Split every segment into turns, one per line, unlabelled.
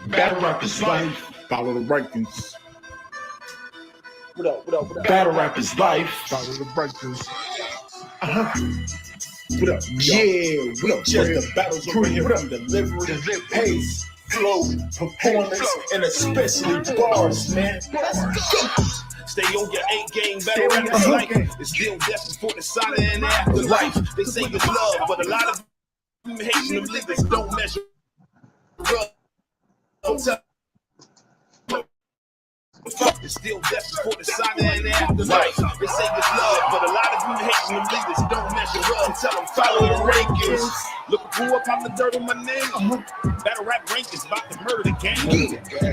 Battle rap is life.
Follow the rankings.
What up? Battle rap is life.
Follow the rankings.
What up? Yeah, what up? Just the battles over here from delivery, pace, flow, performance, and especially bars, man. Let's go. Stay on your A game, battle rap is life. It's still destined for the silent and afterlife. They say it's love, but a lot of them hating them lyrics don't measure up. It's still destined for the silent and afterlife. They say it's love, but a lot of you hating them leaders don't measure up. Tell them follow the rankings. Look who up on the dirt on my name. Battle rap rankings about to murder the game.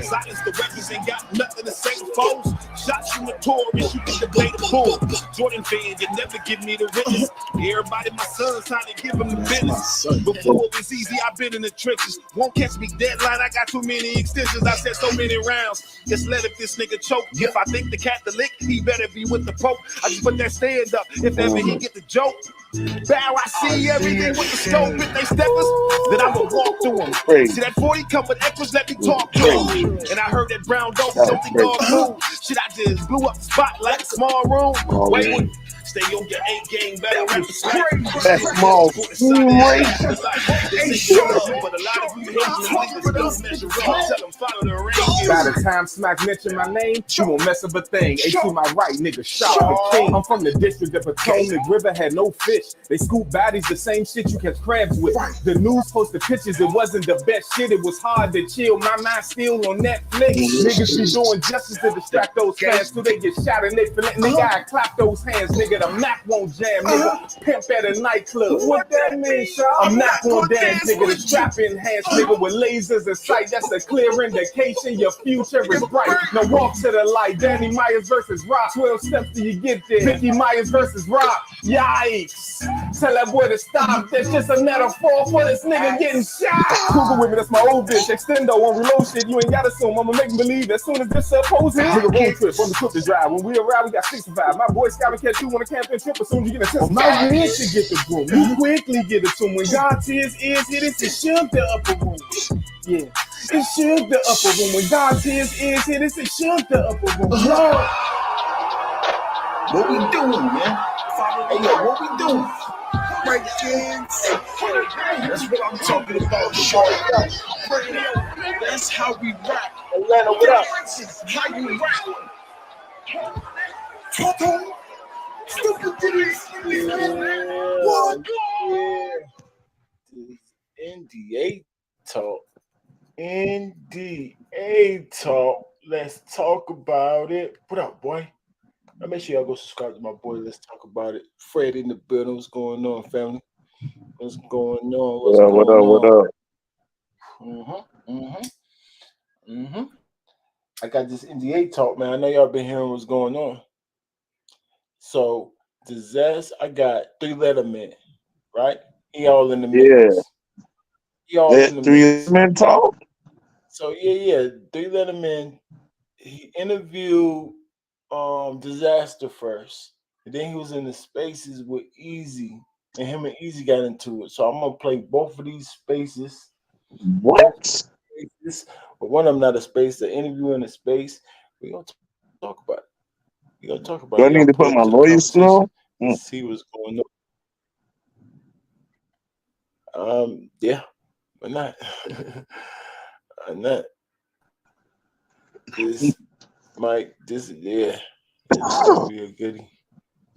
Silence the weapons, ain't got nothing to say to foes. Shots you notorious, you can debate the bull. Jordan fan, you never give me the witness. Everybody, my son's trying to give them the business. Before it was easy, I've been in the trenches. Won't catch me deadline, I got too many extensions. I said so many rounds. Just let if this nigga choke. If I think the cat the lick, he better be with the Pope. I just put that stand up. If ever he get the joke. Bow, I see everything with the scope. If they steppers, then I'ma walk through them. See that 40 come with echoes, let me talk to them. And I heard that brown dope, don't think all cool. Shit, I just blew up the spot like a small room. Wait, stay on your A game, battle rap is life.
That's small.
They say love, but a lot of you hating don't measure up. Tell them follow the rankings.
By the time Smack mention my name, you won't mess up a thing. A to my right, nigga, shot the king. I'm from the district of Potomac. River had no fish. They scoop bodies, the same shit you catch crabs with. The news posted pictures, it wasn't the best shit. It was hard to chill. My mind still on Netflix. Niggas be doing justice to distract those fans till they get shot and they feel it. Nigga, I clap those hands, nigga. The Mac won't jam, nigga. Pimp at a nightclub. What that mean, Sean? I'm not gonna dance, nigga. The strap enhanced, nigga, with lasers in sight. That's a clear indication your future is bright. Now walk to the light. Danny Myers versus Rock. 12 steps till you get there. Mickey Myers versus Rock. Yikes. Tell that boy to stop. That's just a metaphor for this nigga getting shot. Google with me, that's my old bitch. Extendo on reload shit. You ain't gotta assume. I'ma make believe as soon as this supposed to. Nigga, road trip on the trip to drive. When we arrive, we got 65. My boy Scott and catch you on a camping trip as soon as you get a test. My win should get the broom. You quickly get it to him. When God's ears hit it, it shook the upper room. Yeah, it shook the upper room. When God's ears hit it, it shook the upper room. Lord.
What we doing, man? Hey, yo, what we doing? Right there. That's what I'm talking about, short. That's how we rap.
Atlanta, what up?
How you rap? Stupid to this. What?
NDA talk. NDA talk. Let's talk about it. What up, boy? Now make sure y'all go subscribe to my boy. Let's talk about it. Fred in the building. What's going on, family? What's going on? What up? I got this NDA talk, man. I know y'all been hearing what's going on. So, Dizaster, I got 3-letter men, right? He all in the mix.
Yeah. He all in the 3 men talk?
So, yeah. 3-letter men. He interviewed Dizaster first, and then he was in the spaces with Eazy, and him and Eazy got into it. So I'm gonna play both of these spaces.
What?
But one of them not a space. The interview in a space. We gonna talk about it.
Do I need to put my lawyers on?
See what's going on. Yeah, why not? Why not? This Mike, this is gonna be a goodie.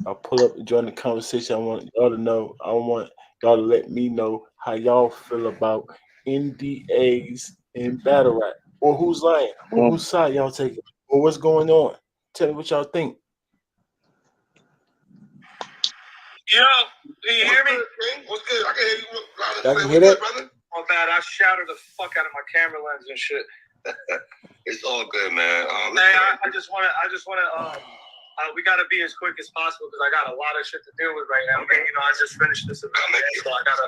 I'll pull up and join the conversation. I want y'all to know. I want y'all to let me know how y'all feel about NDAs in battle rap, or who's lying, or whose side y'all taking, or what's going on. Tell me what y'all think.
Yo, can you hear me?
What's good? I can hear you.
Y'all can hear that?
Oh, bad. I shouted the fuck out of my camera lens and shit.
It's all good, man.
Hey, I just want to. We got to be as quick as possible because I got a lot of shit to deal with right now. Okay. You know, I just finished this event, so I gotta.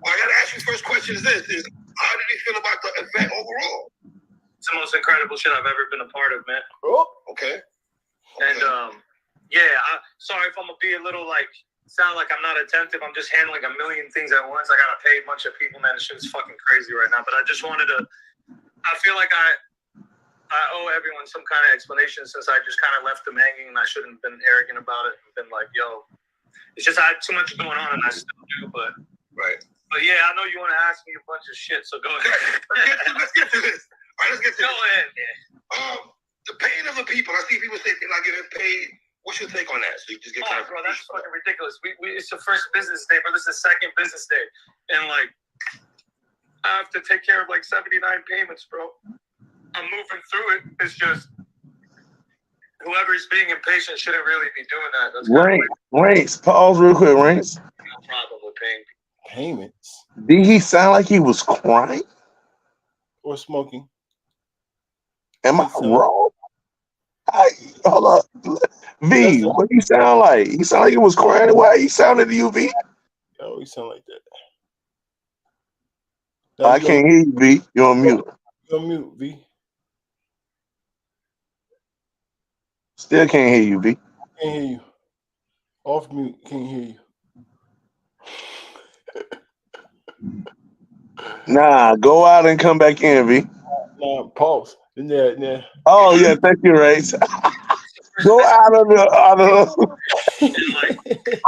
Well, I gotta ask you first question is this: how did you feel about the event overall?
It's the most incredible shit I've ever been a part of, man.
Oh, okay.
And sorry if I'm gonna be a little sound like I'm not attentive. I'm just handling a million things at once. I gotta pay a bunch of people, man. This shit's fucking crazy right now. But I I feel like I owe everyone some kind of explanation since I just kind of left them hanging and I shouldn't have been arrogant about it and been like, yo, it's just I had too much going on and I still do, but
right.
But yeah, I know you want to ask me a bunch of shit, so go ahead.
let's get to this. All right, let's get to
go
this.
ahead, man.
The pain of the people. I see people say they're not getting paid. What's your take on that? So you just get kind of
bro, that's fucking ridiculous. It's the first business day, but this is the second business day. And like I have to take care of like 79 payments, bro. I'm moving through it. It's just whoever's being impatient shouldn't really be doing that. That's
Ranks, pause real quick, Ranks.
No problem with paying
Payments.
Did he sound like he was crying?
Or smoking.
Am I wrong? Hold up. V, what do you sound like? He sound like he was crying. Why he sounded to you, V?
Oh, he sound like that.
I can't hear you, V. You're on mute.
You're on mute, V.
Still can't hear you, V.
Can't hear you. Off mute. Can't hear you.
Nah, go out and come back in, V.
Nah, pause. Yeah.
Oh yeah, thank you, Race. Go out of the.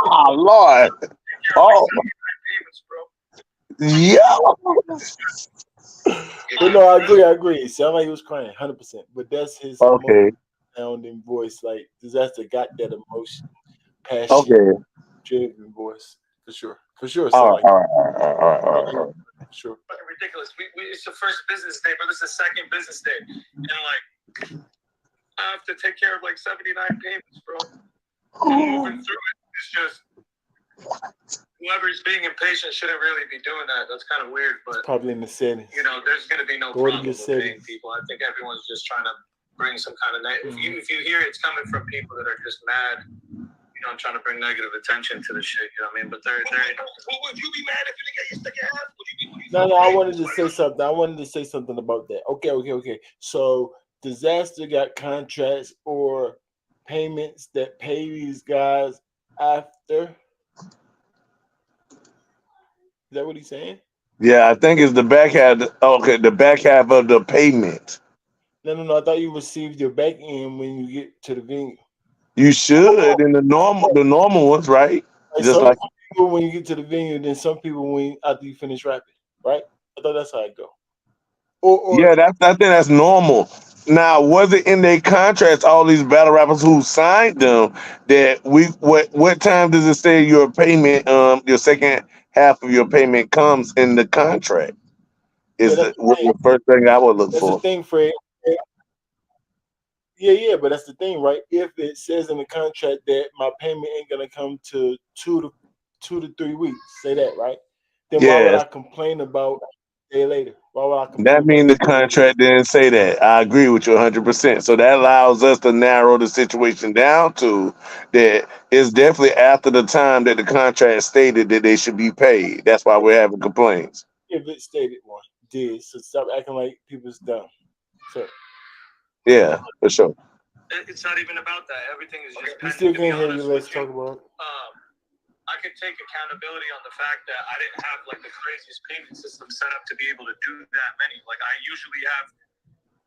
Oh Lord. Oh. Yeah.
But no, I agree. It sounded like he was crying, 100%. But that's his sounding voice. Like Dizaster got that emotion, passion, driven voice for sure.
All right.
Sure.
Fucking ridiculous. It's the first business day, but this is the second business day, and like I have to take care of like 79 payments, bro. I'm moving through it. It's just whoever's being impatient shouldn't really be doing that. That's kind of weird, but
probably in the settings.
You know, there's going to be no problem with paying people. I think everyone's just trying to bring some kind of if you hear it's coming from people that are just mad, you know, trying to bring negative attention to the shit. You know what I mean? But they're
Well, would you be mad if you didn't get your stick your ass?
No, I wanted to say something about that. Okay. So Dizaster got contracts or payments that pay these guys after. Is that what he's saying?
Yeah, I think it's the back half. Okay, the back half of the payment.
No. I thought you received your back end when you get to the venue.
You should in the normal ones, right? Just like
people when you get to the venue, then some people after you finish rapping, right? I thought that's how it go.
Yeah, I think that's normal. Now, was it in their contracts? All these battle rappers who signed them that what time does it say your payment? Your second half of your payment comes in the contract. Is the first thing I would look for.
That's the thing, Fred. Yeah, but that's the thing, right? If it says in the contract that my payment ain't gonna come to 2 to 3 weeks, say that, right? Then why would I complain about a day later? Why would I complain?
That means the contract didn't say that. I agree with you 100%. So that allows us to narrow the situation down to that it's definitely after the time that the contract stated that they should be paid. That's why we're having complaints.
If it stated one did, so stop acting like people's dumb. So.
Yeah, for sure.
It's not even about that. Everything is just.
You still can't hear you. Let's talk about it.
I can take accountability on the fact that I didn't have like the craziest payment system set up to be able to do that many. Like I usually have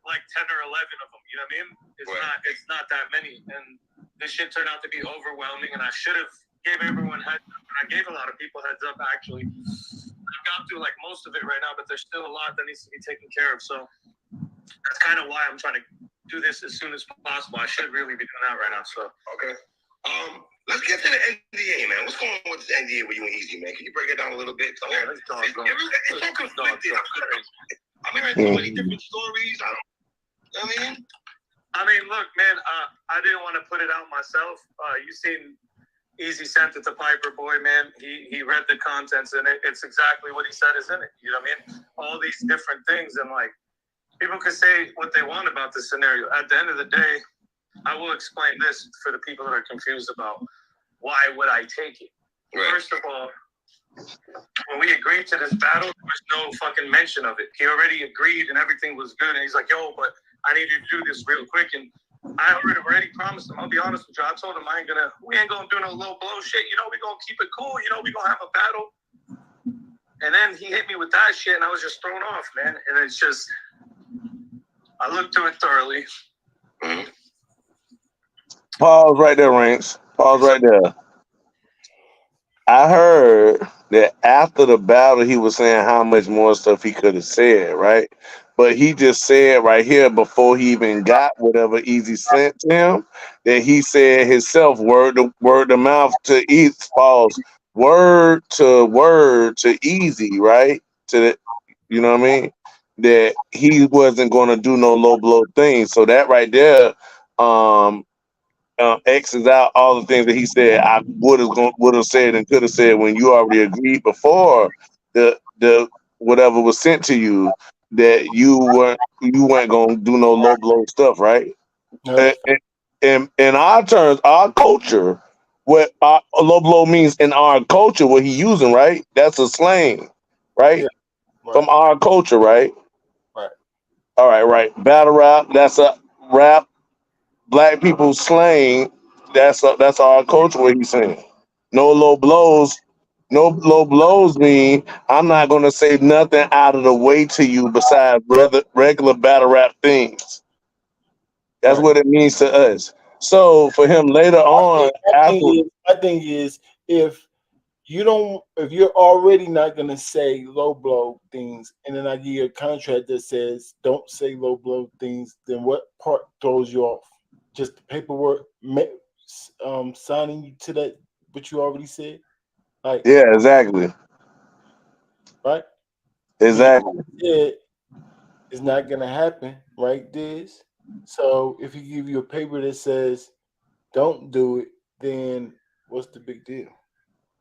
like 10 or 11 of them. You know what I mean? It's not that many, and this shit turned out to be overwhelming. And I should have gave everyone heads up. And I gave a lot of people heads up actually. I've got through like most of it right now, but there's still a lot that needs to be taken care of. So that's kind of why I'm trying to do this as soon as possible. I should really be doing that right now. So
okay. Let's get to the NDA, man. What's going on with this NDA with you and Eazy, man? Can you break it down a little bit? It's so conflicted. I'm hearing so many different stories.
I mean, look, man. I didn't want to put it out myself. You seen Eazy sent it to Piper Boy, man. He read the contents and it's exactly what he said is in it. You know what I mean? All these different things and like. People can say what they want about this scenario. At the end of the day, I will explain this for the people that are confused about why would I take it. Right. First of all, when we agreed to this battle, there was no fucking mention of it. He already agreed and everything was good. And he's like, yo, but I need you to do this real quick. And I already promised him, I'll be honest with you. I told him we ain't gonna do no low blow shit. You know, we gonna keep it cool. You know, we gonna have a battle. And then he hit me with that shit and I was just thrown off, man. And it's just... I looked through it thoroughly.
Mhm.
Pause right there, Ranks. Pause right there. I heard that after the battle, he was saying how much more stuff he could have said, right? But he just said right here before he even got whatever Easy sent to him that he said himself word to mouth to eat falls word to Easy, right? To the, you know what I mean? That he wasn't going to do no low blow thing. So that right there, um, X's out all the things that he said I would have said and could have said when you already agreed before the whatever was sent to you that you weren't gonna do no low blow stuff, right?
No.
In our terms, our culture, what low blow means in our culture, what he using, right? That's a slang, right?
Yeah. Right.
From our culture, right?
Right.
All right, right. Battle rap, that's a rap black people slang. That's our culture. What he's saying. No low blows. No low blows mean I'm not gonna say nothing out of the way to you besides regular battle rap things. That's
Right.
what it means to us. So for him later on, after
My thing is if if you're already not gonna say low blow things, and then I give you a contract that says don't say low blow things, then what part throws you off? Just the paperwork, signing you to that what you already said, like
yeah, exactly,
right? And you
exactly.
said it's not gonna happen, right, Diz? So if he give you a paper that says don't do it, then what's the big deal?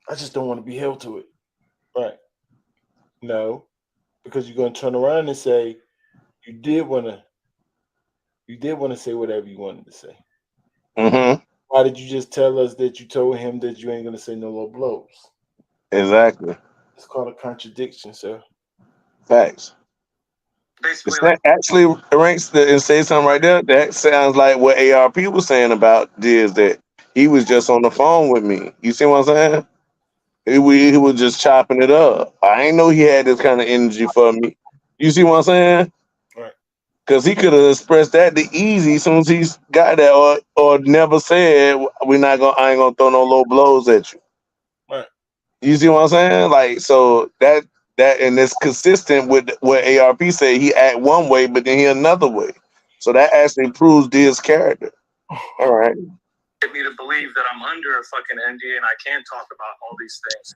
I just don't want to be held to it. Right. No, because you're gonna turn around and say you did wanna say whatever you wanted to say.
Mm-hmm.
Why did you just tell us that you told him that you ain't gonna say no low blows?
Exactly.
It's called a contradiction, sir.
Facts.
Basically,
It's
like
actually ranks and say something right there. That sounds like what ARP was saying about Diz that he was just on the phone with me. You see what I'm saying? He was just chopping it up. I ain't know he had this kind of energy for me. You see what I'm saying?
Right.
Because he could have expressed that to Easy as soon as he got that, or never said I ain't gonna throw no low blows at you.
Right.
You see what I'm saying? Like so that and it's consistent with what ARP said. He act one way, but then he another way. So that actually proves Diz's character. All right.
get me to believe that I'm under a fucking NDA and I can't talk about all these things,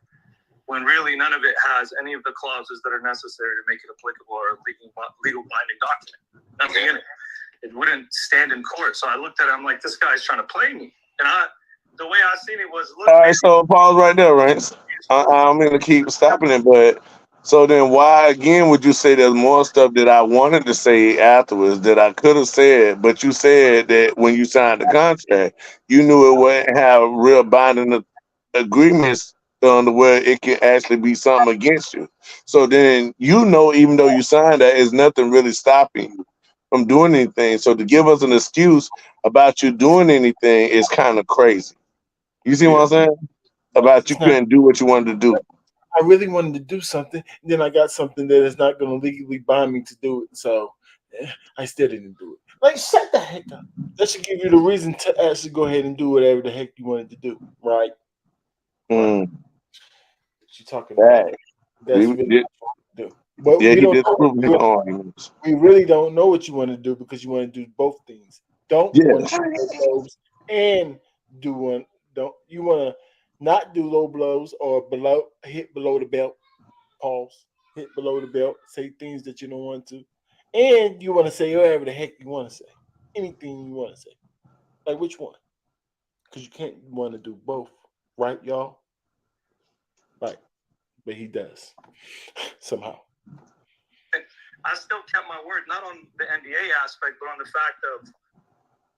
when really none of it has any of the clauses that are necessary to make it applicable or a legal binding document. Nothing in it. It wouldn't stand in court. So I looked at it, I'm like, this guy's trying to play me. And the way I seen it was, look,
All right, so pause right there, Rance. I'm gonna keep stopping it, but so then why again would you say there's more stuff that I wanted to say afterwards that I could have said, but you said that when you signed the contract, you knew it wouldn't have real binding agreements on the where it can actually be something against you. So then even though you signed that, is nothing really stopping you from doing anything. So to give us an excuse about you doing anything is kind of crazy. You see what I'm saying? About you
It's not.
couldn't do what you wanted to do.
I really wanted to do something, and then I got something that is not going to legally bind me to do it. So I still didn't do it. Like, shut the heck up. That should give you the reason to actually go ahead and do whatever the heck you wanted to do. Right? Right.
Mm,
What you talking about?
that.
That's really
Did,
what you want to do. But
yeah,
we
he
don't
did
know.
prove his arguments.
We really don't know what you want to do because you want to do both things. Don't want
Yes.
to do low blows and do one. Don't you want to not do low blows or hit below the belt? Pause. Hit below the belt. Say things that you don't want to, and you want to say whatever the heck you want to say. Anything you want to say. Like which one? Because you can't want to do both, right, y'all? Right. But he does somehow.
I still kept my word, not on the NDA aspect, but on the fact of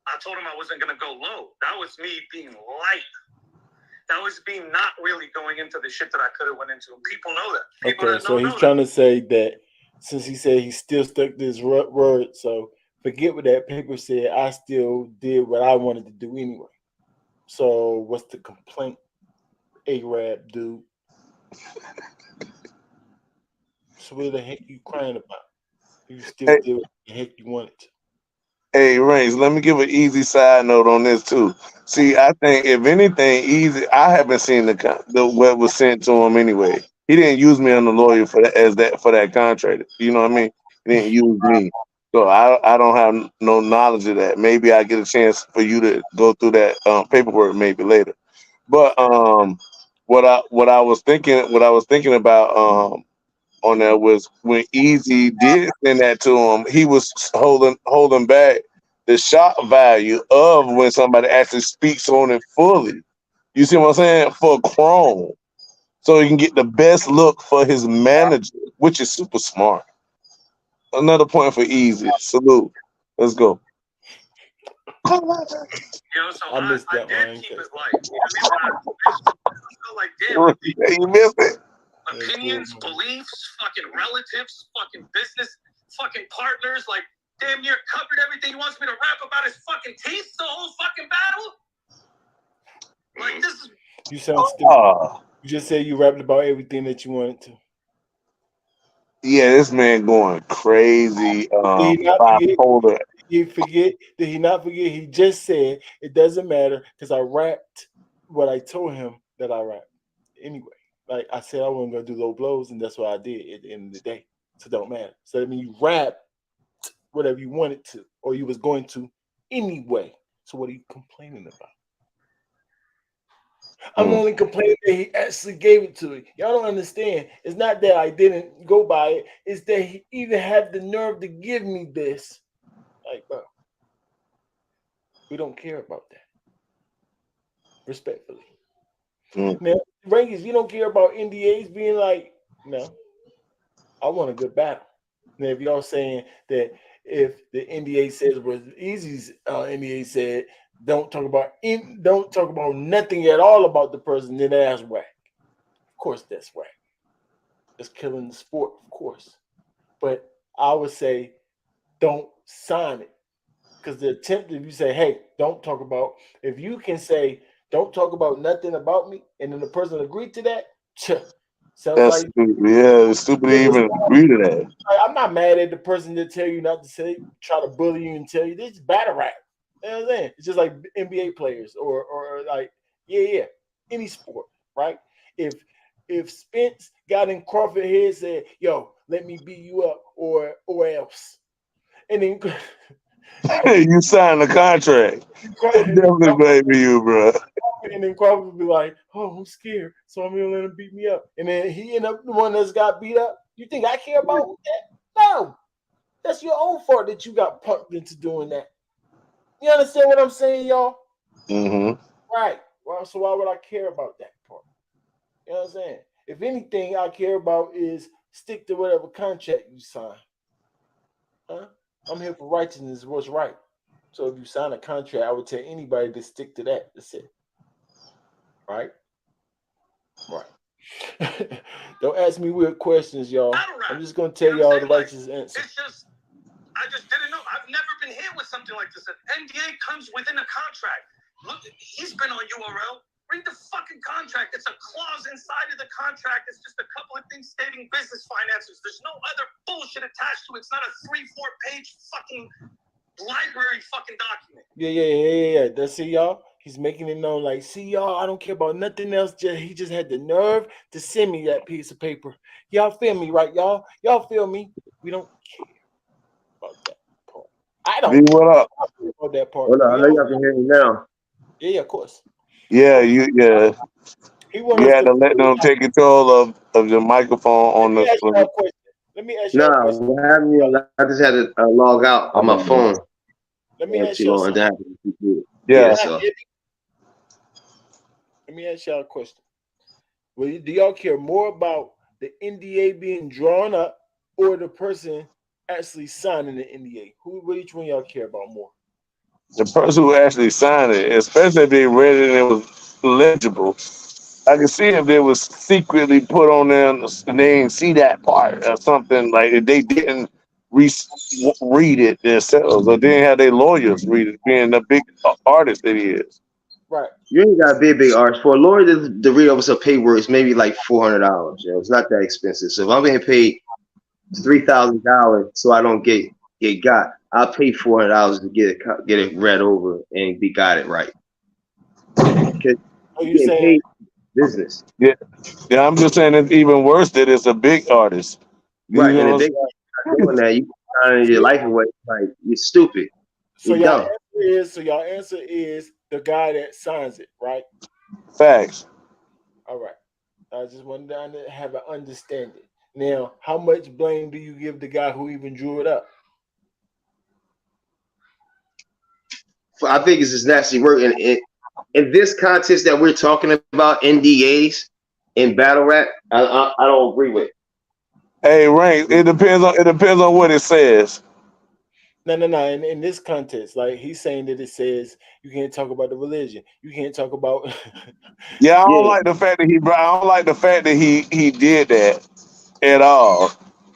I told him I wasn't going to go low. That was me being light. That was me not really going into the shit that I could have went into. And people know that. People
Okay, so he's trying to say that since he said he still stuck to his word, so forget what that paper said. I still did what I wanted to do anyway. So what's the complaint, A-Rab dude? So what the heck you crying about? You still
Hey,
did what the heck you wanted to.
Hey, Reigns, let me give an easy side note on this too. See, I think if anything, easy. I haven't seen the what was sent to him anyway. He didn't use me on the lawyer for that as that for that contract. You know what I mean? He didn't use me, so I don't have no knowledge of that. Maybe I get a chance for you to go through that paperwork maybe later. But what I was thinking about on that was when Easy did send that to him, he was holding back the shock value of when somebody actually speaks on it fully. You see what I'm saying? For Chrome. So he can get the best look for his manager, which is super smart. Another point for Easy. Salute. Let's go.
You know, so
I missed that
did
one.
keep his life. You know what I mean? I feel like, damn,
You missed it.
opinions, beliefs, fucking relatives, fucking business, fucking partners, like damn near covered everything. He wants me to rap about his fucking teeth the whole fucking battle. Like this is
You sound stupid. You just said you rapped about everything that you wanted to.
Yeah, this man going crazy.
Did he not forget?
Bipolar.
Did he not forget? He just said it doesn't matter because I rapped what I told him that I rapped. Anyway, like I said, I wasn't gonna do low blows, and that's what I did at the end of the day. So it don't matter. So I mean, you rapped whatever you wanted to, or you was going to anyway. So what are you complaining about? I'm only complaining that he actually gave it to me. Y'all don't understand. It's not that I didn't go by it. It's that he even had the nerve to give me this. Like, bro, we don't care about that. Respectfully. Now, Rankings, you don't care about NDAs being like, no, I want a good battle. Now, if y'all saying that if the NDA says what Eazy's NDA said, don't talk about nothing at all about the person, then that's whack. Of course, that's whack. It's killing the sport, of course. But I would say don't sign it. Because the attempt, if you say, hey, don't talk about, if you can say, don't talk about nothing about me, and then the person agreed to that, sounds
That's
like
stupid. Yeah, it's stupid to even agree to that.
I'm not mad at the person that tell you not to say, try to bully you and tell you this is battle rap. You know what I'm saying? It's just like NBA players or like any sport, right? If Spence got in Crawford head said, "Yo, let me beat you up," or else, and then
You signed the contract. Definitely baby you, bro.
And then Crawford would be like, "Oh, I'm scared, so I'm gonna let him beat me up." And then he ended up the one that's got beat up. You think I care about that? No, that's your own fault that you got pumped into doing that. You understand what I'm saying, y'all?
Mm-hmm.
Right. Well, so why would I care about that part? You know what I'm saying? If anything, I care about is stick to whatever contract you sign. Huh? I'm here for righteousness, what's right. So if you sign a contract, I would tell anybody to stick to that. That's it. Right? Right. Don't ask me weird questions, y'all. I'm just gonna tell y'all the righteous answer.
It's just I just didn't know. I've never been hit with something like this. An NDA comes within a contract. Look, he's been on URL. Read the fucking contract. It's a clause inside of the contract. It's just a couple of things stating business finances. There's no other bullshit attached to it. It's not a 3-4 page fucking library fucking document.
Yeah. That's see y'all. He's making it known like, see y'all, I don't care about nothing else. He just had the nerve to send me that piece of paper. Y'all feel me, right, y'all? Y'all feel me? We don't care about that part. I don't
B, what up?
care about that part.
Well, I know y'all can hear me now.
Yeah, of course.
Yeah, you had to let them take control of your microphone on the.
Let me ask you a question.
What happened? I just had to log out on my phone.
Let me ask you something.
Yeah.
So.
Let me ask y'all a question. Well, do y'all care more about the NDA being drawn up or the person actually signing the NDA? Which one y'all care about more?
The person who actually signed it, especially if they read it and it was legible. I can see if they was secretly put on there and they didn't see that part or something, like if they didn't read it themselves or didn't have their lawyers read it, being the big artist that he is.
Right.
You ain't got to be a big artist. For a lawyer to read over some paperwork, it's maybe like $400. It's not that expensive. So if I'm getting paid $3,000 so I don't get get got. I'll pay $400 to get it read over and be got it right. Because
Are you
getting
saying?
paid business.
Yeah, I'm just saying it's even worse that it's a big artist. You
Right. And
know
if
what
they not doing that, you signing your life away. Like, you're stupid.
So
You're
y'all
dumb.
answer is the guy that signs it, right?
I'm saying? Facts.
All right. I just wanted to have an understanding. Now, how much blame do you give the guy who even drew it up?
I think it's just nasty work. And in this contest that we're talking about, NDAs in battle rap, I don't agree with.
Hey, Rank, it depends on what it says.
No. In this context, like he's saying that it says you can't talk about the religion. You can't talk about.
Yeah, I don't
Yeah.
like the fact that he did that at all.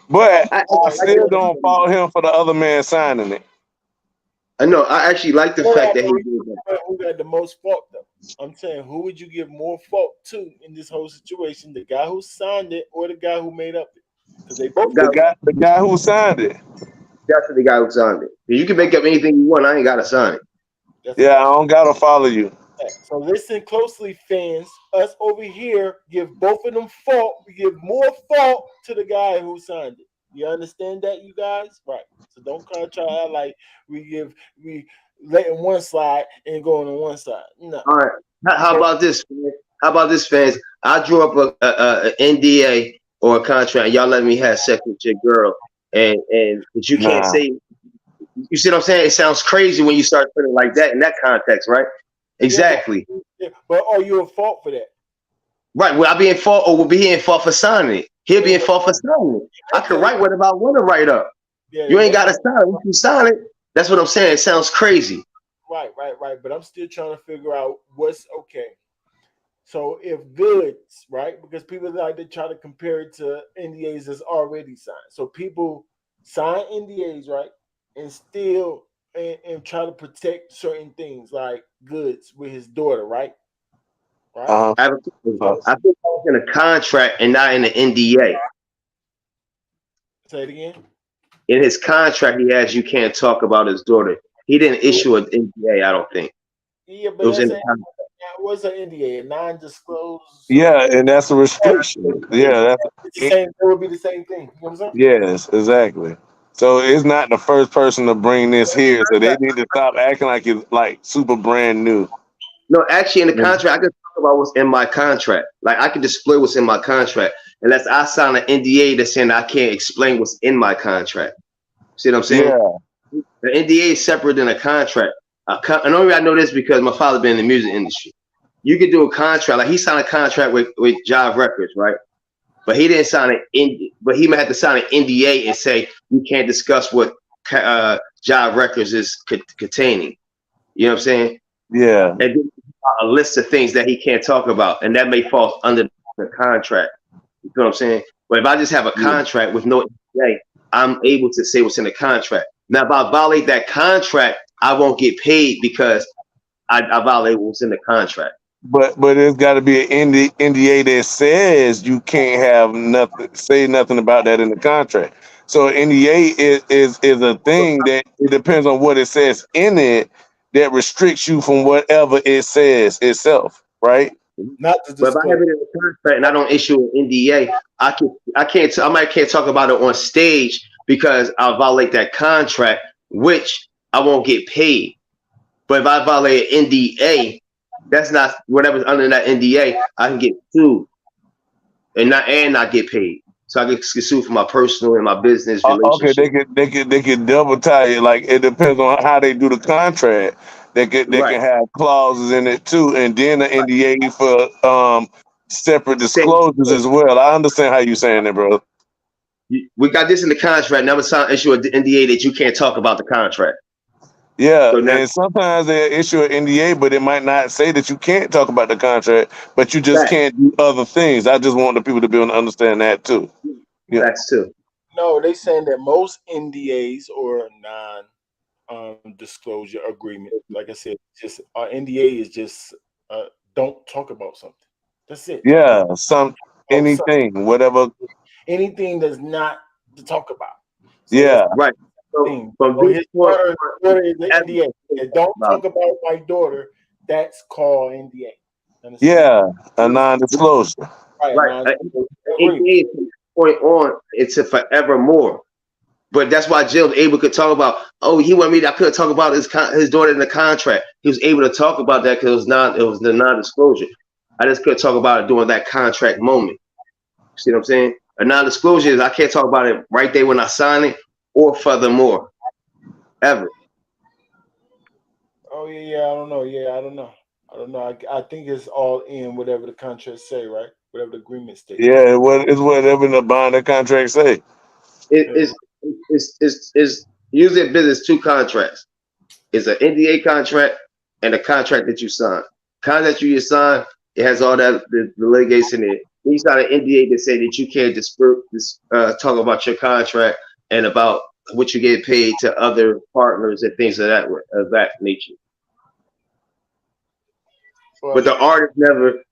But
I
I
like
still
the
don't fault him for the other man signing it.
I know. I actually like the fact that he did that.
Who got the most fault though? I'm saying, who would you give more fault to in this whole situation? The guy who signed it or the guy who made up it? Because they both.
The guy who signed it.
That's the guy who signed it. You can make up anything you want. I ain't got to sign it.
That's
Yeah, I don't gotta follow you.
So listen closely, fans. Us over here give both of them fault. We give more fault to the guy who signed it. You understand that, you guys? Right. So don't try to act like we letting one slide and going on one side. No.
All right. How about this? How about this, fans? I drew up a NDA or a contract. Y'all let me have sex with your girl, but you can't
Nah.
say. You see what I'm saying? It sounds crazy when you start putting it like that in that context, right? Exactly.
But are you at fault for that?
Right. Will I be in fault, or will be in fault for signing it? He'll be in fault for signing it. I can write whatever I want to write up. You ain't got to sign it. Once you sign it, that's what I'm saying. It sounds crazy.
Right. But I'm still trying to figure out what's okay. So if goods, right? Because people like to try to compare it to NDAs that's already signed. So people sign NDAs, right? And still and try to protect certain things like goods with his daughter, right? Right.
I think I was in a contract and not in an NDA.
Say it again.
In his contract, he has you can't talk about his daughter. He didn't issue an NDA, I don't think.
Yeah,
It
but
was in the
that's
contract.
what's an NDA? A non-disclosed.
Yeah, and that's a restriction. Yeah,
It's the same. It would be the same thing. You know what I'm saying?
yes, exactly. So it's not the first person to bring this here, so they need to stop acting like it's like super brand new.
No, actually, in the contract, I can talk about what's in my contract. Like, I can display what's in my contract, unless I sign an NDA that's saying I can't explain what's in my contract. See what I'm saying?
Yeah.
The NDA is separate than a contract. And only I know this because my father been in the music industry. You could do a contract, like he signed a contract with Jive Records, right? But he didn't sign but he might have to sign an NDA and say you can't discuss what Jive Records is containing. You know what I'm saying?
Yeah.
And then a list of things that he can't talk about, and that may fall under the contract. You know what I'm saying? But if I just have a contract with no NDA, I'm able to say what's in the contract. Now, if I violate that contract, I won't get paid because I violate what's in the contract.
But it's got to be an NDA that says you can't have say nothing about that in the contract. So NDA is a thing that it depends on what it says in it that restricts you from whatever it says itself, right?
Not to
But if I have it in the contract and I don't issue an NDA, I might can't talk about it on stage because I'll violate that contract, which I won't get paid. But if I violate an NDA, that's not whatever's under that NDA. I can get sued and not get paid. So I get sued for my personal and my business
Okay,
relationship.
they could double tie it. Like it depends on how they do the contract. They can
Right.
have clauses in it too, and then an NDA for separate
Same.
disclosures as well. I understand how you saying it, bro.
We got this in the contract. Now it's issue an NDA that you can't talk about the contract.
Yeah,
So now,
and sometimes they issue an NDA, but it might not say that you can't talk about the contract, but you just
facts,
can't do other things. I just want the people to be able to understand that too. Yeah.
facts too.
No, they saying that most NDAs or non-disclosure agreement, like I said, just NDA is just don't talk about something. That's it.
Yeah,
Something.
anything, whatever.
Anything that's not to talk about. So
Yeah.
Right. So
thing.
from
Or
this
his
point,
daughter is the
that's
NDA. Yeah, don't talk about my daughter. That's called NDA. Understand?
Yeah, a non-disclosure.
Right.
right.
Now, agree.
NDA from this point on, it's a forevermore. But that's why Jim able could talk about. Oh, he wanted me. I couldn't talk about his daughter in the contract. He was able to talk about that because it was the non-disclosure. I just couldn't talk about it during that contract moment. See what I'm saying? A non-disclosure is I can't talk about it right there when I sign it, or furthermore, ever.
Oh yeah. I don't know. Yeah, I don't know. I don't know. I think it's all in whatever the contract say, right? Whatever the agreement states.
Yeah, it's whatever the bond contract say.
It
Yeah.
is usually in business two contracts. It's an NDA contract and a contract that you sign. Contract you sign, it has all that the litigation in it. When you sign an NDA that say that you can't talk about your contract and about what you get paid to other partners and things of that nature. But
Well,
the artist never,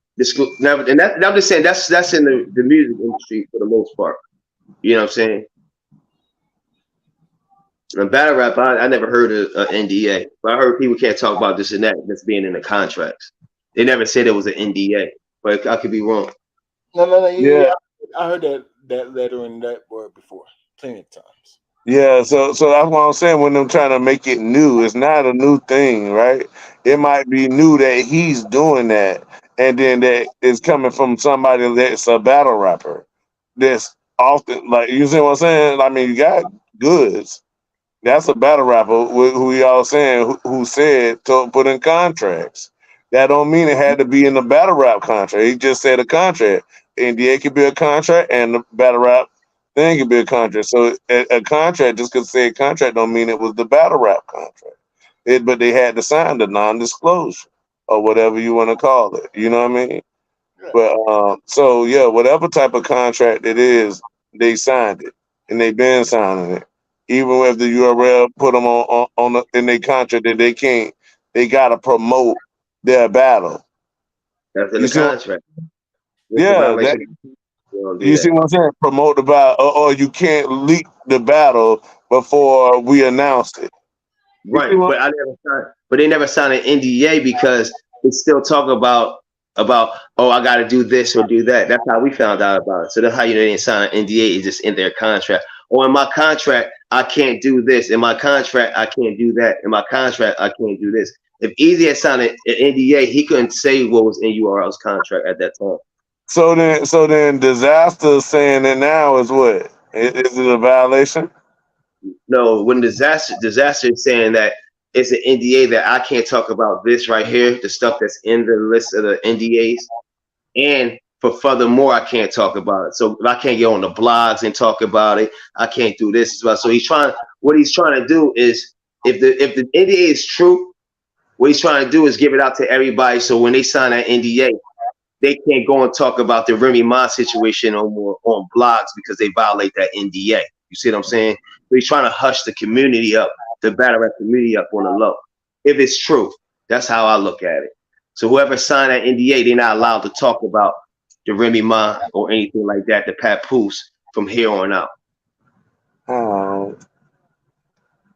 and I'm just saying that's in the music industry for the most part. You know what I'm saying? And battle rap, I never heard of NDA, but I heard people can't talk about this and that that's being in the contracts. They never said it was an NDA, but I could be wrong.
no.
Yeah,
Yeah, I heard that letter and that word before plenty of times.
yeah. So that's what I'm saying. When I'm trying to make it new, it's not a new thing, right? It might be new that he's doing that, and then that is coming from somebody that's a battle rapper. That's often like you see what I'm saying. I mean, you got goods. That's a battle rapper who y'all saying who said to put in contracts. That don't mean it had to be in the battle rap contract. He just said a contract. NDA could be a contract, and the battle rap thing could be a contract. So a contract just because say a contract don't mean it was the battle rap contract. But they had to sign the non-disclosure or whatever you want to call it. You know what I mean?
Yeah.
But so yeah, whatever type of contract it is, they signed it and they've been signing it. Even if the URL put them in their contract that they gotta promote their battle.
That's in
You
the
see,
contract. It's a
yeah, that
violation. You don't do
you see
that.
what I'm saying? Promote the battle, or you can't leak the battle before we announced it. You see
Right,
what?
but they never signed an NDA because they still talk about oh I got to do this or do that. That's how we found out about it. So that's how you know they didn't sign an NDA. It's just in their contract. Or in my contract, I can't do this. In my contract, I can't do that. In my contract, I can't do this. If Eazy had signed an NDA, he couldn't say what was in URL's contract at that time.
So then, disaster saying it now is what? Is it a violation?
No, when disaster is saying that it's an NDA that I can't talk about this right here, the stuff that's in the list of the NDAs, and for furthermore, I can't talk about it. So if I can't get on the blogs and talk about it, I can't do this as well. So what he's trying to do is, if the NDA is true, what he's trying to do is give it out to everybody. So when they sign that NDA, they can't go and talk about the Remy Ma situation on blogs because they violate that NDA. You see what I'm saying? So he's trying to hush the community up, the battle rap community up on the low. If it's true, that's how I look at it. So whoever signed that NDA, they're not allowed to talk about the Remy Ma or anything like that, the papoose from here on out.
Oh,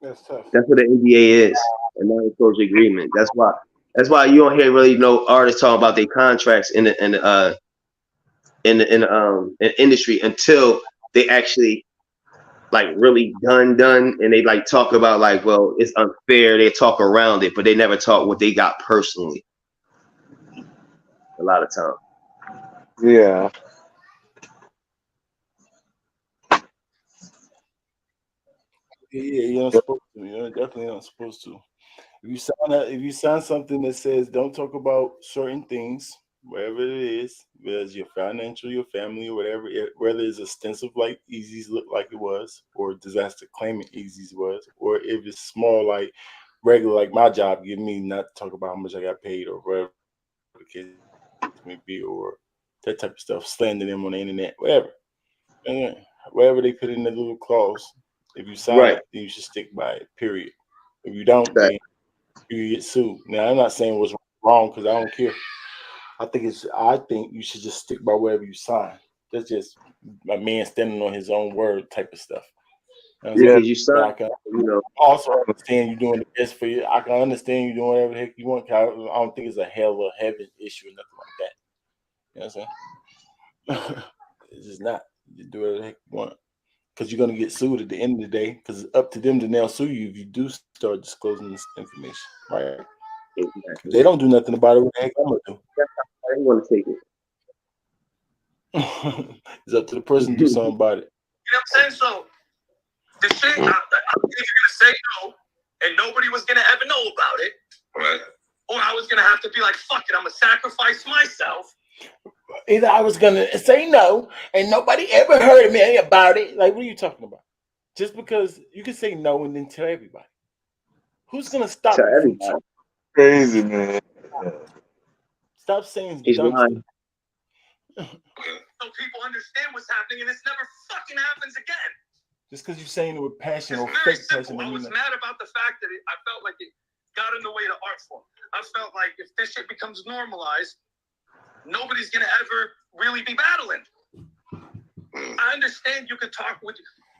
That's tough.
That's what the NDA is, a non-disclosure agreement. That's why you don't hear really no artists talking about their contracts in the industry until they actually like really done and they like talk about like, well, it's unfair. They talk around it, but they never talk what they got personally. A lot of time.
yeah.
Yeah, you're not supposed to. You're definitely not supposed to. If you sign something that says don't talk about certain things, wherever it is, whether it's your financial, your family, or whatever, whether it's extensive like Easy's look like it was, or disaster claiming Easy's was, or if it's small like regular like my job give me not to talk about how much I got paid or whatever the case may be, or that type of stuff, slandering them on the internet, whatever. And wherever they put in the little clause, if you sign
Right.
it, then you should stick by it. Period. If you don't,
That,
then you get sued. Now I'm not saying what's wrong because I don't care. I think you should just stick by wherever you sign. That's just a man standing on his own word type of stuff.
Because you
But
son,
I can
you know.
also understand you doing the best for you. I can understand you doing whatever the heck you want. I don't think it's a hell of a heaven issue or nothing like that. You know what I'm saying? It's just not. You do whatever the heck you want. Because you're going to get sued at the end of the day. Because it's up to them to now sue you if you do start disclosing this information. Right?
Exactly.
If they don't do nothing about it, what the heck I'm going to do?
I didn't want to take it.
It's up to the person to do something about it.
You know what I'm saying? So the shit, I was either gonna say no, and nobody was gonna ever know about it,
Right.
or I was gonna have to be like, fuck it, I'm gonna sacrifice myself.
Either I was gonna say no, and nobody ever heard me about it. Like, what are you talking about? Just because you can say no and then tell everybody. Who's gonna stop
Tell
you from
everybody.
talking?
Crazy, man.
Stop saying
He's
dumb
lying.
stuff.
So people understand what's happening, and this never fucking happens again.
Just because you're saying it with passion
It's
or
very
fake
simple.
passion,
I
don't
was
mean
mad about the fact that I felt like it got in the way of the art form. I felt like if this shit becomes normalized, nobody's gonna ever really be battling. I understand you could talk with.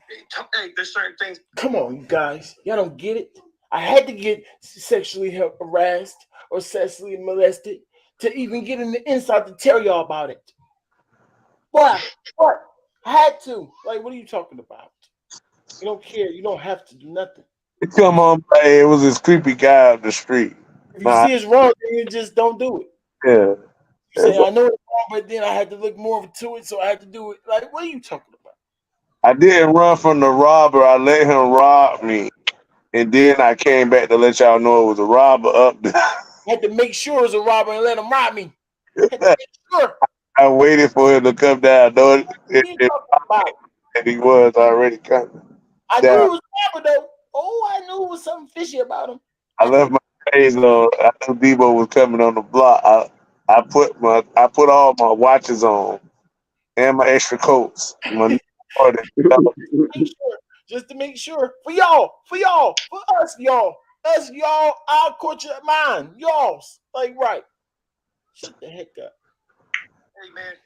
Hey, there's certain things.
Come on, you guys. Y'all don't get it. I had to get sexually harassed or sexually molested to even get in the inside to tell y'all about it. Why? What? I had to. Like, what are you talking about? You don't care. You don't have to do nothing.
Come on, hey, it was this creepy guy up the street.
If you see it's wrong, then you just don't do it.
Yeah.
You say, I know it's wrong, but then I had to look more to it, so I had to do it. Like, what are you talking about?
I didn't run from the robber. I let him rob me. And then I came back to let y'all know it was a robber up there.
I had to make sure it was a robber and let him rob me. I had to make sure.
I waited for him to come down. Know
What are you talking about?
and he was already coming
I
down.
knew it was a robber, though. Oh, I knew it was something fishy about him.
I left my face on. I knew Debo was coming on the block. I put all my watches on and my extra coats. My
Just to make sure. For y'all, for us, y'all. Us, y'all, our culture, mine, y'all's. Like, right. Shut the heck up.
Hey, man,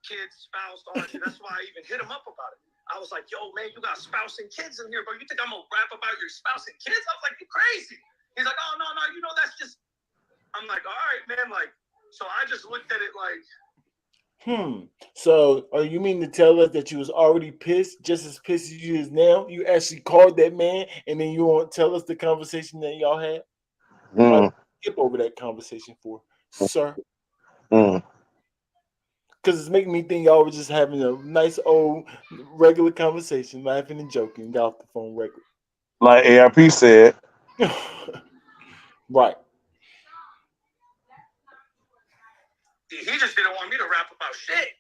kids, spouse, all that shit. That's why I even hit him up about it. I was like, yo, man, you got spouse and kids in here, bro. You think I'm gonna rap about your spouse and kids? I was like, you crazy. He's like, oh, no, you know, that's just. I'm like, all right, man. Like, so I just looked at it like.
So, you mean to tell us that you was already pissed, just as pissed as you is now? You actually called that man, and then you won't tell us the conversation that y'all had? Skip over that conversation for, sir. Because it's making me think y'all were just having a nice old regular conversation, laughing and joking, got off the phone regular.
Like ARP said.
Right.
He just didn't want me to rap about shit.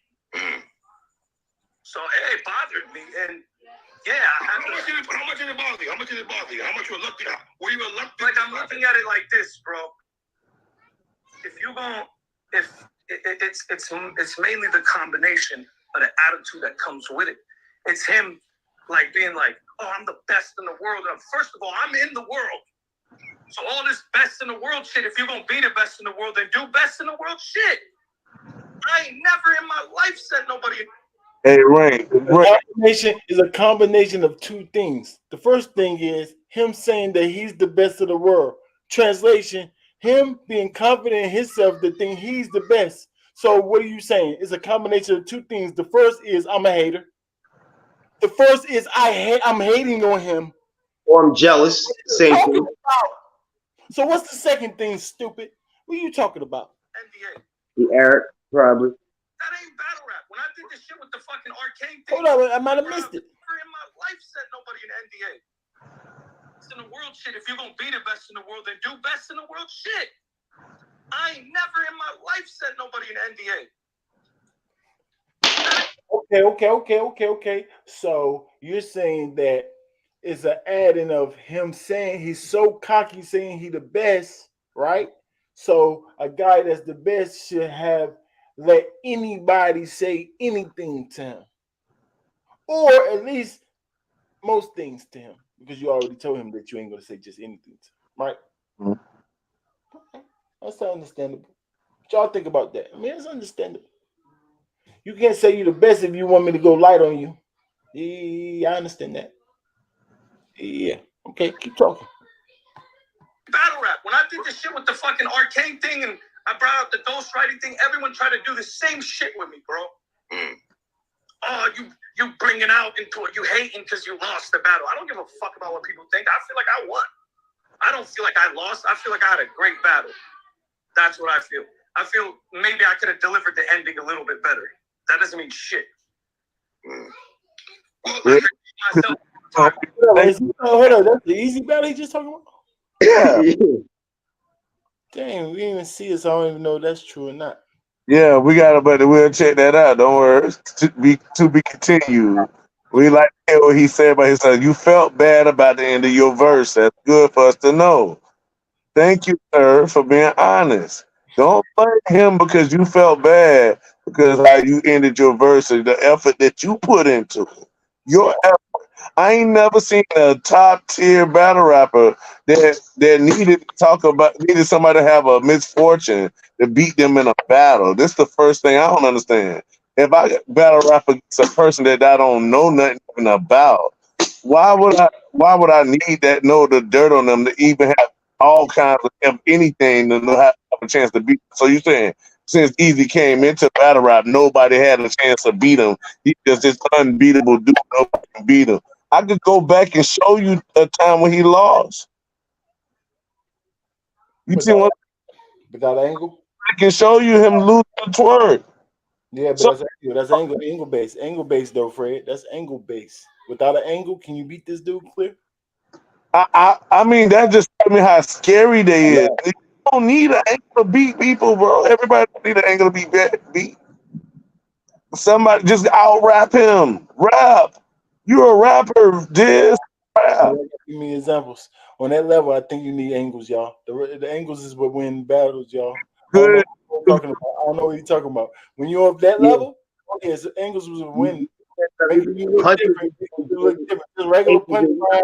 So it bothered me. And yeah,
how much did it bother you? How much did it bother you? How much you reluctant? Were you reluctant?
Like, I'm looking at it like this, bro. If you gon' it's mainly the combination of the attitude that comes with it. It's him like being like, oh, I'm the best in the world. First of all, I'm in the world. So all this best in the world shit, if you're gonna be the best in the world, then do best in the world shit. I ain't never in my life said nobody.
Hey, right.
Is a combination of two things. The first thing is him saying that he's the best of the world. Translation, him being confident in himself that think he's the best. So what are you saying? It's a combination of two things. The first is I'm a hater. The first is I'm hating on him.
Or I'm jealous. Same thing.
So what's the second thing, stupid? What are you talking about?
NDA.
The Eric, probably.
That ain't battle rap. When I did this shit with the fucking arcane thing.
Hold on, I might have missed it.
Never in my life said nobody in NDA. It's in the world shit. If you're gonna be the best in the world, then do best in the world shit. I ain't never in my life said nobody in NDA.
Okay. So you're saying that it's an adding of him saying he's so cocky, saying he the best, right? So a guy that's the best should have let anybody say anything to him, or at least most things to him, because you already told him that you ain't gonna say just anything to him, right? Okay. That's understandable. What y'all think about that? I mean, it's understandable. You can't say you're the best if you want me to go light on you. Yeah, I understand that. Yeah. Okay, keep talking.
Battle rap. When I did this shit with the fucking arcane thing and I brought up the ghostwriting thing, everyone tried to do the same shit with me, bro. Oh, you bringing out into it, you hating because you lost the battle. I don't give a fuck about what people think. I feel like I won. I don't feel like I lost. I feel like I had a great battle. That's what I feel. I feel maybe I could have delivered the ending a little bit better. That doesn't mean shit. Well, myself,
hold on, that's the Eazy battle he just talking about?
Yeah.
Dang, we didn't even see it, so I don't even know if that's true or not.
Yeah, we got it, but we'll check that out. Don't worry. To be continued. We like to hear what he said about himself. You felt bad about the end of your verse. That's good for us to know. Thank you, sir, for being honest. Don't blame him because you felt bad because how you ended your verse and the effort that you put into it. Your effort. I ain't never seen a top tier battle rapper that needed somebody to have a misfortune to beat them in a battle. This is the first thing I don't understand. If I battle rap against a person that I don't know nothing even about, why would I need that know the dirt on them to even have all kinds of anything to know how to have a chance to beat them? So you saying since Eazy came into battle rap, nobody had a chance to beat him. He just this unbeatable dude, nobody can beat him. I could go back and show you a time when he lost. You see what?
Without angle?
I can show you him lose the twerk.
Yeah, but
So
that's angle base. Angle base though, Fred. That's angle base. Without an angle, can you beat this dude clear?
I mean that just tells me how scary they is. You don't need an angle to beat people, bro. Everybody don't need an angle to beat. Somebody just out rap him. Rap. You're a rapper, Diz. Rap.
Give me examples. On that level, I think you need angles, y'all. The angles is what win battles, y'all. I don't know
Good.
what you're talking about. I don't know what you're talking about. When you're up that level, yes, angles was a win. Making you look different. Just regular punch not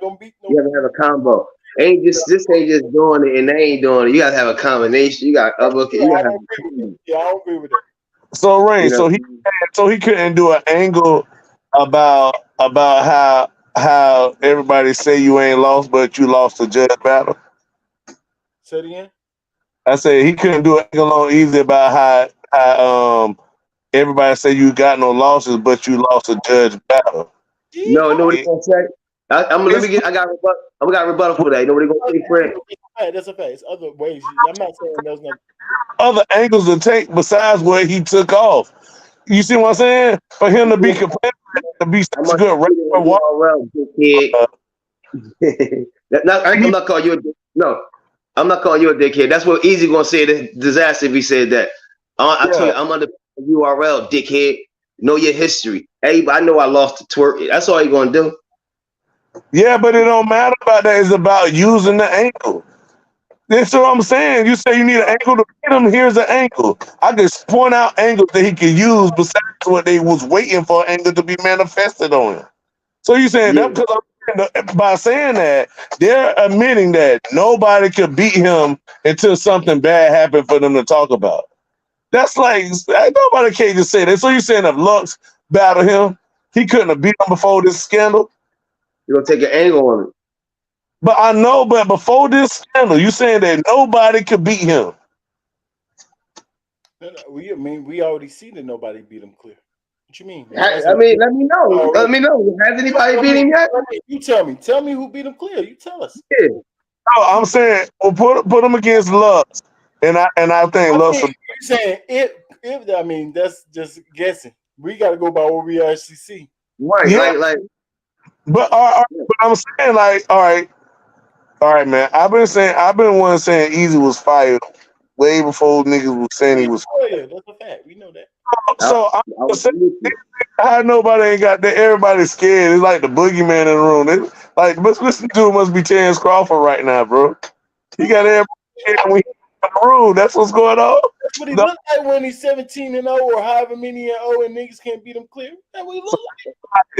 gonna beat no.
You gotta have a combo. Ain't just this ain't just doing it and they ain't doing it. You gotta have a combination. You got uppercut. You gotta have a combo.
Yeah, I don't agree with that.
So Rain,
You know,
so he couldn't do an angle about how everybody say you ain't lost, but you lost the judge battle.
Say it again.
I said he couldn't do an angle on Easy about how everybody say you got no losses, but you lost a judge battle.
no, know what he gonna say? I'm let me
It's
get. I got rebuttal for that. You know what he gonna say, Fred?
That's a fact. It's other ways. I'm not saying there's no.
other angles to take besides what he took off. You see what I'm saying? For him to be competitive, to be
I'm
such a
gonna
good
see
rapper,
the URL, dickhead. I'm not calling you a dick. No, I'm not calling you a dickhead. That's what Eazy gonna say. The disaster if he said that. I told you I'm under URL, dickhead. Know your history. Hey, I know I lost the twerk. That's all you gonna do.
yeah, but it don't matter about that. It's about using the ankle. That's what I'm saying. You say you need an ankle to beat him. Here's an ankle. I just point out angles that he could use besides what they was waiting for an angle to be manifested on him. So you saying
Yeah.
that because by saying that they're admitting that nobody could beat him until something bad happened for them to talk about. That's like nobody can't just say that. So you saying if Lux battled him, he couldn't have beat him before this scandal?
You're gonna take an angle on it.
But I know, but before this scandal, you saying that nobody could beat him.
We already see that nobody beat him clear. What you mean?
I mean, let me know. Let me know. Has anybody beat him yet?
You tell me. Tell me who beat him clear. You tell us.
Yeah.
No, I'm saying well, put him against Lux, and I think Lux.
You saying if I mean that's just guessing. We got to go by what we actually see.
Right.
Yeah,
Like.
but I'm saying like, all right, man. I've been one saying Eazy was fired way before niggas was saying he was.
Yeah, that's a fact. We know that.
So I'm just saying how nobody ain't got that. Everybody's scared. It's like the boogeyman in the room. Like, listen to it must be Terrence Crawford right now, bro. He got everybody scared when he in the room. That's what's going on.
That's what he look like when he's 17-0 or however many and 0 and niggas can't beat him clear. That's what he look like.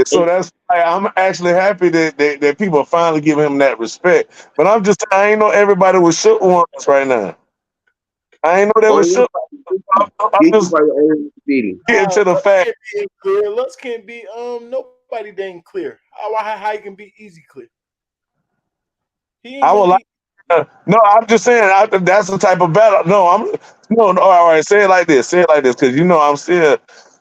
So that's I'm actually happy that people are finally giving him that respect. But I'm just I ain't know everybody was shook ones right now. I ain't know they was shook. I'm just getting to the fact.
Lux can't be nobody nobody dang clear. How he can be Eazy clear? He ain't
I would
no
like. No, I'm just saying that's the type of battle. No. All right, say it like this. Say it like this, because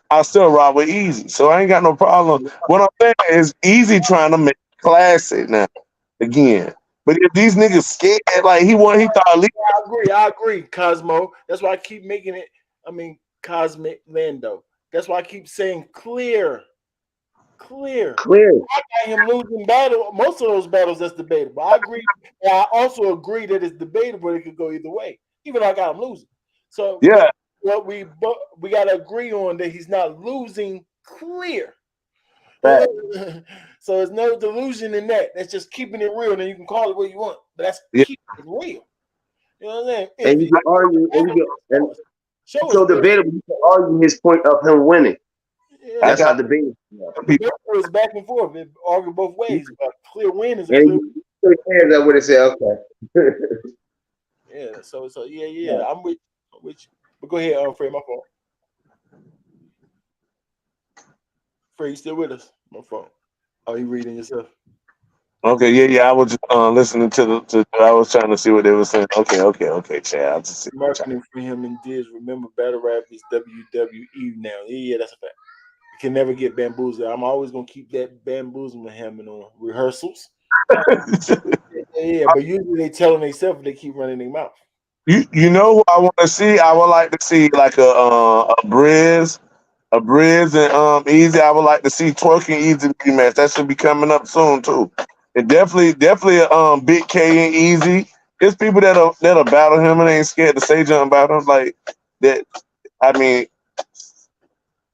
I still rock with Easy, so I ain't got no problem. What I'm saying is Easy trying to make it classic now again. But if these niggas scared, like he thought least.
I agree, Cosmo. That's why I keep making it. I mean, Cosmic Lando. That's why I keep saying clear. I got him losing battle. Most of those battles, that's debatable. I agree. And I also agree that it's debatable. It could go either way, even though I got him losing. So
Yeah.
what we got to agree on that he's not losing clear.
Right.
So there's no delusion in that. That's just keeping it real. And you can call it what you want, but that's keeping it real. You know what I'm saying?
And you can argue, so
debatable.
You can argue his point of him winning.
Yeah.
That's how debatable.
It was back and forth. It argued both ways. But clear win is a
And
clear win.
hands, I would have said, okay.
Yeah. So yeah. I'm with you. But go ahead, Fred. My fault. Fred, you still with us? My fault. Oh, you reading yourself?
Okay, yeah. I was just listening to. I was trying to see what they were saying. Okay, Chad. I'll just see.
Marketing for him and Diz. Remember, battle rap is WWE now. Yeah, that's a fact. You can never get bamboozled. I'm always gonna keep that bamboozlement hammering on rehearsals. Yeah, but usually they telling themselves they keep running their mouth.
You know who I want to see? I would like to see like a Briz and Easy. I would like to see Tawk and Easy rematch. That should be coming up soon too. And definitely Big K and Easy. There's people that'll battle him and ain't scared to say something about him like that. I mean,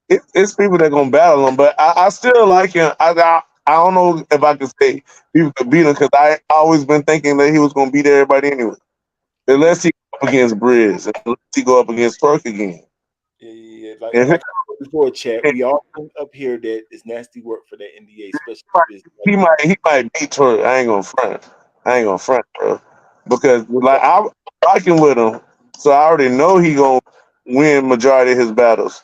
it's people that gonna battle him, but I still like him. I don't know if I could say people could beat him because I always been thinking that he was gonna beat everybody anyway. Unless he go up against Briz, unless he go up against Tawk again.
Yeah. Like I said before, chat, we all think up here that it's nasty work for that NDA, especially
he might beat Tawk. I ain't gonna front, bro. Because like I'm rocking with him, so I already know he gonna win majority of his battles,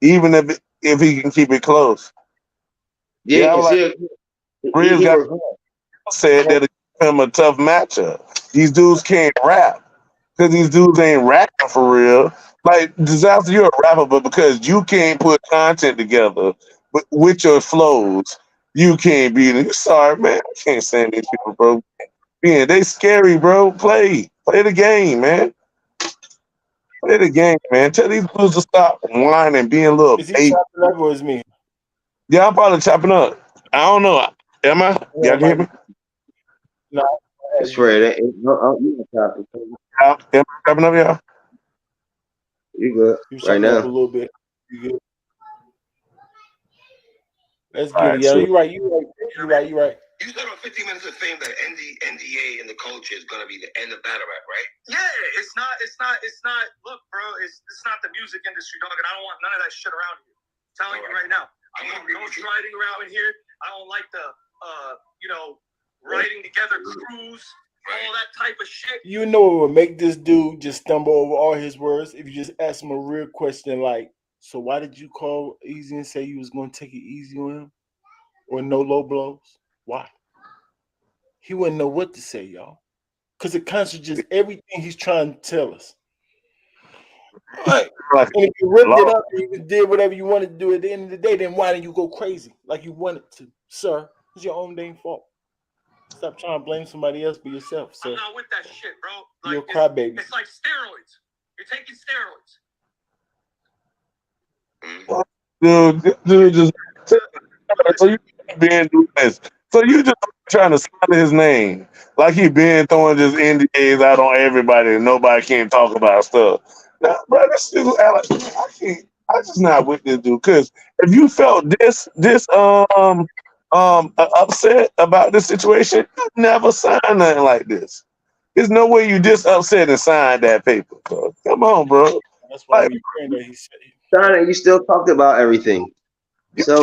even if he can keep it close.
Yeah,
I was like, Briz got said that it give him a tough matchup. These dudes can't rap because these dudes ain't rapping for real. Like Dizaster, you're a rapper, but because you can't put content together with your flows, you can't beat them. Sorry, man. I can't stand these people, bro. Yeah, they scary, bro. Play the game, man. Play the game, man. Tell these dudes to stop whining, being a little
Is he chopping up or is me?
Yeah, I'm probably chopping up. I don't know. Am I? Y'all can hear me?
No.
It's Fred. You
Am I chopping up, y'all?
You good right now?
A little bit. You good? Let's get
Right,
it. Yeah,
sure.
you're right. You're right.
You said on 15 Minutes of Fame that NDA in the culture is gonna be the end of battle rap, right?
Yeah, it's not. Look, bro, it's not the music industry, dog, and I don't want none of that shit around here. I'm telling you right now. I don't writing around here. I don't like the writing together crews, all that type of shit.
You know what would make this dude just stumble over all his words if you just ask him a real question like, so why did you call Eazy and say you was going to take it easy on him? Or no low blows? Why? He wouldn't know what to say, y'all. Because it contradicts everything he's trying to tell us. Right. And if you ripped it up and you did whatever you wanted to do at the end of the day, then why didn't you go crazy like you wanted to? Sir, it's your own dang fault. Stop trying to blame somebody else but yourself, sir.
I'm not with that shit, bro. Like,
you're a crybaby.
It's like steroids. You're taking steroids.
Dude, just so you been doing this. So you just trying to slander his name. Like he been throwing just NDAs out on everybody and nobody can't talk about stuff. Now, bro, this dude, I just not with this dude. Cause if you felt this upset about this situation, you never signed nothing like this. There's no way you just upset and signed that paper, bro. Come on, bro.
That's why we praying that he said.
You still talked about everything. So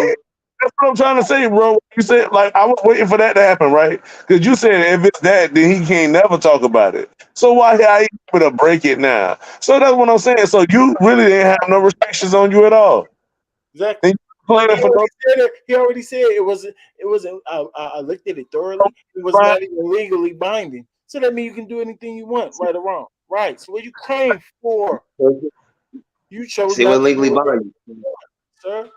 that's what I'm trying to say, bro. You said like I was waiting for that to happen, right? Because you said if it's that, then he can't never talk about it. So why are you able to break it now? So that's what I'm saying. So you really didn't have no restrictions on you at all.
Exactly.
And you complaining for no
He already said it wasn't. It wasn't. I looked at it thoroughly. It was not even legally binding. So that means you can do anything you want, right or wrong. Right. So what you crying for? You chose
Say
not
what
to
legally
do it,
binding,
sir.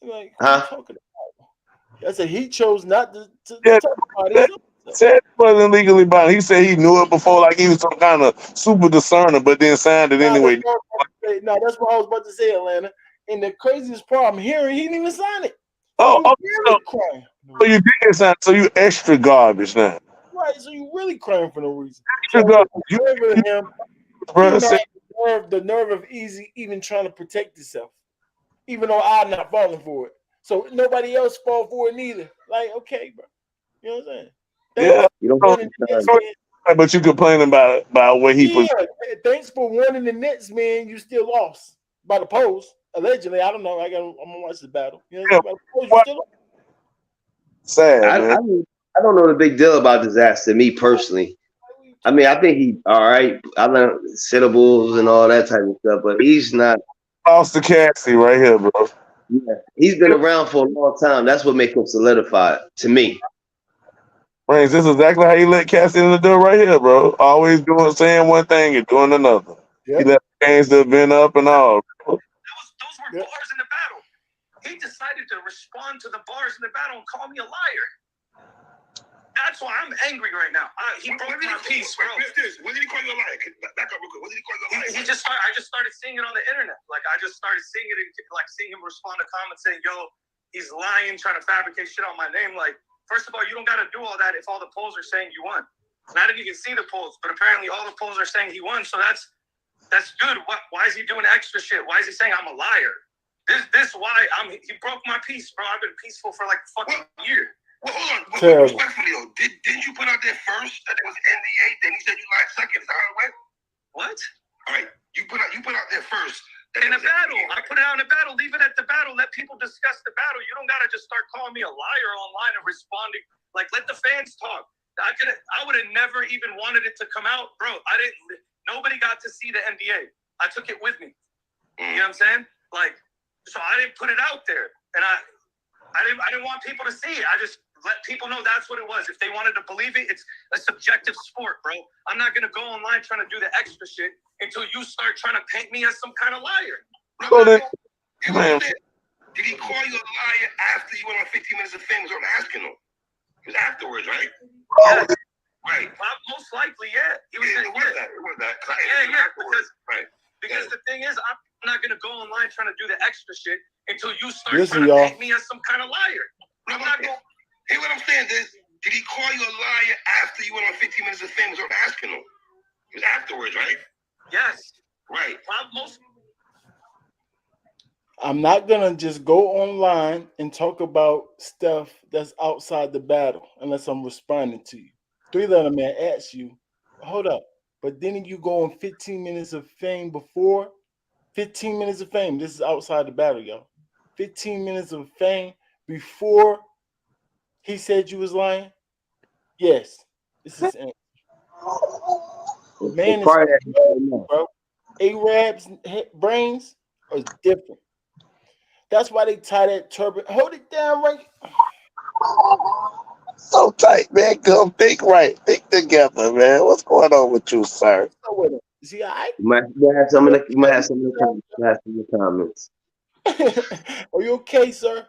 Like, what are you
huh?
talking about? I said he chose not to
yeah,
talk about
that
it.
said it wasn't legally bound. He said he knew it before, like he was some kind of super discerner, but then signed it anyway.
That's what I was about to say, Atlanta. And the craziest part I'm hearing, he didn't even sign it. So
Oh,
you
oh
really crying.
so you did sign, so you extra garbage now.
Right, so you really crying for no reason.
Extra
So
garbage. You,
over him, he
bro,
don't
said,
have the nerve of Eazy even trying to protect himself, even though I'm not falling for it. So nobody else fall for it neither. Like, okay, bro. You know what I'm saying?
yeah.
Thanks
You don't
for
have
warning
to
the Nets,
sign.
man.
But you complaining about what he put.
Yeah, thanks for warning the Nets, man. You still lost by the polls. Allegedly, I don't know. I'm gonna watch the battle. You know
Yeah,
what I'm saying? By the polls, you
what?
still lost.
Sad,
I,
man.
I I don't know the big deal about Dizaster. Me personally, I mean, I think he all right. I learned syllables and all that type of stuff, but he's not.
Lost the Cassie right here, bro.
Yeah, he's been around for a long time. That's what makes him solidified to me.
Brains, this is exactly how you let Cassie in the door right here, bro. Always saying one thing and doing another. He
Yep.
let the games that have been up and all.
Those were bars in the battle. He decided to respond to the bars in the battle and call me a liar. That's why I'm angry right now. He broke my peace, bro.
When did he call you a liar? Back up real quick. When did he call you a liar?
I just started seeing it on the internet. Like, I just started seeing it, like, seeing him respond to comments saying, yo, he's lying, trying to fabricate shit on my name. Like, first of all, you don't got to do all that if all the polls are saying you won. And I didn't even see the polls, but apparently all the polls are saying he won. So that's good. Why is he doing extra shit? Why is he saying I'm a liar? This why he broke my peace, bro. I've been peaceful for like a fucking year.
Well, hold on.
Terrible.
Respectfully, though, didn't you put out there first that it was NDA? Then you said you lied second. Is that how it went?
What?
All right. You put out there first.
In a battle. I put it out in a battle. Leave it at the battle. Let people discuss the battle. You don't gotta just start calling me a liar online and responding. Like, let the fans talk. I would have never even wanted it to come out, bro. Nobody got to see the NDA. I took it with me. You know what I'm saying? Like, so I didn't put it out there, and I didn't want people to see it. I just let people know that's what it was. If they wanted to believe it, it's a subjective sport, bro. I'm not gonna go online trying to do the extra shit until you start trying to paint me as some kind of liar.
So then,
Man. Did he call you a liar after you went on 15 Minutes of Fame? Is what I'm asking him. It was afterwards, right?
Yeah.
Right.
Most likely, yeah.
It was that.
Because the thing is, I'm not gonna go online trying to do the extra shit until you start
Listen,
trying to
y'all.
paint me as some kind of liar. I'm not gonna.
Hey, what I'm saying is, did he call you a liar after you went on 15 Minutes of Fame? Is what I'm asking him. It was afterwards, right?
Yes.
Right.
I'm not gonna just go online and talk about stuff that's outside the battle unless I'm responding to you. 3LETTER man asks you, hold up, but didn't you go on 15 Minutes of Fame before? 15 Minutes of Fame. This is outside the battle, y'all. 15 Minutes of Fame before he said you was lying? Yes. This is it. Man is bro. Arabs brains are different. That's why they tie that turban. Hold it down right.
so tight, man. Come think right. Think together, man. What's going on with you, sir?
Is he all right?
You might have some of the comments.
Are you okay, sir?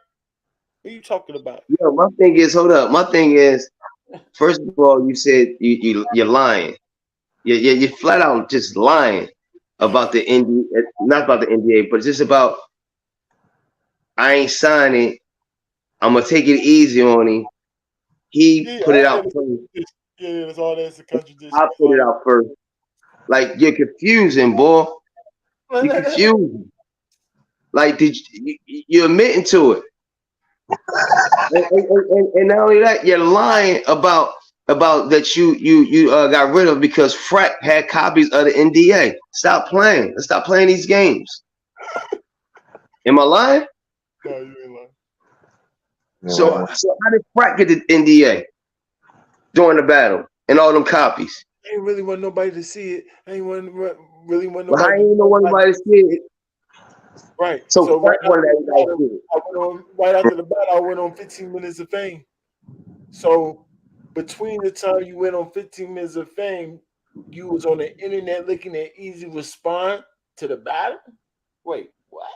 What are you talking about?
Yo, my thing is, hold up. My thing is, first of all, you said you're lying. You're flat out just lying about the NDA, not about the NDA, but just about I ain't signing. I'm gonna take it easy on him. He put it out first.
Yeah, that's all that's a contradiction.
I put it out first. Like, you're confusing, boy. You're confusing. Like, you're admitting to it. And not only that, you're lying about that you got rid of because Frack had copies of the NDA. Stop playing. Let's stop playing these games. Am I lying?
No, you ain't lying.
So how did Frack get the NDA during the battle and all them copies?
I ain't really want nobody to see it. I ain't really want
Well,
nobody.
I ain't know nobody to see it.
Right.
So
right
that's one
after
that
the
everybody
battle,
did.
right after the battle, I went on 15 minutes of fame. So between the time you went on 15 minutes of fame, you was on the internet looking at Eazy respond to the battle. Wait, what?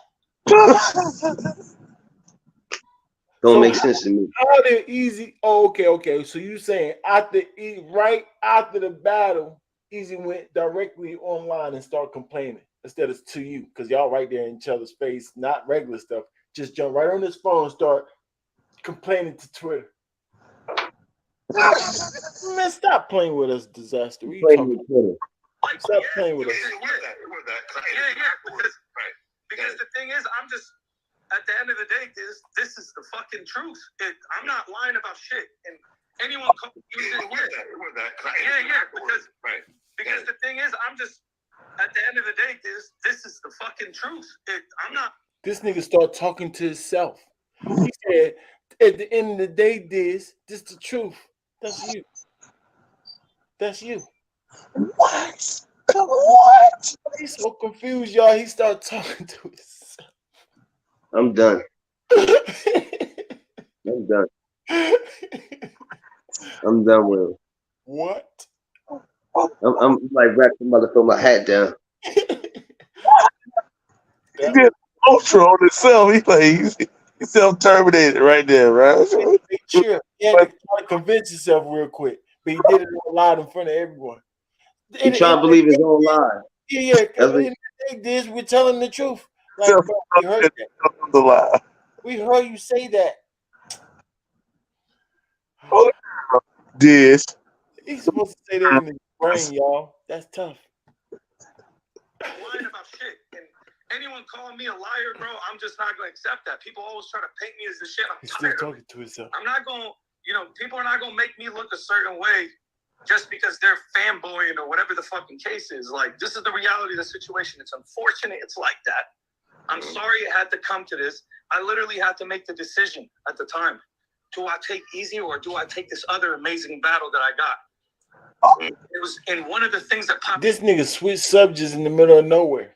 Don't make sense to me.
How did Eazy? Oh, okay. So you saying right after the battle, Eazy went directly online and started complaining instead of to you, because y'all right there in each other's face, not regular stuff. Just jump right on his phone and start complaining to Twitter. Man, stop playing with us, Dizaster. What are you talking about? Stop playing with us.
Because the thing is, I'm just, at the end of the day, this is the fucking truth. I'm not lying about shit. And anyone because the thing is, I'm just, at the end of the day, this is the fucking truth. I'm not.
This nigga start talking to himself. He said, at the end of the day, this the truth. That's you. That's you.
What? What?
He's so confused, y'all. He started talking to himself.
I'm done. I'm done. I'm done with him.
What?
I'm like wrapping mother throw my hat down.
He did ultra on himself. He self-terminated right there, right?
Sure. He had to try to convince himself real quick, but he did it loud in front of everyone.
He trying to believe his own lie.
Yeah. We're telling the truth. Like, bro, we heard that. We heard you say that.
This.
He's supposed to say that in his brain, y'all. That's tough.
I'm lying about shit. And anyone calling me a liar, bro, I'm just not going to accept that. People always try to paint me as the shit.
He's still talking to himself.
I'm not going to, people are not going to make me look a certain way just because they're fanboying or whatever the fucking case is. Like, this is the reality of the situation. It's unfortunate it's like that. I'm sorry it had to come to this. I literally had to make the decision at the time. Do I take Eazy or do I take this other amazing battle that I got? It was in one of the things that popped.
This nigga switched subjects in the middle of nowhere.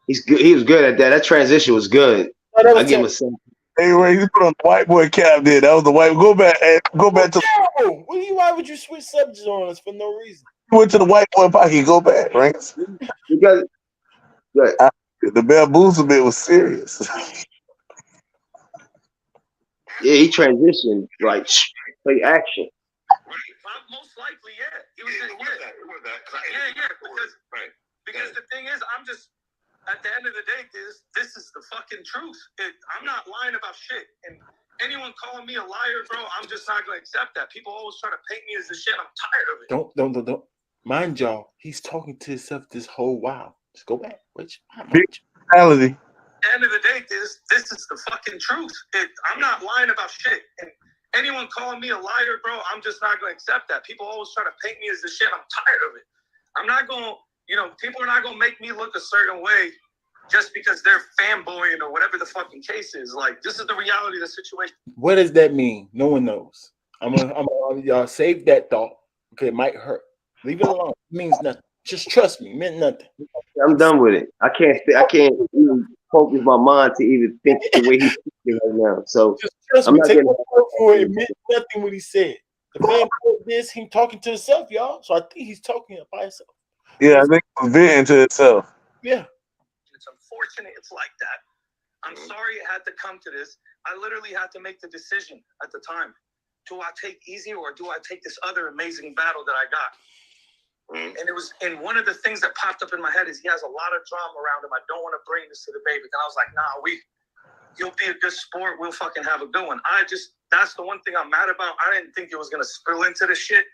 He's good. He was good at that. That transition was good. I give him a second.
Hey, Ray, you put on the white boy cap there. That was the white. Go back to.
Terrible. Why would you switch subjects on us for no reason?
You went to the white boy pocket. Go back, right?
Because
the bamboozle bit was serious.
Yeah, he transitioned like play action.
Most likely, yeah. He was because the thing is, I'm just, at the end of the day, this is the fucking truth. I'm not lying about shit. And anyone calling me a liar, bro, I'm just not going to accept that. People always try to paint me as the shit. I'm tired of it.
Don't. Mind y'all, he's talking to himself this whole while. Just go back.
Big reality.
At the end of the day, this is the fucking truth. I'm not lying about shit. And anyone calling me a liar, bro, I'm just not going to accept that. People always try to paint me as the shit. I'm tired of it. I'm not going to, people are not going to make me look a certain way just because they're fanboying or whatever the fucking case is. Like, this is the reality of the situation.
What does that mean? No one knows. I'm gonna y'all save that thought. Okay, it might hurt. Leave it alone. It means nothing. Just trust me. It meant nothing.
I'm done with it. I can't even focus my mind to even think the way he's thinking right now. So
just trust
I'm
me.
not
Take
getting
my word for it. It meant nothing what he said. The fan put this, him talking to himself, y'all. So I think he's talking by himself.
Yeah, I think it was venting to itself.
Yeah.
It's unfortunate it's like that. I'm sorry it had to come to this. I literally had to make the decision at the time. Do I take Eazy or do I take this other amazing battle that I got? And it was, and one of the things that popped up in my head is he has a lot of drama around him. I don't want to bring this to the baby. And I was like, nah, you'll be a good sport. We'll fucking have a good one. That's the one thing I'm mad about. I didn't think it was going to spill into the shit,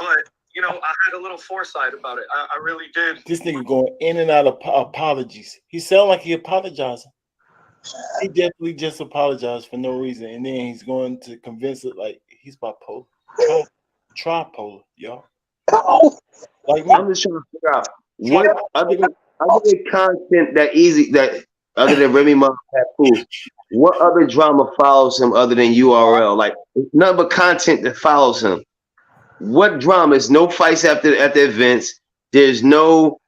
but I had a little foresight about it. I really did.
This nigga going in and out of apologies. He sound like he apologizing. He definitely just apologized for no reason. And then he's going to convince it like he's bipolar. Tripolar, y'all. Like me.
I'm just trying to figure out what other than content that Eazy, that other than Remy Ma Papoose, what other drama follows him other than URL? Like none but content that follows him. What drama? Is no fights after events. There's no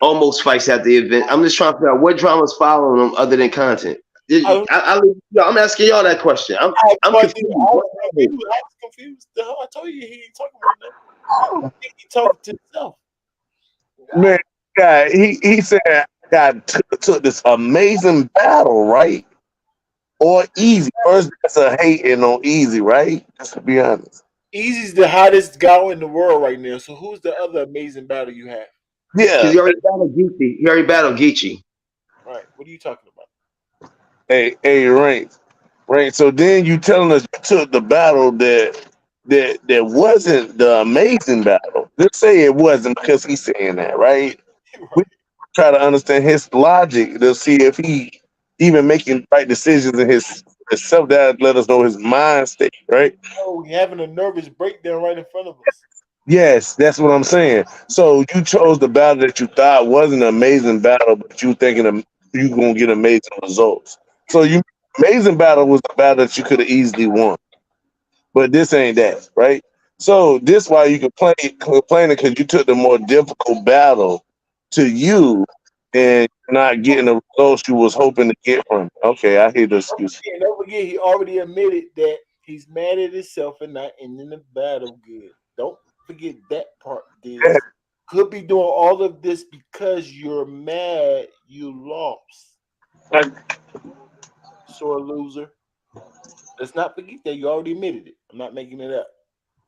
almost fights at the event. I'm just trying to figure out what dramas following them other than content. I'm asking y'all that question. I'm confused.
I was confused. The hell I told you he ain't talking about that. He talking to himself.
Man, yeah, he said God took this amazing battle, right? Or Easy. First, that's a hating on Easy, right? Just to be honest.
Easy's the hottest guy in the world right now. So who's the other amazing battle you have?
Because
Yeah.
he already battled Geechee. He already battled Geechee.
Right. What are you talking about?
Hey, right. So then you telling us you took the battle that wasn't the amazing battle. Let's say it wasn't because he's saying that, right? We try to understand his logic to see if he even making right decisions in his self. That let us know his mind state, right?
Oh, we having a nervous breakdown right in front of us.
Yes, that's what I'm saying. So you chose the battle that you thought wasn't an amazing battle, but you thinking you gonna get amazing results. So you amazing battle was the battle that you could have easily won, but this ain't that, right? So this why you complaining because you took the more difficult battle to you and not getting the results you was hoping to get from it. Okay, I hear the excuse.
And don't forget, he already admitted that he's mad at himself and not ending the battle good. Don't forget that part, Diz. Could be doing all of this because you're mad you lost. Sore loser. Let's not forget that you already admitted it. I'm not making it up.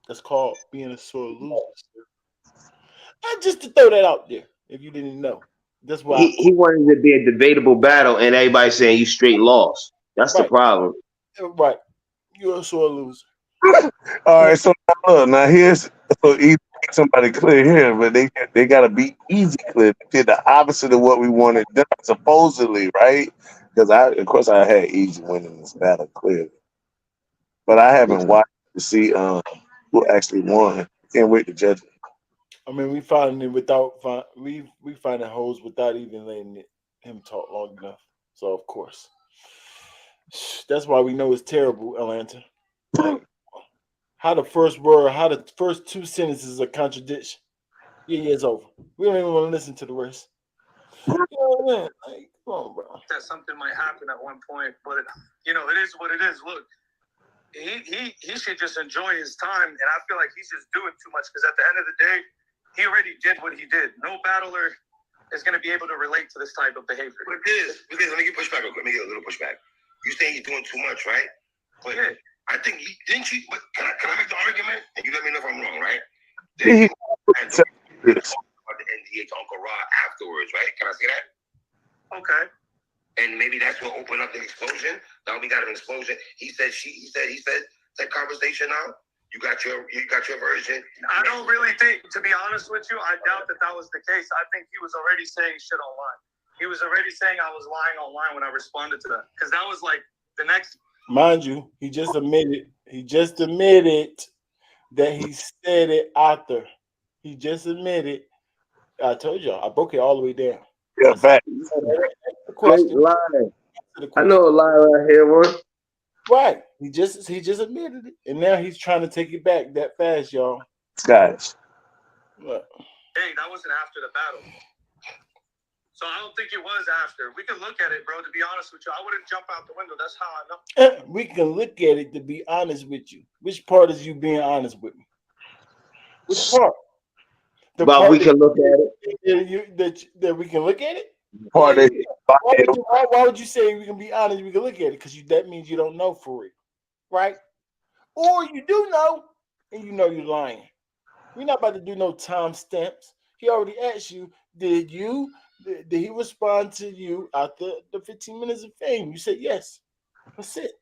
That's called being a sore loser. And just to throw that out there, if you didn't know. That's why.
He wanted it to be a debatable battle, and everybody saying you straight lost. That's the
Right.
problem.
Right. You're a sore loser.
All right, so now here's so easy to make somebody clear here, but they gotta be easy clear. They did the opposite of what we wanted done, supposedly, right? Because of course I had Easy winning this battle clearly, but I haven't watched to see who actually won. Can't wait to judge it.
I mean, we finding it without we finding holes without even letting him talk long enough. So of course, that's why we know it's terrible, Atlanta. Like how the first two sentences are contradiction. Yeah, it's over. We don't even want to listen to the rest. You know what I mean? Like, come on, bro.
That something might happen at one point, but it is what it is. Look, he should just enjoy his time, and I feel like he's just doing too much because at the end of the day, he already did what he did. No battler is going to be able to relate to this type of behavior.
But let me get pushback real quick. Let me get a little pushback. You saying he's doing too much, right? But yeah. I think didn't you? But can I make the argument? And you let me know if I'm wrong, right? They about the NDA to Uncle Rod afterwards, right? Can I say that?
Okay.
And maybe that's what opened up the explosion. Now we got an explosion. He said that conversation now. You got your version.
I don't really think, to be honest with you, I doubt that was the case. I think he was already saying shit online. He was already saying I was lying online when I responded to that. Because that was like the next.
Mind you, he just admitted that he said it after. He just admitted. I told y'all, I broke it all the way down.
Yeah, fact.
I know a lie right here, one.
Right. He just admitted it. And now he's trying to take it back that fast, y'all.
Guys.
What?
Hey, that wasn't after the battle. So I don't think it was after. We can look at it, bro. To be honest with you, I wouldn't jump out the window. That's how I know.
We can look at it, to be honest with you. Which part is you being honest with me? Which part?
But we can look at it.
That we can look at it?
Part
why would you say we can be honest? We can look at it because that means you don't know for real, right? Or you do know and you know you're lying. We're not about to do no time stamps. He already asked you, did he respond to you after the 15 minutes of fame? You said yes. That's it.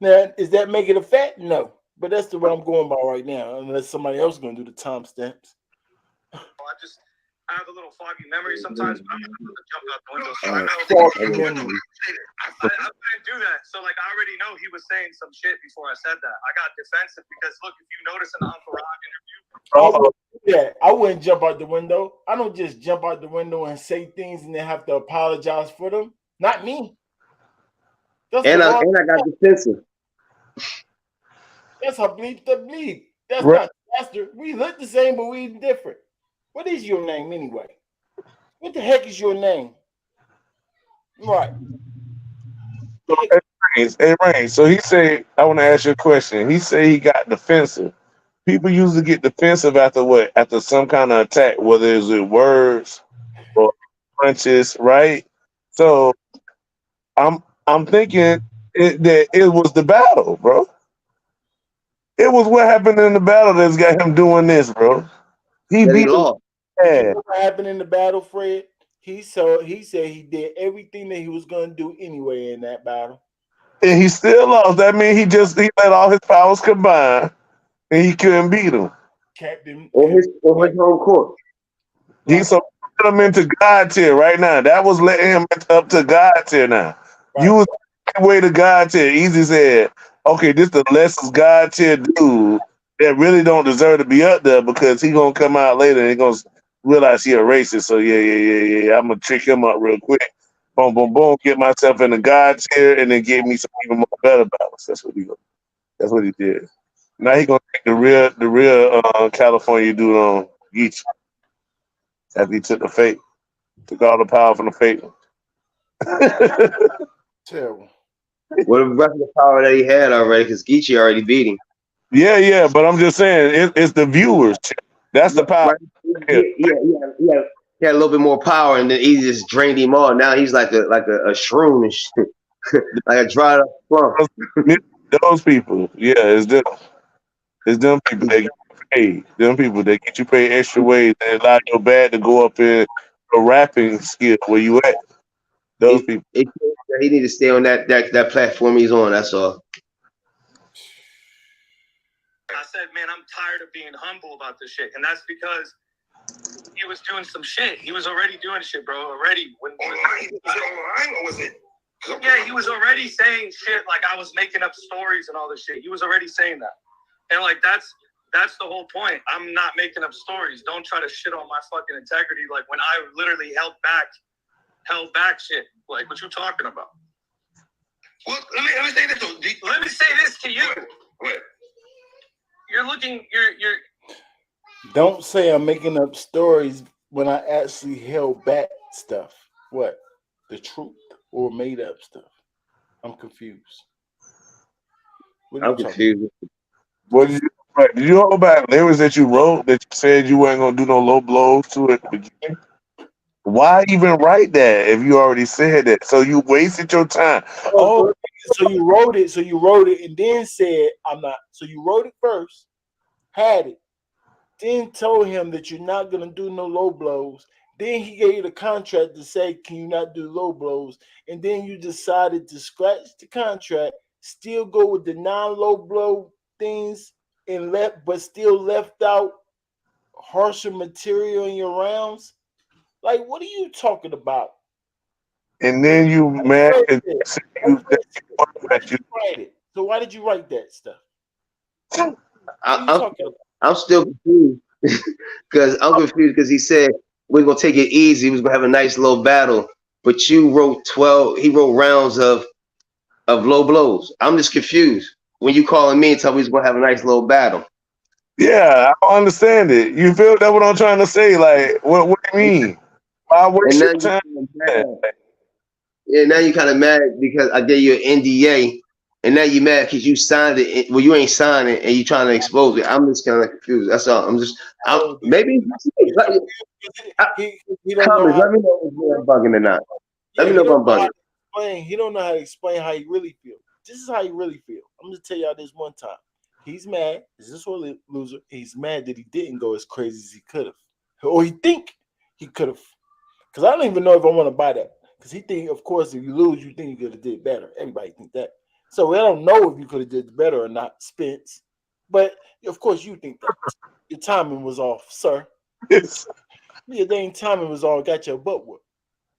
Now, is that making a fact? No. But that's the way I'm going by right now, unless somebody else is going to do the time stamps.
I have a little foggy memory sometimes, but I'm not going to jump out the window. So I wouldn't do that. So, like, I already know he was saying some shit before I said that. I got defensive because, look, if you notice in the Uncle Rock interview,
I wouldn't jump out the window. I don't just jump out the window and say things and then have to apologize for them. Not me.
And I got defensive.
That's how bleep the bleep. That's not Dizaster. We look the same, but we different. What is your name anyway? What the heck is your name? Right.
So, hey, Rain. So he said, I want to ask you a question. He said he got defensive. People usually get defensive after what? After some kind of attack, whether it's with words or punches, right? So I'm thinking that it was the battle, bro. It was what happened in the battle that's got him doing this, bro. He
That he
beat him
lost.
You
bad,
know what happened in the battle, Fred? He said he did everything that he was gonna do anyway in that battle.
and he still lost. That means he let all his powers combine, and he couldn't beat him.
Captain
On his home court.
He so put him into God tier right now. That was letting him up to God tier now. You was way to God tier. Easy said, okay, this the lessest God tier dude that really don't deserve to be up there because he gonna come out later and he gonna realize he a racist. So yeah. I'm gonna trick him up real quick. Boom, boom, boom. Get myself in the God tier and then give me some even more better battles. That's what he did. Now he gonna take the real California dude on Geechee. After he took all the power from the fake.
Terrible.
What the rest of the power that he had already, because Geechee already beat him.
Yeah, but I'm just saying it's the viewers. That's the power.
Right? Yeah. He had a little bit more power, and then he just drained him all. Now he's like a shroom and shit, like a dried up plum.
Those people, yeah, it's them people that get you paid. Them people that get you paid extra ways and allow your bad to go up in a rapping skill where you at. Those people.
He need to stay on that platform he's on. That's all.
I said, man, I'm tired of being humble about this shit, and that's because he was doing some shit. He was already doing shit, bro. Already. Was it online or was it? Yeah, he was already saying shit like I was making up stories and all this shit. He was already saying that, and like that's the whole point. I'm not making up stories. Don't try to shit on my fucking integrity. Like when I literally held back shit. Like what you talking about? Well, let me say this. Let me say this to you. What? You're looking. You're.
Don't say I'm making up stories when I actually held back stuff. What? The truth or made up stuff? I'm confused. What are
I'm
you talking
confused.
What did you hold back lyrics that you wrote that you said you weren't gonna do no low blows to at the beginning? Why even write that if you already said that? So you wasted your time.
Oh, so you wrote it, and then said I'm not. So you wrote it first, had it, then told him that you're not gonna do no low blows. Then he gave you the contract to say, "Can you not do low blows?" And then you decided to scratch the contract, still go with the non-low blow things, and but still left out harsher material in your rounds. Like, what are you talking about?
And then you mad and said that you
Write it. So why did you write that stuff?
I'm still confused because he said we're gonna take it easy. We're gonna have a nice little battle, but you wrote 12. He wrote rounds of low blows. I'm just confused when you calling me and tell me we're gonna have a nice little battle.
Yeah, I don't understand it. You feel that what I'm trying to say? Like, what do you mean? Why waste your time?
Yeah, now you kind of mad because I gave you an NDA, and now you mad because you signed it. Well, you ain't signed it, and you trying to expose it. I'm just kind of confused. That's all. Maybe
he don't know how.
Let me know if I'm bugging or not. Let me know if I'm bugging.
He don't know how to explain how he really feels. This is how he really feels. I'm gonna tell y'all this one time. He's mad. Is this one loser? He's mad that he didn't go as crazy as he could have, or he think he could have. Because I don't even know if I want to buy that. Because he think, of course, if you lose, you think you could have did better. Everybody think that. So I don't know if you could have did better or not, Spence. But of course, you think that your timing was off, sir. Your dang timing was all got your butt whooped.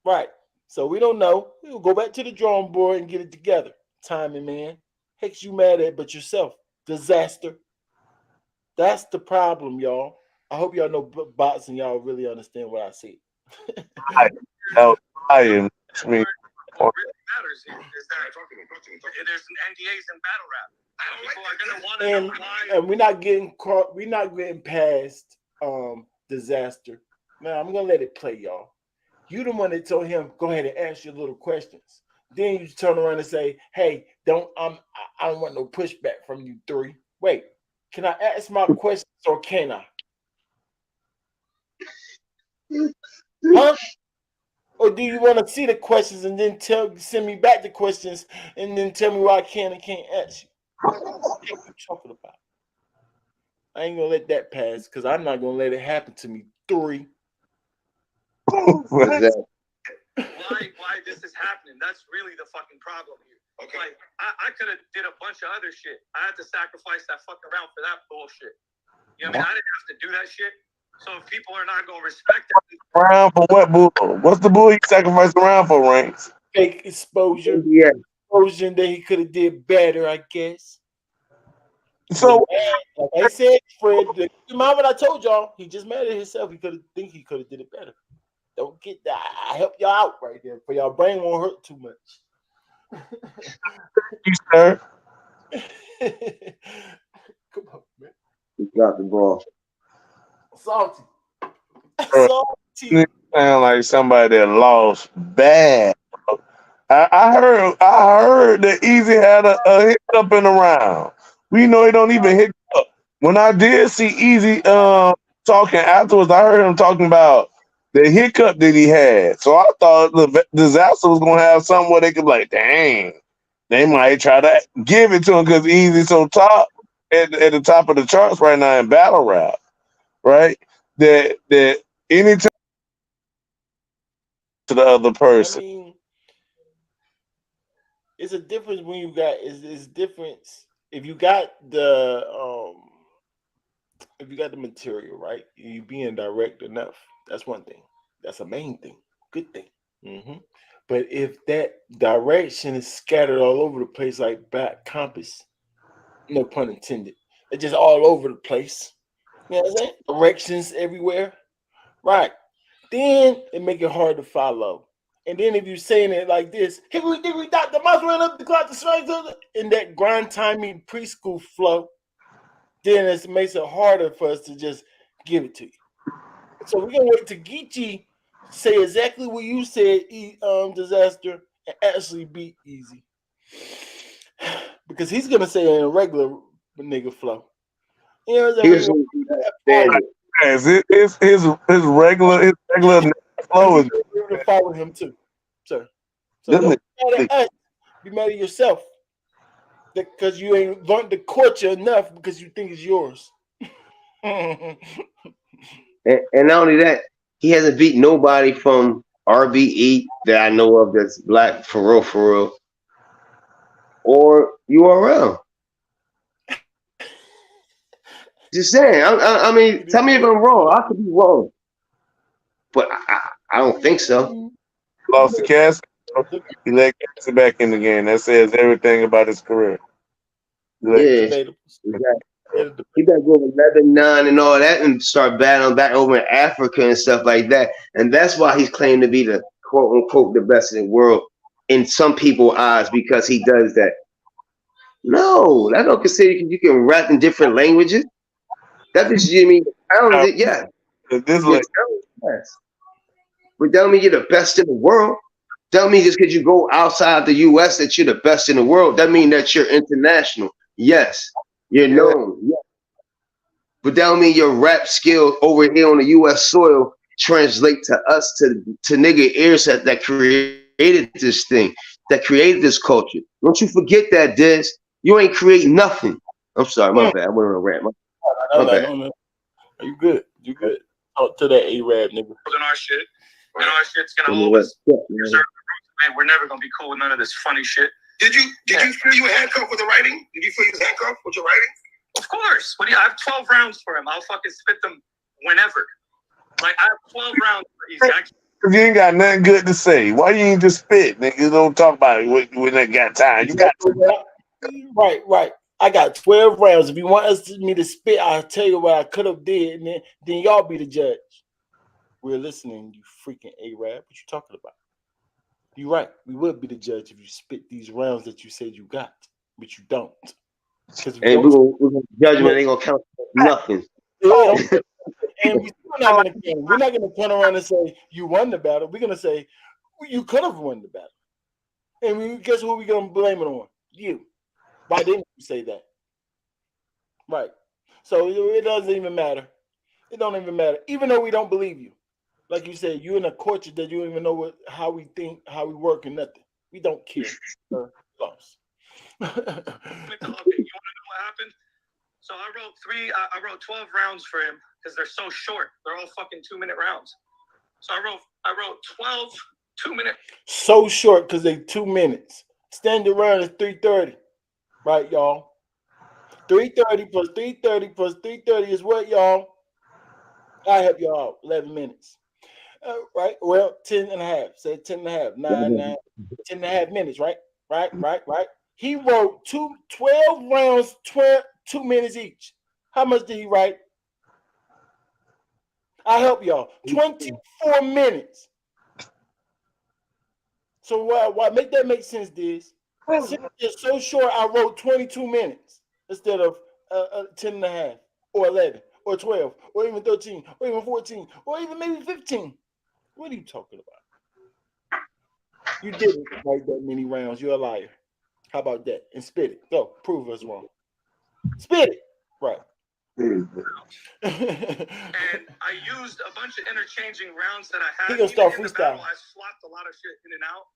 Right. So we don't know. We'll go back to the drawing board and get it together. Timing, man. Heck, you mad at but yourself. Disaster. That's the problem, y'all. I hope y'all know bots and y'all really understand what I said.
I am.
What really matters here is that there's NDAs in battle rap. People are gonna want to know why.
And we're not getting caught. We're not getting past Dizaster Now I'm gonna let it play, y'all. You the one that told him go ahead and ask your little questions. Then you turn around and say, "Hey, I don't want no pushback from you 3. Wait, can I ask my questions or can I? Huh? Or do you want to see the questions and then send me back the questions and then tell me why I can and can't ask you? What are you talking about? I ain't gonna let that pass because I'm not gonna let it happen to me 3.
Why this is happening? That's really the fucking problem here. Okay. Like I could have did a bunch of other shit. I had to sacrifice that fucking round for that bullshit. You know what I mean? I didn't have to do that shit. So if people are not gonna respect that,
Round for what bull? What's the bull he sacrificed the round for, Ranks?
Fake exposure.
Yeah.
Exposure that he could have did better, I guess.
So
like I said, Fred, remember what I told y'all? He just mad at himself. He could have did it better. Don't get that. I help y'all out right there, for y'all brain won't hurt too much.
you, sir.
Come on, man.
He dropped the ball.
Salty.
Salty. Sound like somebody that lost bad. I heard that Eazy had a hiccup in the round. We know he don't even hiccup. When I did see Eazy talking afterwards, I heard him talking about the hiccup that he had. So I thought the Dizaster was gonna have something where they could be like, dang, they might try to give it to him because Eazy's so top at the top of the charts right now in battle rap, right? That anytime to the other person.
I mean, it's a difference when you got it's difference if you got the material, right? You being direct enough. That's one thing. That's a main thing. Good thing. Mm-hmm. But if that direction is scattered all over the place like back compass, no pun intended, it's just all over the place. You know what I'm saying? Directions everywhere. Right. Then it make it hard to follow. And then if you're saying it like this, hickory dickory dock, the mouse ran up the clock, the strength in that grind timing preschool flow, then it makes it harder for us to just give it to you. So we're gonna wait to Geechee say exactly what you said, Dizaster, and actually beat Eazy. Because he's gonna say it in a regular nigga flow. You know what I'm saying?
His regular flow is
to follow him too, sir. So don't be mad at us. Be mad at yourself because you ain't learned the culture enough because you think it's yours.
And not only that, he hasn't beat nobody from RBE that I know of that's black for real, or URL. Just saying. I mean, tell me if I'm wrong. I could be wrong, but I don't think so.
Lost the cast. He let Cassie back in the game. That says everything about his career.
Yeah, he better go 11-9 and all that and start battling back over in Africa and stuff like that. And that's why he's claimed to be the quote unquote the best in the world in some people's eyes because he does that. No, that's not consider you can rap in different languages. That is you mean talented, yeah.
This like
yes. But that don't mean you're the best in the world. Don't mean just because you go outside the US that you're the best in the world. That mean that you're international. Yes. You're known. Yes. But that don't mean your rap skill over here on the US soil translate to us to nigga ears that created this thing, that created this culture. Don't you forget that, Diz. You ain't create nothing. I'm sorry, my bad. I went on a rant. My bad.
No. You good. You good. Talk to that A-Rab nigga.
And our shit. And our shit's gonna always preserve the roots, man. We're never gonna be cool with none of this funny shit.
Did you feel you were handcuffed with the writing? Did you feel you was handcuffed with your writing?
Of course. What do you? I have 12 rounds for him. I'll fucking spit them whenever. Like I have 12 rounds for Eazy.
You ain't got nothing good to say. Why you ain't just spit, nigga? You don't talk about it when they got time. You got
to. Right. I got 12 rounds. If you want me to spit, I'll tell you what I could have did, and then y'all be the judge. We're listening, you freaking A-Rab. What you talking about? You're right. We would be the judge if you spit these rounds that you said you got, but you don't.
And we're gonna judgment ain't gonna count nothing.
And we're not gonna turn around and say you won the battle. We're gonna say you could have won the battle. And guess who we're gonna blame it on? You. Why didn't you say that? Right. So it doesn't even matter. It don't even matter. Even though we don't believe you. Like you said, you're in a culture that you don't even know how we think, how we work, and nothing. We don't care. Lost.
Okay, you want to know what happened? So I wrote 12 rounds for him because they're so short. They're all fucking 2-minute rounds. So I wrote 12 2-minute.
So short because they 2 minutes. Standing round is 3:30. Right, y'all? 3:30 plus 3:30 plus 3:30 is what, y'all? I help y'all out. 11 minutes. Right? Well, 10 and a half. Say 10 and a half. 10 and a half minutes, right? Right. He wrote 12 rounds, 2 minutes each. How much did he write? I help y'all. 24 minutes. So why make that make sense, Diz? Since it's so short, I wrote 22 minutes instead of 10 and a half, or 11, or 12, or even 13, or even 14, or even maybe 15. What are you talking about? You didn't write that many rounds. You're a liar. How about that? And spit it. Go. Prove us wrong. Spit it. Right.
And I used a bunch of interchanging rounds that I had.
He gonna start
Even in the
freestyling.
battle, I swapped a lot of shit in and out.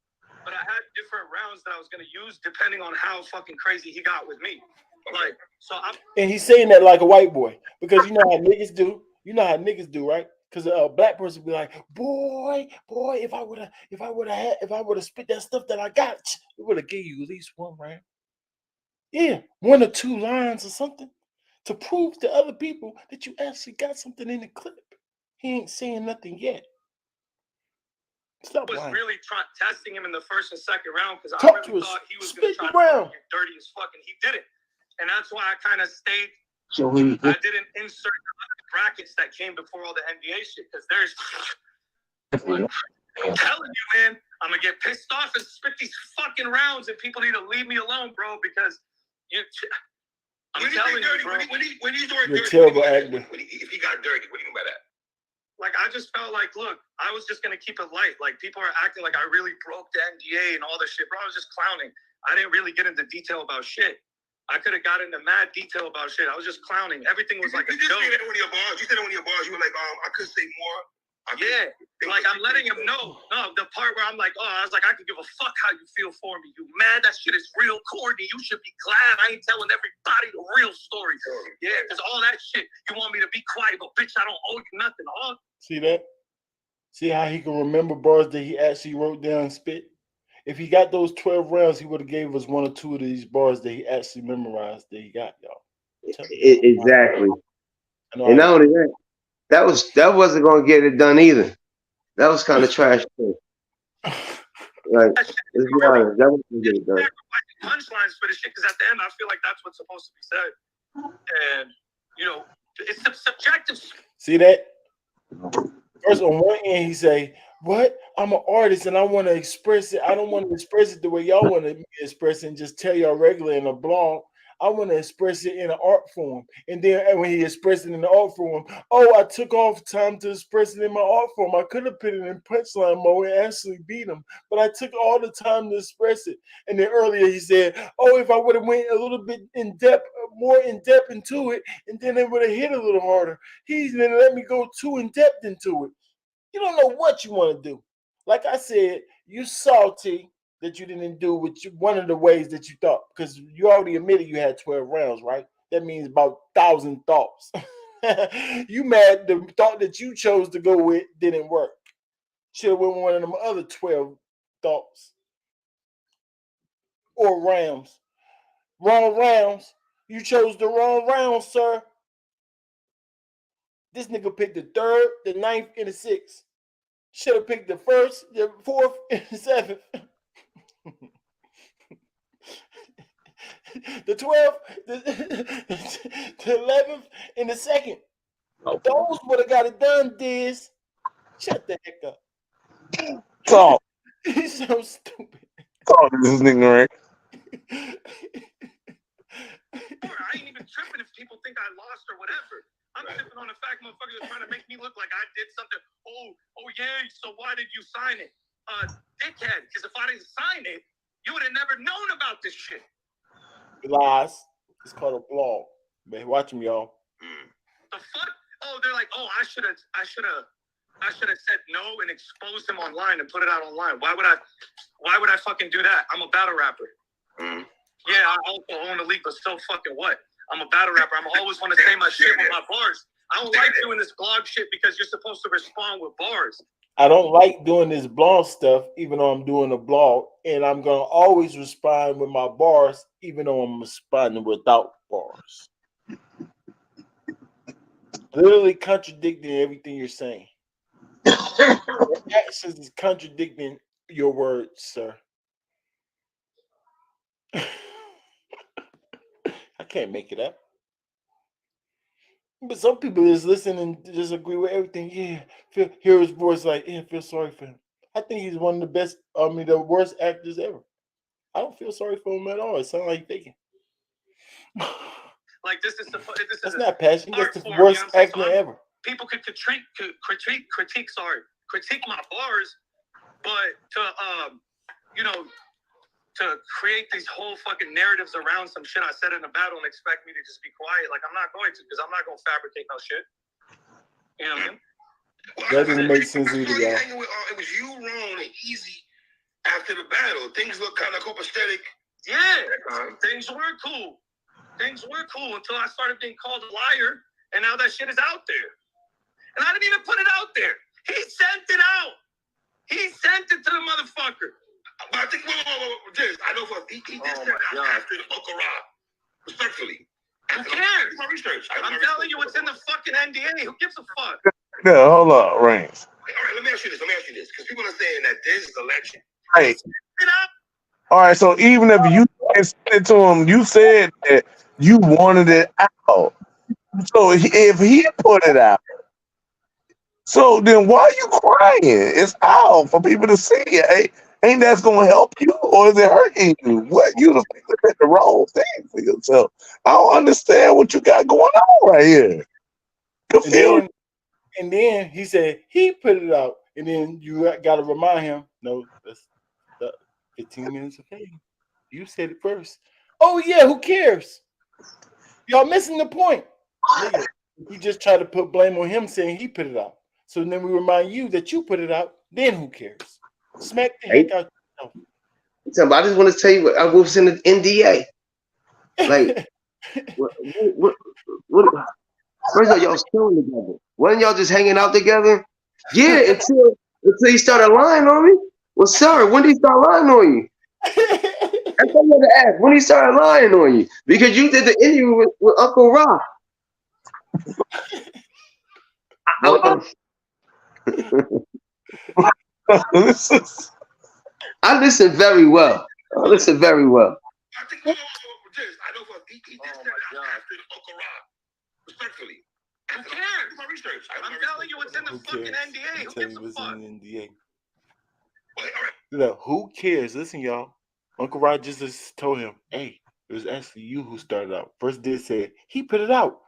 But I had different rounds that I was going to use depending on how fucking crazy he got with me. Like, so I'm.
And he's saying that like a white boy because you know how niggas do. You know how niggas do, right? Because a black person be like, boy, if I would have spit that stuff that I got, it would have gave you at least one round. Yeah, 1 or 2 lines or something to prove to other people that you actually got something in the clip. He ain't saying nothing yet. Stop
was
lying.
really testing him in the first and second round because I
Talk
really
to us.
thought he was going to
Spit
try
the round.
to get dirty as fuck, and he didn't. And that's why I kind of stayed.
So
I didn't insert the other brackets that came before all the NBA shit because there's. I'm telling you, man, I'm gonna get pissed off and spit these fucking rounds, and people need to leave me alone, bro, because I'm telling you, bro.
When he's doing
You're
dirty,
terrible actor.
if he got dirty, what do you mean by that?
Like, I just felt like, look, I was just going to keep it light. Like, people are acting like I really broke the NDA and all this shit. Bro, I was just clowning. I didn't really get into detail about shit. I could have got into mad detail about shit. I was just clowning. Everything was like a joke.
You said that one of your bars. You said that one of your bars. You were like, I could say more.
Yeah. Like, I'm letting him know. No, the part where I'm like, I was like, I could give a fuck how you feel for me. You mad? That shit is real corny. You should be glad I ain't telling everybody the real story. Yeah, because all that shit, you want me to be quiet, but bitch, I don't owe you nothing.
See that? See how he can remember bars that he actually wrote down and spit? If he got those 12 rounds, he would have gave us 1 or 2 of these bars that he actually memorized that he got, y'all.
Exactly. And not only that wasn't going to get it done either. That was kind of trash too. Like, let's be honest, that wasn't going to get it done.
Punchlines for the shit, because at the end, I feel like that's what's supposed to be said. And, it's subjective.
See that? First, on one end, he say, what? I'm an artist and I want to express it. I don't want to express it the way y'all want to express it and just tell y'all regular in a blog. I want to express it in an art form. And then when he expressed it in the art form, I took off time to express it in my art form. I could have put it in punchline mode and actually beat him, but I took all the time to express it. And then earlier he said, if I would have went a little bit more in depth into it, and then it would have hit a little harder. He didn't let me go too in depth into it. You don't know what you want to do. Like I said, you salty that you didn't do one of the ways that you thought, because you already admitted you had 12 rounds, right? That means about 1,000 thoughts. You mad the thought that you chose to go with didn't work. Should have went with one of them other 12 thoughts or rounds. Wrong rounds. You chose the wrong round, sir. This nigga picked the 3rd, the 9th, and the 6th. Should have picked the 1st, the 4th, and the 7th. The 12th, the 11th, and the 2nd. Those would have got it done, Diz. Shut the heck up.
Talk.
He's so stupid.
Talk to this nigga, right?
I ain't even tripping if people think I lost or whatever. I'm sipping on the fact motherfuckers are trying to make me look like I did something. Oh yeah. So why did you sign it? Dickhead. Because if I didn't sign it, you would have never known about this shit.
Lies. It's called a blog. Man, watch them, y'all.
The fuck? Oh, they're like, oh, I should have said no and exposed him online and put it out online. Why would I fucking do that? I'm a battle rapper. Yeah, I also own a league, but so fucking what? I'm a battle rapper. I'm always want to say my shit with my bars. I don't like doing this blog shit because you're supposed to respond with bars.
I don't like doing this blog stuff, even though I'm doing a blog, and I'm gonna always respond with my bars, even though I'm responding without bars. Literally contradicting everything you're saying. Your actions is contradicting your words, sir. I can't make it up. But some people just listen and just agree with everything. Yeah, hear his voice like, yeah, feel sorry for him. I think he's one of the best, the worst actors ever. I don't feel sorry for him at all. It sounds like faking.
Like
That's not passion. That's the worst actor ever.
People could critique my bars, but to create these whole fucking narratives around some shit I said in a battle and expect me to just be quiet, like I'm not going to, because I'm not going to fabricate no shit. You know what I mean?
That didn't make sense either, y'all.
It was you, Ron, and Eazy after the battle. Things look kind of copacetic.
Yeah, things were cool. Things were cool until I started being called a liar, and now that shit is out there. And I didn't even put it out there. He sent it out. He sent it to the motherfucker.
But I think, I know he did send it out after the Uncle Rob. Respectfully.
Who cares? My research. I'm telling you, it's in the fucking NDA. Who gives a fuck?
Yeah, hold up, Reigns.
All right, let me ask you this. Because people are saying that this is a legend.
Right. All right, so even if you sent it to him, you said that you wanted it out. So if he put it out, so then why are you crying? It's out for people to see it. Ain't that gonna help you, or is it hurting you? What you looking at the wrong thing for yourself? I don't understand what you got going on right here. Confused.
And then he said he put it out, and then you got to remind him. No, that's 15 minutes of fame. You said it first. Oh yeah, who cares? Y'all missing the point. Nigga, you just try to put blame on him saying he put it out. So then we remind you that you put it out. Then who cares? Smack the heck out yourself.
I just want to tell you what was in the NDA. Like, what? First of all, y'all chilling together. Wasn't y'all just hanging out together? Yeah, until he started lying on me. Well, sir, when did he start lying on you? That's what I had to ask. When he started lying on you? Because you did the interview with Uncle Rob. I listen very well.
I think, I know he did send it out after the Uncle Rob. Respectfully.
Who cares? My research. I'm telling you, it's in the fucking NDA. Who gives a fuck?
NDA. Who cares? Listen, y'all. Uncle Rod just told him, hey, it was actually you who started out. First did say he put it out.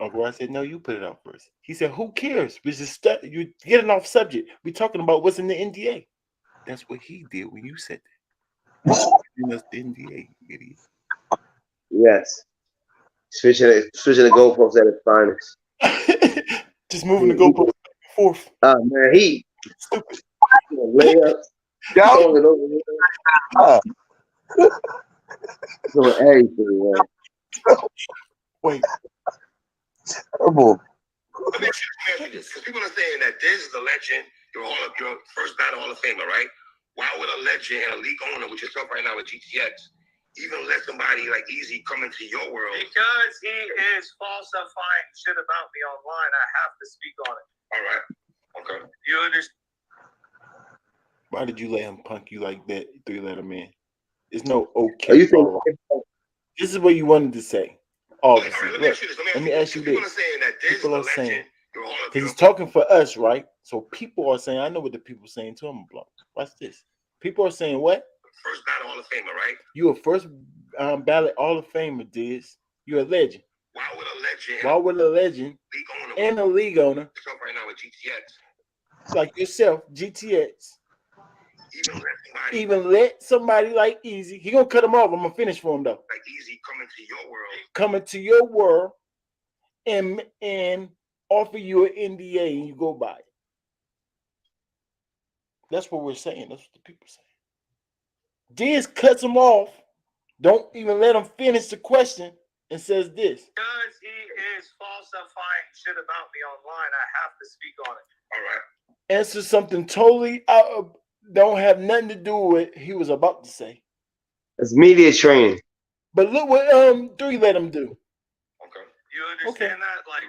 Uncle Rod said, no, you put it out first. He said, who cares? You're getting off subject. We're talking about what's in the NDA. That's what he did when you said that. That's the NDA, you idiot.
Yes. Switching the goalposts at its finest.
Just moving the goalposts back and forth.
Man, he
stupid.
Layups. Throwing it over here. Doing everything, man.
Wait.
Terrible.
Let me ask you this, because people are saying that this is a legend. You're first battle Hall of Famer, right? Why would a legend and a league owner, which yourself right now with GTX, even let somebody like Eazy come into your world?
Because he is falsifying shit about me online. I have to speak on it.
All right. Okay.
You understand?
Why did you let him punk you like that, 3-letter man? It's no okay.
Are you thinking?
This is what you wanted to say. Obviously.
Right,
let me ask you this.
People are saying that this
people are
is a
saying,
legend.
because he's talking for us, right? So people are saying, I know what the people are saying to him. Watch this. People are saying what?
First battle Hall of Famer, right?
You a first ballot Hall of Famer, Diz. You're a legend.
Why would a legend
and a league owner
right now with GTX.
like yourself, GTX,
Even
let somebody like Eazy, he gonna cut him off. I'm gonna finish for him though.
like Eazy
Coming to your world and offer you an NDA and you go by it. That's what we're saying. That's what the people say. Diz cuts him off. Don't even let him finish the question and says this.
Because he is falsifying shit about me online, I have to speak on it.
All right.
Answer something totally out of, don't have nothing to do with he was about to say.
It's media training.
But look what 3 let him do.
Okay.
You understand that? Like,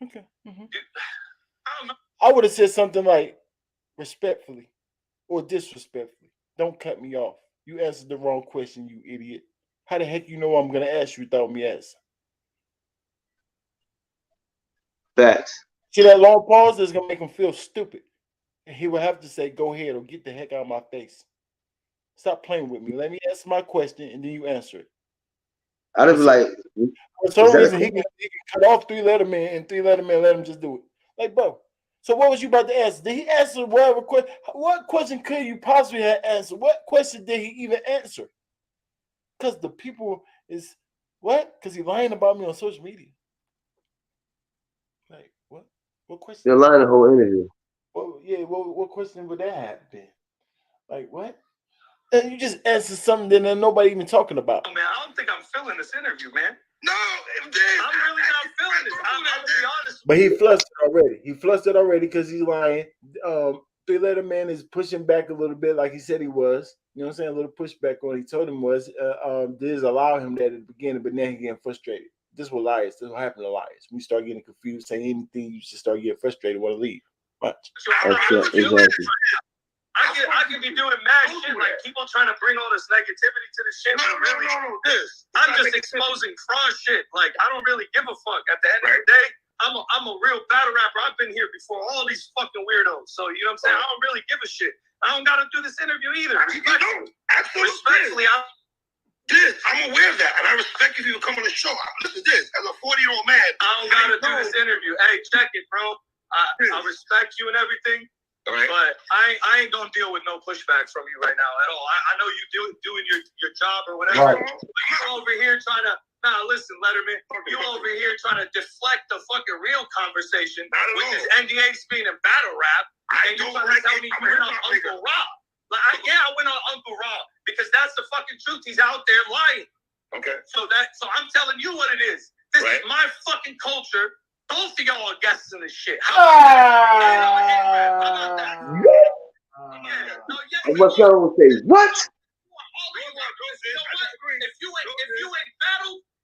Okay. Mm-hmm.
I don't know.
I would have said something like respectfully or disrespectfully. Don't cut me off. You answered the wrong question, you idiot. How the heck you know I'm gonna ask you without me asking?
Facts.
See that long pause is gonna make him feel stupid. And he will have to say, go ahead or get the heck out of my face. Stop playing with me. Let me answer my question and then you answer it.
I'd have like
For some reason he can cut off 3-letter man and 3-letter man let him just do it. Like, bro. So what was you about to answer? Did he answer whatever question? What question could you possibly have answered? What question did he even answer? Because the people is what? Because he lying about me on social media. Like what? What question?
you're lying the whole interview.
What question would that have been? Like what? And you just answered something that nobody even talking about.
Oh, man, I don't think I'm feeling this interview, man.
No,
I'm really not feeling this. I'm gonna be honest.
But he flustered already. He flustered already because he's lying. 3-letter man is pushing back a little bit, like he said he was. You know what I'm saying? A little pushback on what he told him was. Diz allow him that at the beginning, but now he's getting frustrated. This is what liars. This is what happened to liars. When you start getting confused, saying anything, you just start getting frustrated, want to leave. Watch.
So I'm not really feeling this right now. I can be doing mad shit, like people trying to bring all this negativity to this shit, but really, I'm just exposing fraud shit. Like, I don't really give a fuck. At the end of the day, I'm a real battle rapper. I've been here before all these fucking weirdos. So, you know what I'm saying? I don't really give a shit. I don't got to do this interview either. Respectfully,
I'm aware of that, and I respect if you come on the show. Listen to this. As a 40-year-old man,
I don't got to do this interview. Hey, check it, bro. I respect you and everything.
right?
But I ain't gonna deal with no pushback from you right now at all. I know you doing your job or whatever.
Right.
But you over here trying to listen, Letterman. You over here trying to deflect the fucking real conversation with this NDA spin and battle rap. And you trying to tell me you went on Uncle Rob. Like, I went on Uncle Rob because that's the fucking truth. He's out there lying.
Okay.
So I'm telling you what it is. This is my fucking culture. Both of y'all are guests in this shit. How about that?
And what y'all will say, what?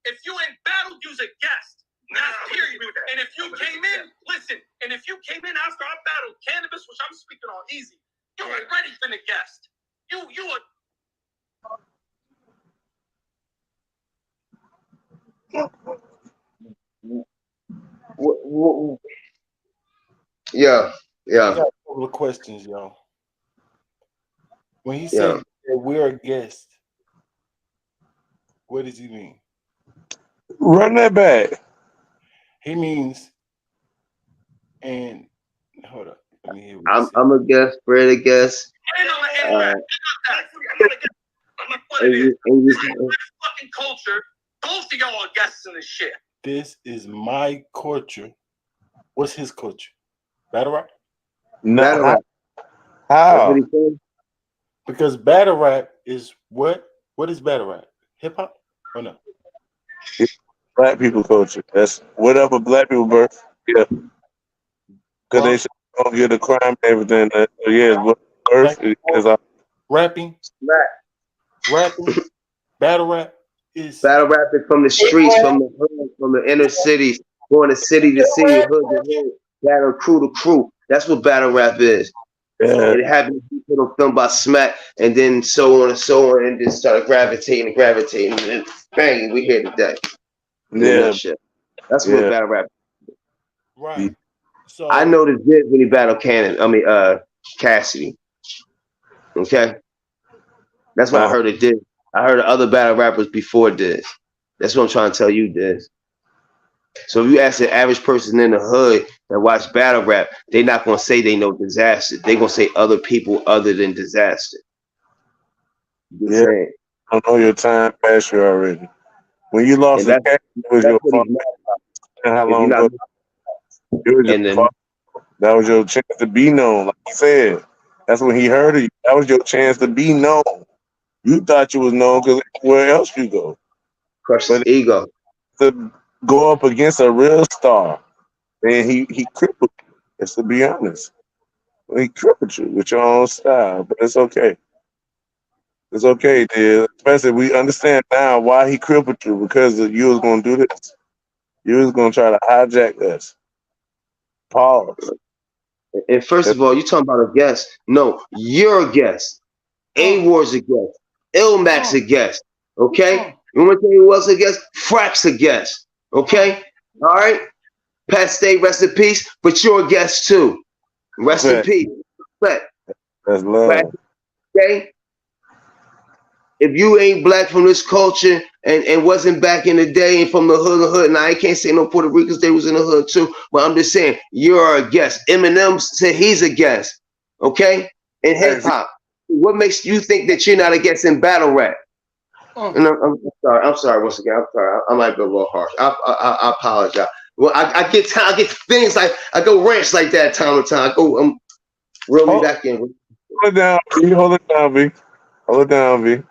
If you ain't battle, you's a guest. That's period. And if you came in, listen, and if you came in after I battled Cannabis, which I'm speaking on Eazy, you already been a guest. You are.
Yeah.
I got a couple of questions, y'all. When he said that we're a guest, what does he mean?
Run that back.
He means, and hold up, let me hear what he said.
I'm a guest, Fred a guest.
Fucking culture. Both of y'all are guests in this shit.
This is my culture. What's his culture? Battle rap?
No.
Battle rap.
How?
Because battle rap is what? What is battle rap? Hip hop or no?
Black people culture. That's whatever black people birth. Yeah. Because they don't get the crime and everything. Birth is
rapping. Battle rap is
from the streets, from the hood, from the inner cities, going to city, hood to hood, battle crew to crew. That's what battle rap is.
Yeah.
It happened to be filmed by Smack, and then so on, and then started gravitating, and then bang, we here today.
Yeah.
That's what battle rap is.
Right. So
I noticed this when he battled Cassidy. Okay? That's what I heard it did. I heard other battle rappers before this. That's what I'm trying to tell you, this. So if you ask the average person in the hood that watch battle rap, they're not gonna say they know Dizaster. They're gonna say other people other than Dizaster. Just
Yeah,
saying.
I know your time passed you already. When you lost
And
the cat, it was
that's
your
what
fault.
he's mad
And how
if you're
long
not
ago? It was your
and then
fault. That was your chance to be known. Like he said, that's when he heard of you. That was your chance to be known. You thought you was known because where else you go?
crush his
But
ego.
to go up against a real star, and he crippled you. Just to be honest, he crippled you with your own style. But it's okay. It's okay, dear. Especially we understand now why he crippled you because you was gonna do this. You was gonna try to hijack us. Pause.
And first of all, you talking about a guest. No, you're a guest. A-War's a guest. Ilmax a guest. Okay? You want to tell you who else a guest? Frack's a guest. Okay? All right? Pat Stay, rest in peace, but you're a guest too. Rest in
Respect.
peace. Respect.
That's
Frack,
love.
okay? If you ain't black from this culture and wasn't back in the day and from the hood, now I can't say no Puerto Ricans, they was in the hood too, but I'm just saying, you're a guest. Eminem said he's a guest, okay? In hip hop. What makes you think that you're not a guest in battle rap? And I'm sorry. I'm sorry once again. I'm sorry. I might be a little harsh. I apologize. Well, I get things like I go rants like that time to time. I go reel me back in.
Hold it down, B. Hold it down, B. Hold it down, B.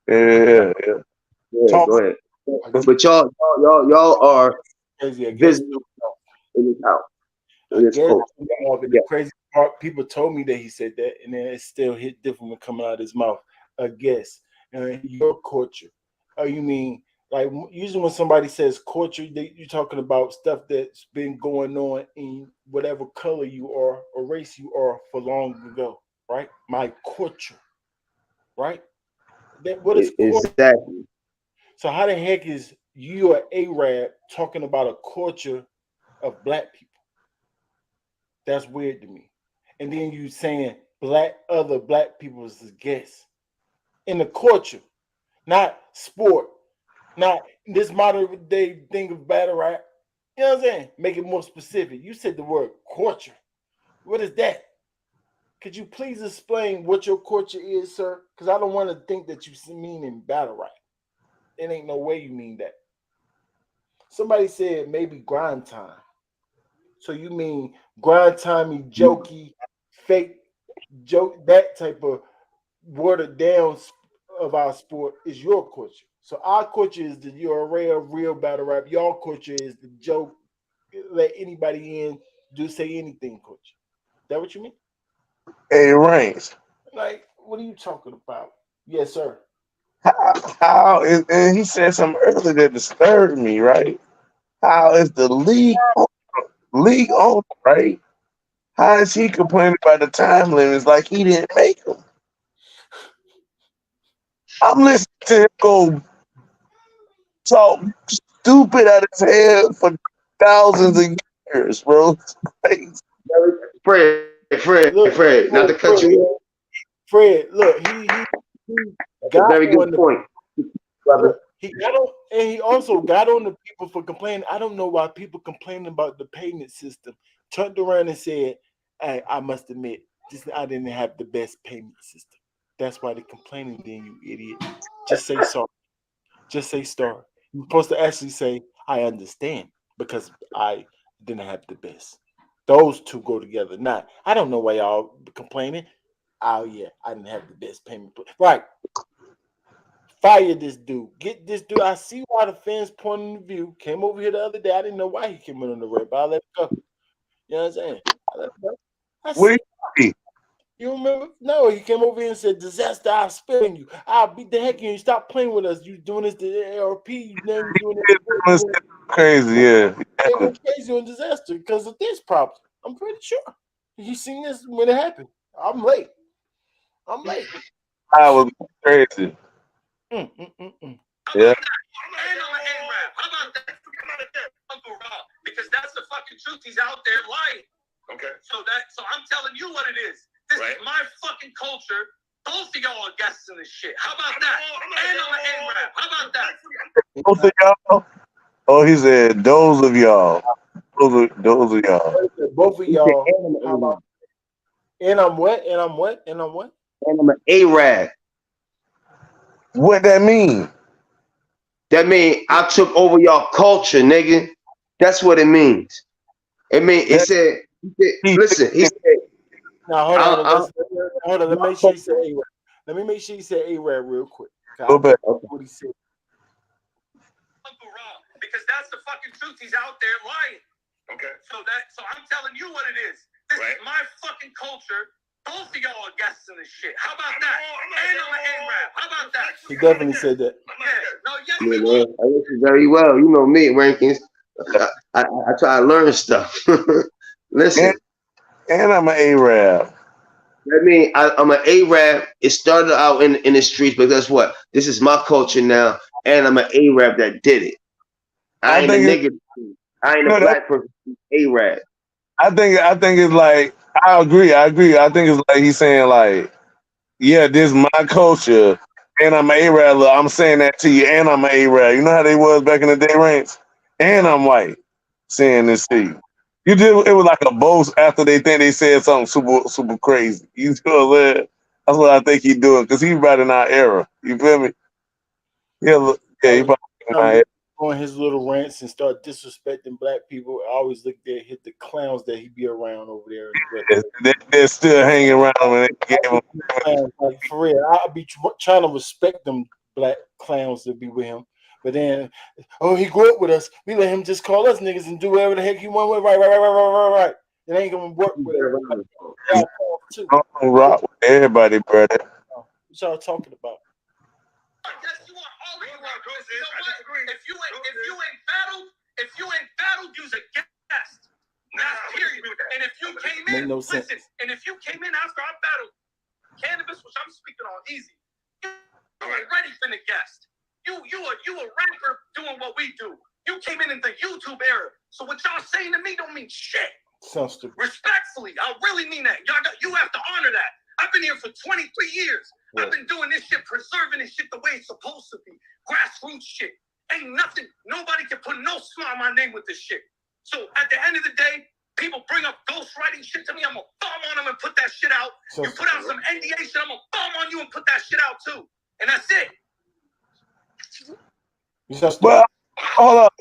Yeah.
Yeah,
Talk.
go ahead. But y'all are
Crazy, I guess.
visible in this house,
I
in this
guess.
culture.
The
Yeah.
crazy part, people told me that he said that, and then it still hit different when coming out of his mouth. I guess. Your culture. Oh, you mean like usually when somebody says culture, you're talking about stuff that's been going on in whatever color you are or race you are for long ago, right? My culture, right? What is culture?
Exactly.
So how the heck is you or Arab talking about a culture of black people? That's weird to me. And then you saying other black people as guests in the culture, not sport, not this modern day thing of battle rap. You know what I'm saying? Make it more specific. You said the word culture. What is that? Could you please explain what your culture is, sir? Because I don't want to think that you mean in battle rap. It ain't no way you mean that. Somebody said maybe grind time. So you mean grind timey, jokey, fake joke, that type of watered down of our sport is your culture. So our culture is the your real battle rap. Your culture is the joke, let anybody in, do say anything culture. That what you mean?
Hey, Ranks.
Like, what are you talking about? Yes, sir.
How is, and he said something earlier that disturbed me, right? How is the league on, right? How is he complaining about the time limits like he didn't make them? I'm listening to him go talk stupid out of his head for thousands of years, bro.
Look,
Fred, not to cut you off.
Fred, look, he
That's a
got
very good
on the
point, brother.
look, he got on, and he also got on the people for complaining. I don't know why people complaining about the payment system. Turned around and said, "Hey, I must admit, I didn't have the best payment system. That's why they're complaining." Then you idiot, just say sorry. Just say sorry. You're supposed to actually say, "I understand," because I didn't have the best. Those two go together. Not, I don't know why y'all complaining. Oh yeah, I didn't have the best payment. Right. Fire this dude. Get this dude. I see why the fans pointing the view. Came over here the other day. I didn't know why he came in on the red, but I let it go. You know what I'm saying? I let it go. I
What
see. You remember? No, he came over here and said, "Dizaster, I'll spill on you. I'll beat the heck out of you. Stop playing with us. You doing this to ARP. You never doing
it's
it.
crazy, yeah.
They went crazy on Dizaster because of this problem. I'm pretty sure. You seen this when it happened. I'm late.
I was crazy.
Mm, mm, mm, mm.
Yeah.
How about that? Uncle Rob, because that's the fucking truth. He's out there lying.
Okay.
So I'm telling you what it is. This is my fucking culture. Both of y'all are guests in this shit. How about that? And I'm an N-rap. How about that?
Both of y'all. Oh, he said those of y'all. Those of y'all.
Both of
He said,
y'all.
and
How about? And I'm what? And I'm what? And I'm what?
I'm an Arab.
What that mean?
That mean I took over y'all culture, nigga. That's what it means. It mean it
That
said.
he
Listen, he said,
Now hold on,
I,
hold on. Let me make sure he said A-Rap. Let me make sure he said A-Rap real quick.
go back.
What he said.
Uncle Rob, because that's the fucking truth. He's out there lying.
Okay.
So I'm telling you what it is. This is my fucking culture. Both of y'all are guests in this shit. How about that? And I'm an A-Rap. How about that?
He definitely said that.
Yes,
yeah,
he
man,
was.
I listen very well. You know me, rankings. I try to learn stuff. Listen,
And I'm an Arab.
I mean, I'm an Arab. It started out in the streets, but guess what? This is my culture now, and I'm an Arab that did it. I
I
ain't a
think it's
nigga. I ain't a
no,
black person. Arab.
I think it's like I agree. I think it's like he's saying like, yeah, this is my culture, and I'm an Arab. Look, I'm saying that to you, and I'm an Arab. You know how they was back in the day, ranks, and I'm white. Saying this to you. You did it was like a boast after they think they said something super crazy. You know what I'm saying? That's what I think he's doing because he's right in our era. You feel me? Yeah, look, yeah, he probably in our era.
On his little rants and start disrespecting black people. I always look there, hit the clowns that he be around over there.
They're still hanging around when they gave him.
Like for real, I'll be trying to respect them black clowns that be with him. But then, oh, he grew up with us. We let him just call us niggas and do whatever the heck he want with. Right. It ain't gonna work with it. Yeah, too.
Don't rock with everybody, brother.
What y'all talking about?
Yes, you are. All you are. You know what? If you ain't battled, you's a guest. That's period. And if you came in, listen. And if you came in after I battled cannabis, which I'm speaking on Eazy, you ain't ready for the guest. You a rapper doing what we do. You came in the YouTube era. So what y'all saying to me don't mean shit.
Sounds stupid.
Respectfully, I really mean that. You have to honor that. I've been here for 23 years. Yeah. I've been doing this shit, preserving this shit the way it's supposed to be. Grassroots shit. Ain't nothing. Nobody can put no smile on my name with this shit. So at the end of the day, people bring up ghostwriting shit to me. I'm going to bomb on them and put that shit out. So you put out some NDA shit, I'm going to bomb on you and put that shit out too. And that's it.
Well, hold up.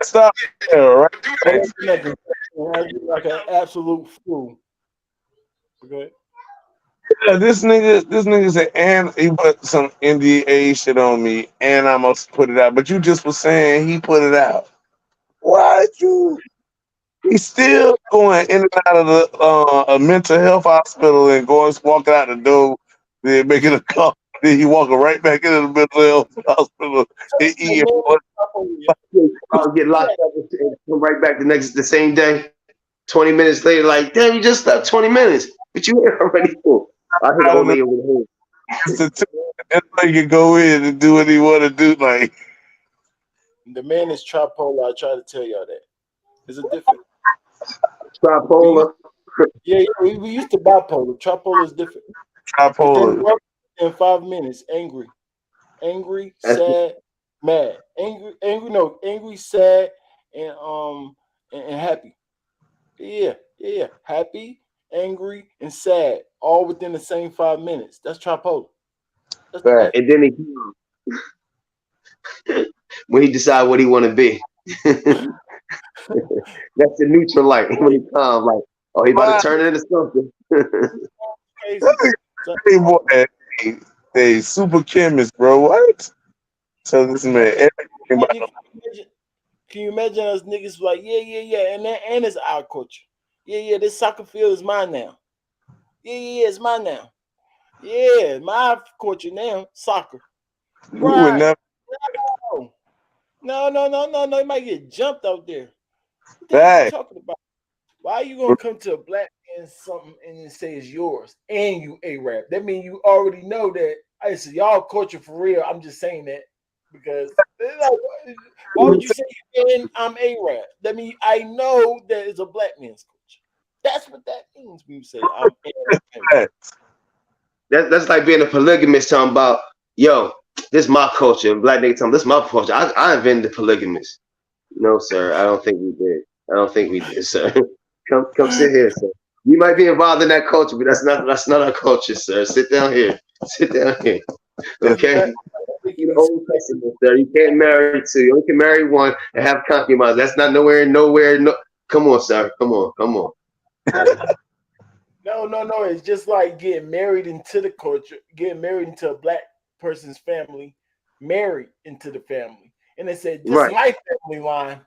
Stop there, right?
Like an absolute fool. Go ahead.
Yeah, this nigga said, and he put some NDA shit on me, and I must put it out. But you just was saying he put it out. Why'd you? He's still going in and out of the a mental health hospital and walking out the door, then making a call. Then he walking right back into the mental health hospital.
I'll get locked up and come right back the same day. 20 minutes later, like, damn, you just slept 20 minutes. But you here already full. I hit old man with him.
That's why you can go in and do what he want to do. Like,
the man is tripolar. I try to tell y'all that. There's a difference.
Tripolar.
We used to bipolar. Tripolar is different.
Tripolar.
In 5 minutes, angry, sad, mad, angry, sad, and happy. Yeah, happy, angry, and sad, all within the same 5 minutes. That's tripolar. That's
right. And then when he decide what he want to be, that's the neutral light. When he calm, like, oh, he about to turn it into something.
Hey, boy, they super chemist, bro. What? So this man,
can you imagine us niggas like, yeah, and it's our culture. Yeah, this soccer field is mine now. Yeah, it's mine now. Yeah, my culture now, soccer. Right. No. You might get jumped out there. What are you talking about? Why are you gonna come to a black man something and then say it's yours and you A-Rap? That means you already know that it's y'all culture for real. I'm just saying that because why would you say and I'm A-Rap? That means I know that it's a black man's culture. That's what that means when you say I'm A-Rap.
That's like being a polygamist talking about, yo, this is my culture. Black nigga tell me this is my culture. I invented the polygamist. No, sir. I don't think we did. I don't think we did, sir. Come sit here, sir. You might be involved in that culture, but that's not our culture, sir. Sit down here. Sit down here. Okay? The Old Testament, sir. You can't marry two. You only can marry one and have concubines. That's not nowhere. No. Come on, sir. Come on.
No. It's just like getting married into the culture, getting married into a black person's family, married into the family. And they said, this is my family line.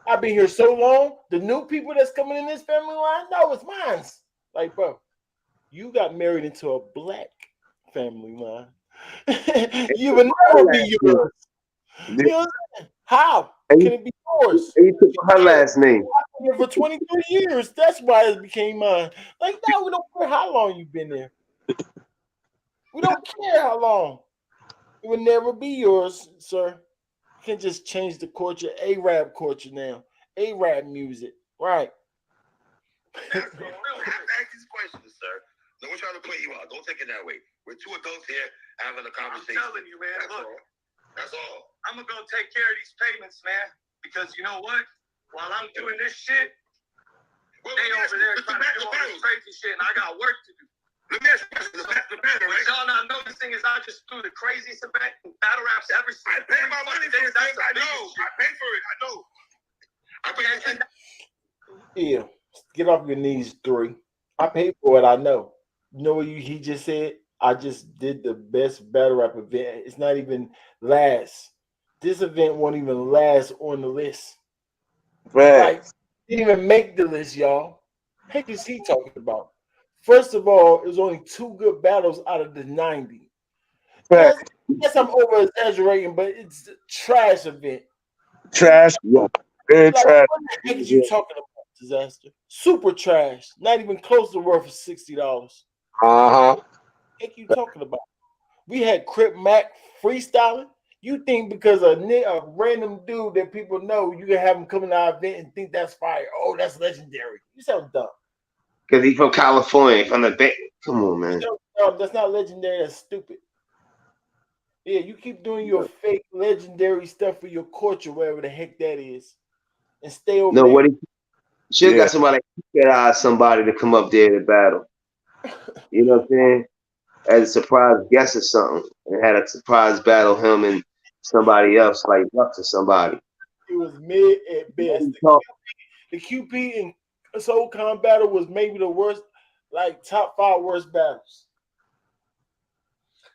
I've been here so long. The new people that's coming in this family line, no, it's mine. Like, bro, you got married into a black family line. You will never be yours. You know what I'm saying? How can it be yours?
You took her last name.
For 23 years. That's why it became mine. Like, no, we don't care how long you've been there. We don't care how long. It will never be yours, sir. You can't just change the culture. Arab culture now. Arab music. Right.
I have to ask these questions, sir. Don't try to play you out. Don't take it that way. We're two adults here having a conversation.
I'm telling you, man.
That's all.
I'm gonna go take care of these payments, man. Because you know what? While I'm doing this shit, they over there trying to do all this crazy shit, and I got work to do.
Let me ask you the battle, right?
What y'all not noticing is I just threw the craziest event in battle raps ever seen.
I pay my money for it. I know. I pay for it. I know. I pay for it.
Yeah. Get off your knees, 3. I paid for it. I know. You know what he just said? I just did the best battle rap event. It's not even last. This event won't even last on the list.
Right.
Like, didn't even make the list, y'all. Heck is he talking about? First of all, it was only 2 good battles out of the 90.
Right.
Yes, I'm over exaggerating, but it's a trash event.
Trash. Yeah. Very
Like,
trash.
what the heck is you talking about, Dizaster? Super trash. Not even close to worth $60.
Uh-huh.
What you talking about? We had Crip Mac freestyling. You think because a random dude that people know, you can have him come to our event and think that's fire? Oh, that's legendary. You sound dumb.
Because he's from California, from the Bay. Come on, man.
No, that's not legendary. That's stupid. Yeah, you keep doing your fake legendary stuff for your culture, wherever the heck that is, and stay over there.
What he should have got somebody to come up there to battle. You know what I'm saying? As a surprise guest or something, and had a surprise battle him and somebody else, like Lux or somebody.
It was mid at best. The QP and SoulCon battle was maybe the worst, like top 5 worst battles.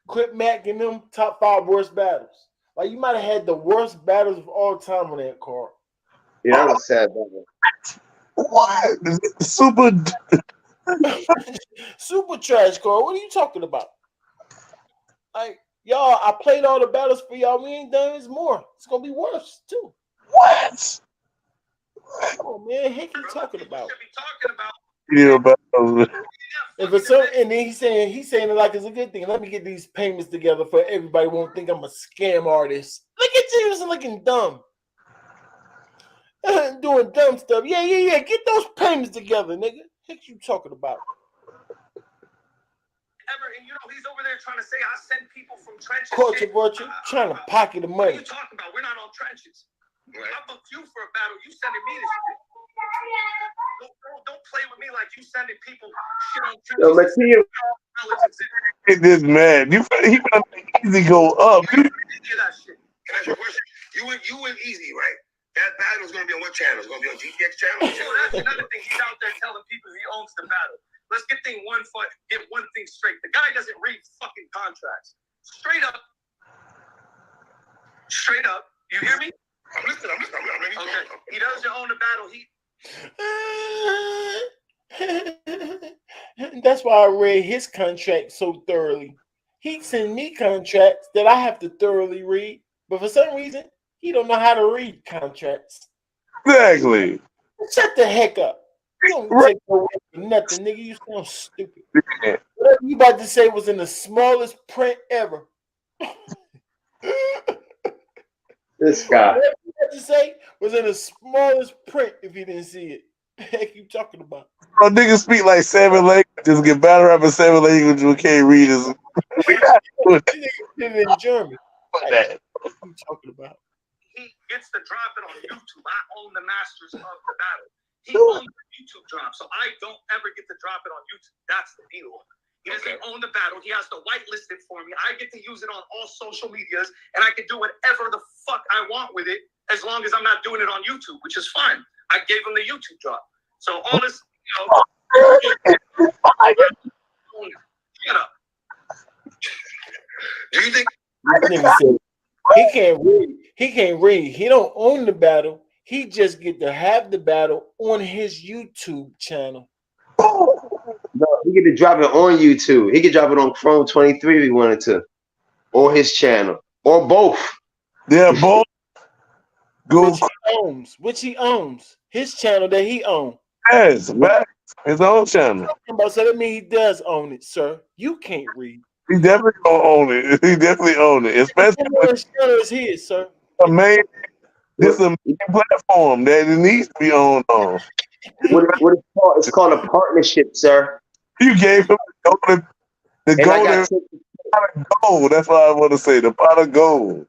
Crip Mac and them top 5 worst battles. Like, you might have had the worst battles of all time on that card.
Yeah, that was sad battle.
What? Super.
Super trash card. What are you talking about? Like, y'all, I played all the battles for y'all. We ain't done this more. It's gonna be worse too.
What?
Oh man, heck you talking about?
Video battles.
If it's so, and then he's saying it like it's a good thing. Let me get these payments together for everybody won't think I'm a scam artist. Look at you, just looking dumb. Doing dumb stuff. Yeah. Get those payments together, nigga. Heck you talking about?
And you know, he's over there trying to say I send people from trenches.
Culture virtue, trying to pocket the money.
What are you talking about? We're not on trenches. Right. I booked you for a battle. You sending me this shit. Don't play with me like you sending people shit on trenches.
Get this man. He gonna make Eazy go up.
Can I ask you a question? You and Eazy, right? That battle is going to be on what channel? It's going to be on GTX channel?
So that's another thing. He's out there telling people he owns the battle. Let's get one thing straight. The guy doesn't read fucking contracts. Straight up. You hear me?
I'm listening.
Okay. He doesn't own the
battle. That's why I read his contract so thoroughly. He sent me contracts that I have to thoroughly read, but for some reason, he don't know how to read contracts.
Exactly.
Shut the heck up. You don't take no way for nothing, nigga. You sound stupid. Yeah. Whatever you about to say was in the smallest print ever.
This guy.
Whatever you about to say was in the smallest print if you didn't see it. What the heck you talking about?
Bro, niggas speak like 7 languages, get battle rap in 7 languages we can't read. What
This nigga did it in German.
that?
What are you talking about?
He gets to drop it on YouTube. I own the masters of the battle. He owns the YouTube drop, so I don't ever get to drop it on YouTube. That's the deal. He doesn't own the battle. He has to whitelist it for me. I get to use it on all social medias, and I can do whatever the fuck I want with it as long as I'm not doing it on YouTube, which is fine. I gave him the YouTube drop. So all this, shut up.
Do you think
This nigga said he can't read. He can't read. He don't own the battle. He just get to have the battle on his YouTube channel.
No, he get to drop it on YouTube. He could drop it on Chrome 23 if he wanted to, or his channel, or both.
Yeah, both. Go
Which he owns. His channel that he owns.
yes, back his own channel.
So that means he does own it, sir. You can't read.
He definitely gonna own it. He definitely own it, especially with
His channel is his, sir.
a main. This is a main platform that it needs to be owned on.
What it's called? It's called a partnership, sir.
You gave him the
And I
golden
got
pot of gold. That's what I want to say. The pot of gold.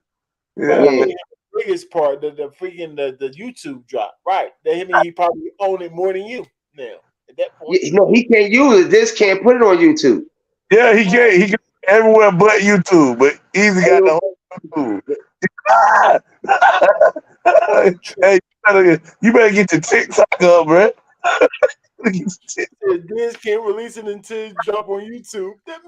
Yeah,
Yeah.
man.
The biggest part, the freaking the YouTube drop, right? That means he probably own it more than you now. At that point,
No, he can't use it. This can't put it on YouTube.
Yeah, he can everywhere but YouTube, but Eazy got the whole YouTube. Hey, you better get your TikTok up, bro.
Diz can't release it until it drop on YouTube. That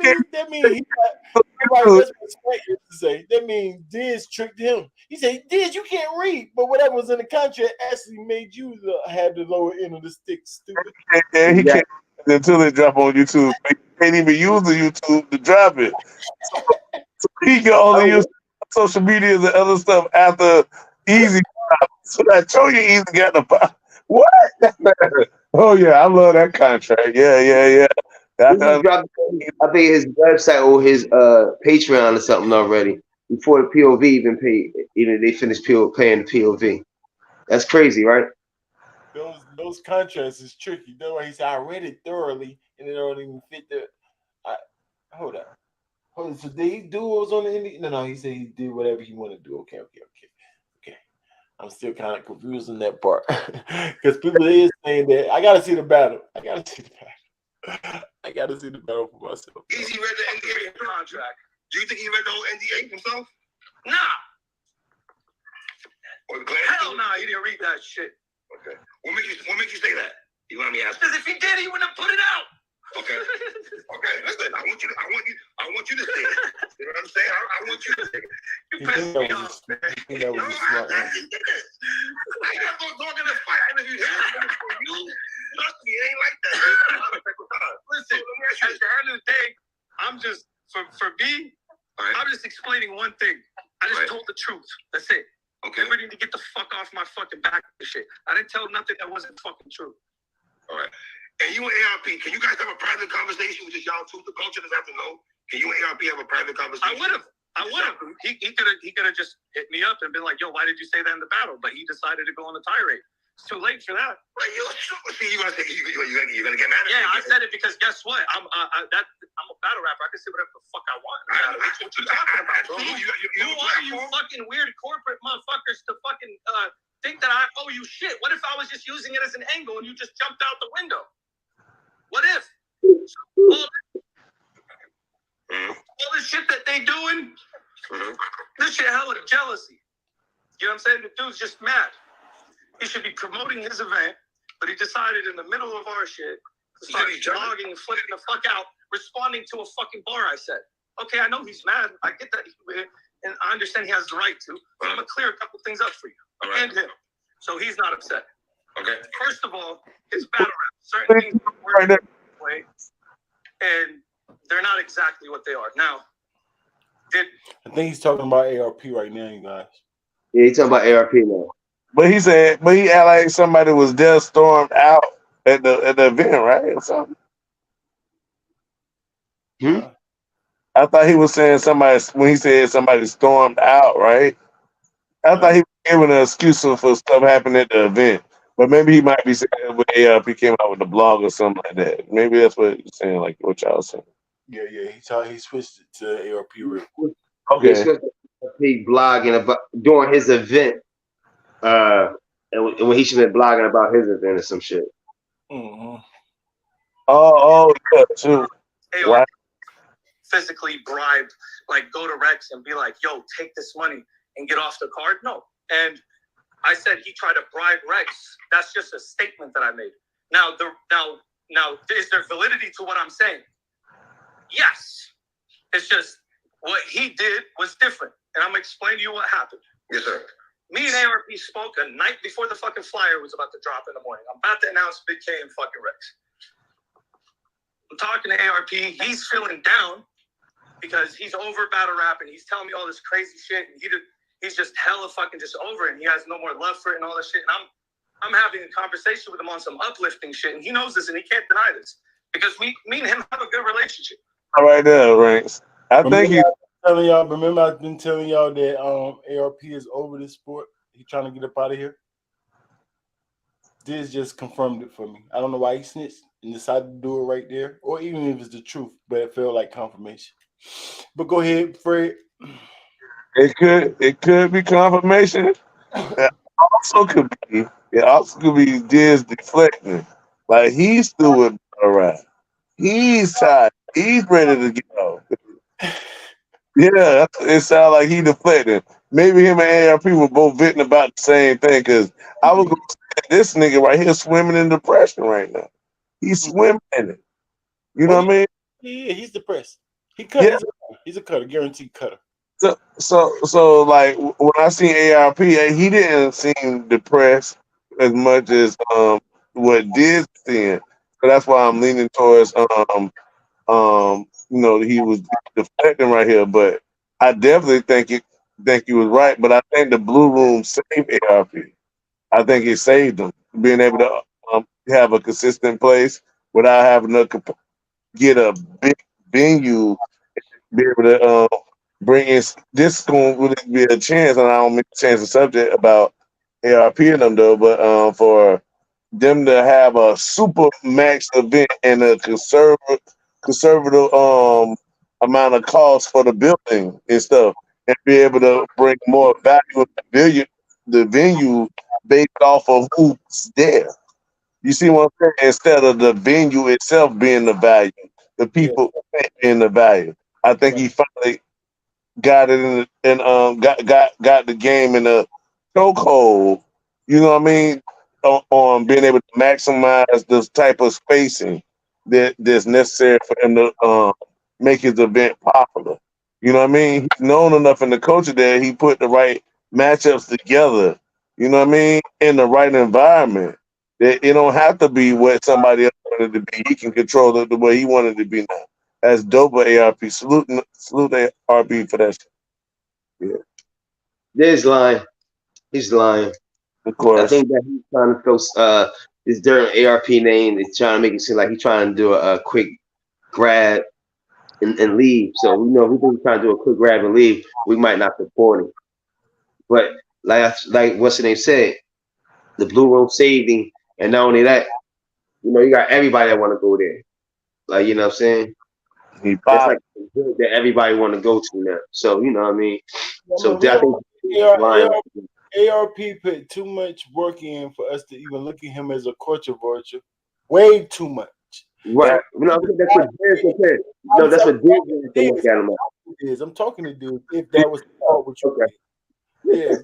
means he got that's what Spike used to say. That means Diz tricked him. He said, Diz, you can't read, but whatever was in the contract actually made you have the lower end of the stick, stupid.
Yeah, he can't until it drop on YouTube. He can't even use the YouTube to drop it. So he can only use social media and other stuff after Eazy. So I told you Eazy got the pop. What? Oh yeah, I love that contract. Yeah.
I think his website or his Patreon or something already before the POV even paid. Even they finished paying the POV. That's crazy, right?
Those contracts is tricky. That's why he said I read it thoroughly and it don't even fit the. Hold on. So did he do what was on the indie? No. He said he did whatever he wanted to do. Okay. I'm still kind of confused on that part because people is saying that I gotta see the battle. I gotta see the battle for myself.
Eazy read the NDA contract? Do you think he read the whole NDA himself?
Nah. Hell nah, he didn't read that shit.
Okay. What makes you say that? You want me to ask?
Because if he did, he wouldn't have put it out.
Okay. Listen, I want you to say it. You know what I'm saying? I want you to say it.
You pissed me off, man.
I gotta go talk in this fight. I interviewed him for you. Trust me, it ain't like that.
Listen, at the end of the day, I'm just for me. Right. I'm just explaining one thing. I just told the truth. That's it. Okay. Everybody need to get the fuck off my fucking back with shit. I didn't tell nothing that wasn't fucking true.
All right. And you and ARP, can you guys have a private conversation with just y'all two? The culture doesn't have to know. Can you and ARP have a private conversation?
I would have. He could have just hit me up and been like, "Yo, why did you say that in the battle?" But he decided to go on a tirade. It's too late for that.
Well, you're gonna get mad at me.
Yeah, I said it because guess what? I'm a battle rapper. I can say whatever the fuck I want. What you talking about, bro? Who are you fucking weird corporate motherfuckers to fucking think that I owe you shit? What if I was just using it as an angle and you just jumped out the window? What if? All this shit that they doing, this shit hella jealousy. You know what I'm saying? The dude's just mad. He should be promoting his event, but he decided in the middle of our shit to start vlogging and flipping the fuck out, responding to a fucking bar I said. Okay, I know he's mad. I get that. And I understand he has the right to. But I'm going to clear a couple things up for you. And him. So he's not upset. Okay. First of all, his battle rap, certain things don't work that way, and they're not exactly what they are. Now,
I think he's talking about ARP right now, you guys.
Yeah, he's talking about ARP now.
But he act like somebody was there stormed out at the event, right? Or something. I thought he was saying when he said somebody stormed out, right? I thought he was giving an excuse for stuff happening at the event. But maybe he might be saying when ARP came out with the blog or something like that. Maybe that's what he's saying, like what y'all saying.
Yeah, he switched it to ARP real.
Okay.
It's he blogging about during his event. And when he should have been blogging about his event or some shit.
Mm-hmm.
Oh, yeah, too.
ARP
Wow.
physically bribe, like go to Rex and be like, yo, take this money and get off the card? No. And I said he tried to bribe Rex. That's just a statement that I made. Now, is there validity to what I'm saying? Yes. It's just what he did was different. And I'm going to explain to you what happened.
Yes, sir.
Me and ARP spoke a night before the fucking flyer was about to drop in the morning. I'm about to announce Big K and fucking Rex. I'm talking to ARP. He's feeling down because he's over battle rap and he's telling me all this crazy shit. And he's just hella fucking just over it. And he has no more love for it and all that shit. And I'm having a conversation with him on some uplifting shit. And he knows this and he can't deny this because me and him have a good relationship.
All right there, Ranks. I think you.
Remember I've been telling y'all that ARP is over this sport. He's trying to get up out of here. This just confirmed it for me. I don't know why he snitched and decided to do it right there, or even if it's the truth, but it felt like confirmation. But go ahead, Fred.
It could be confirmation. It also could be Diz deflecting. Like he's through it, all right. He's tired. He's ready to go. Yeah, it sounds like he deflected. Maybe him and ARP were both venting about the same thing. Because I was going to say this nigga right here swimming in depression right now. He's swimming in it. You know what I mean?
Yeah, he's depressed. He cut. Yeah. He's a cutter, guaranteed cutter.
So like when I seen ARP, he didn't seem depressed as much as what Diz seeing. So that's why I'm leaning towards he was deflecting right here, but I definitely think he was right. But I think the Blue Room saved ARP. I think it saved them being able to have a consistent place without having to get a big venue, be able to bring in. This going to really be a chance, and I don't mean to change the subject about ARP and them though, but for them to have a super max event and a conservative amount of cost for the building and stuff, and be able to bring more value to the venue based off of who's there. You see what I'm saying? Instead of the venue itself being the value, the people being the value. I think he finally got it got the game in a chokehold. You know what I mean? On being able to maximize this type of spacing that's necessary for him to make his event popular. You know what I mean? He's known enough in the culture that he put the right matchups together. You know what I mean? In the right environment. That it don't have to be what somebody else wanted to be. He can control it the way he wanted to be now. That's dope with ARP. Salute ARP for that shit. Yeah.
There's lying. He's lying.
Of course.
I think that he's trying to throw this Durham ARP name. Is trying to make it seem like he's trying to do a quick grab and leave. So we know if we think he's trying to do a quick grab and leave, we might not support him. But like what's the name said, the Blue Room saving, and not only that, you got everybody that want to go there. Like you know what I'm saying? That's like that everybody want to go to now. So you know what I mean. So I think
ARP put too much work in for us to even look at him as a culture vulture. Way too much.
Right. That's what Diz said. No, that's what Diz said. Look at him.
I'm talking to Diz. If that was the thought, what you said. Yeah,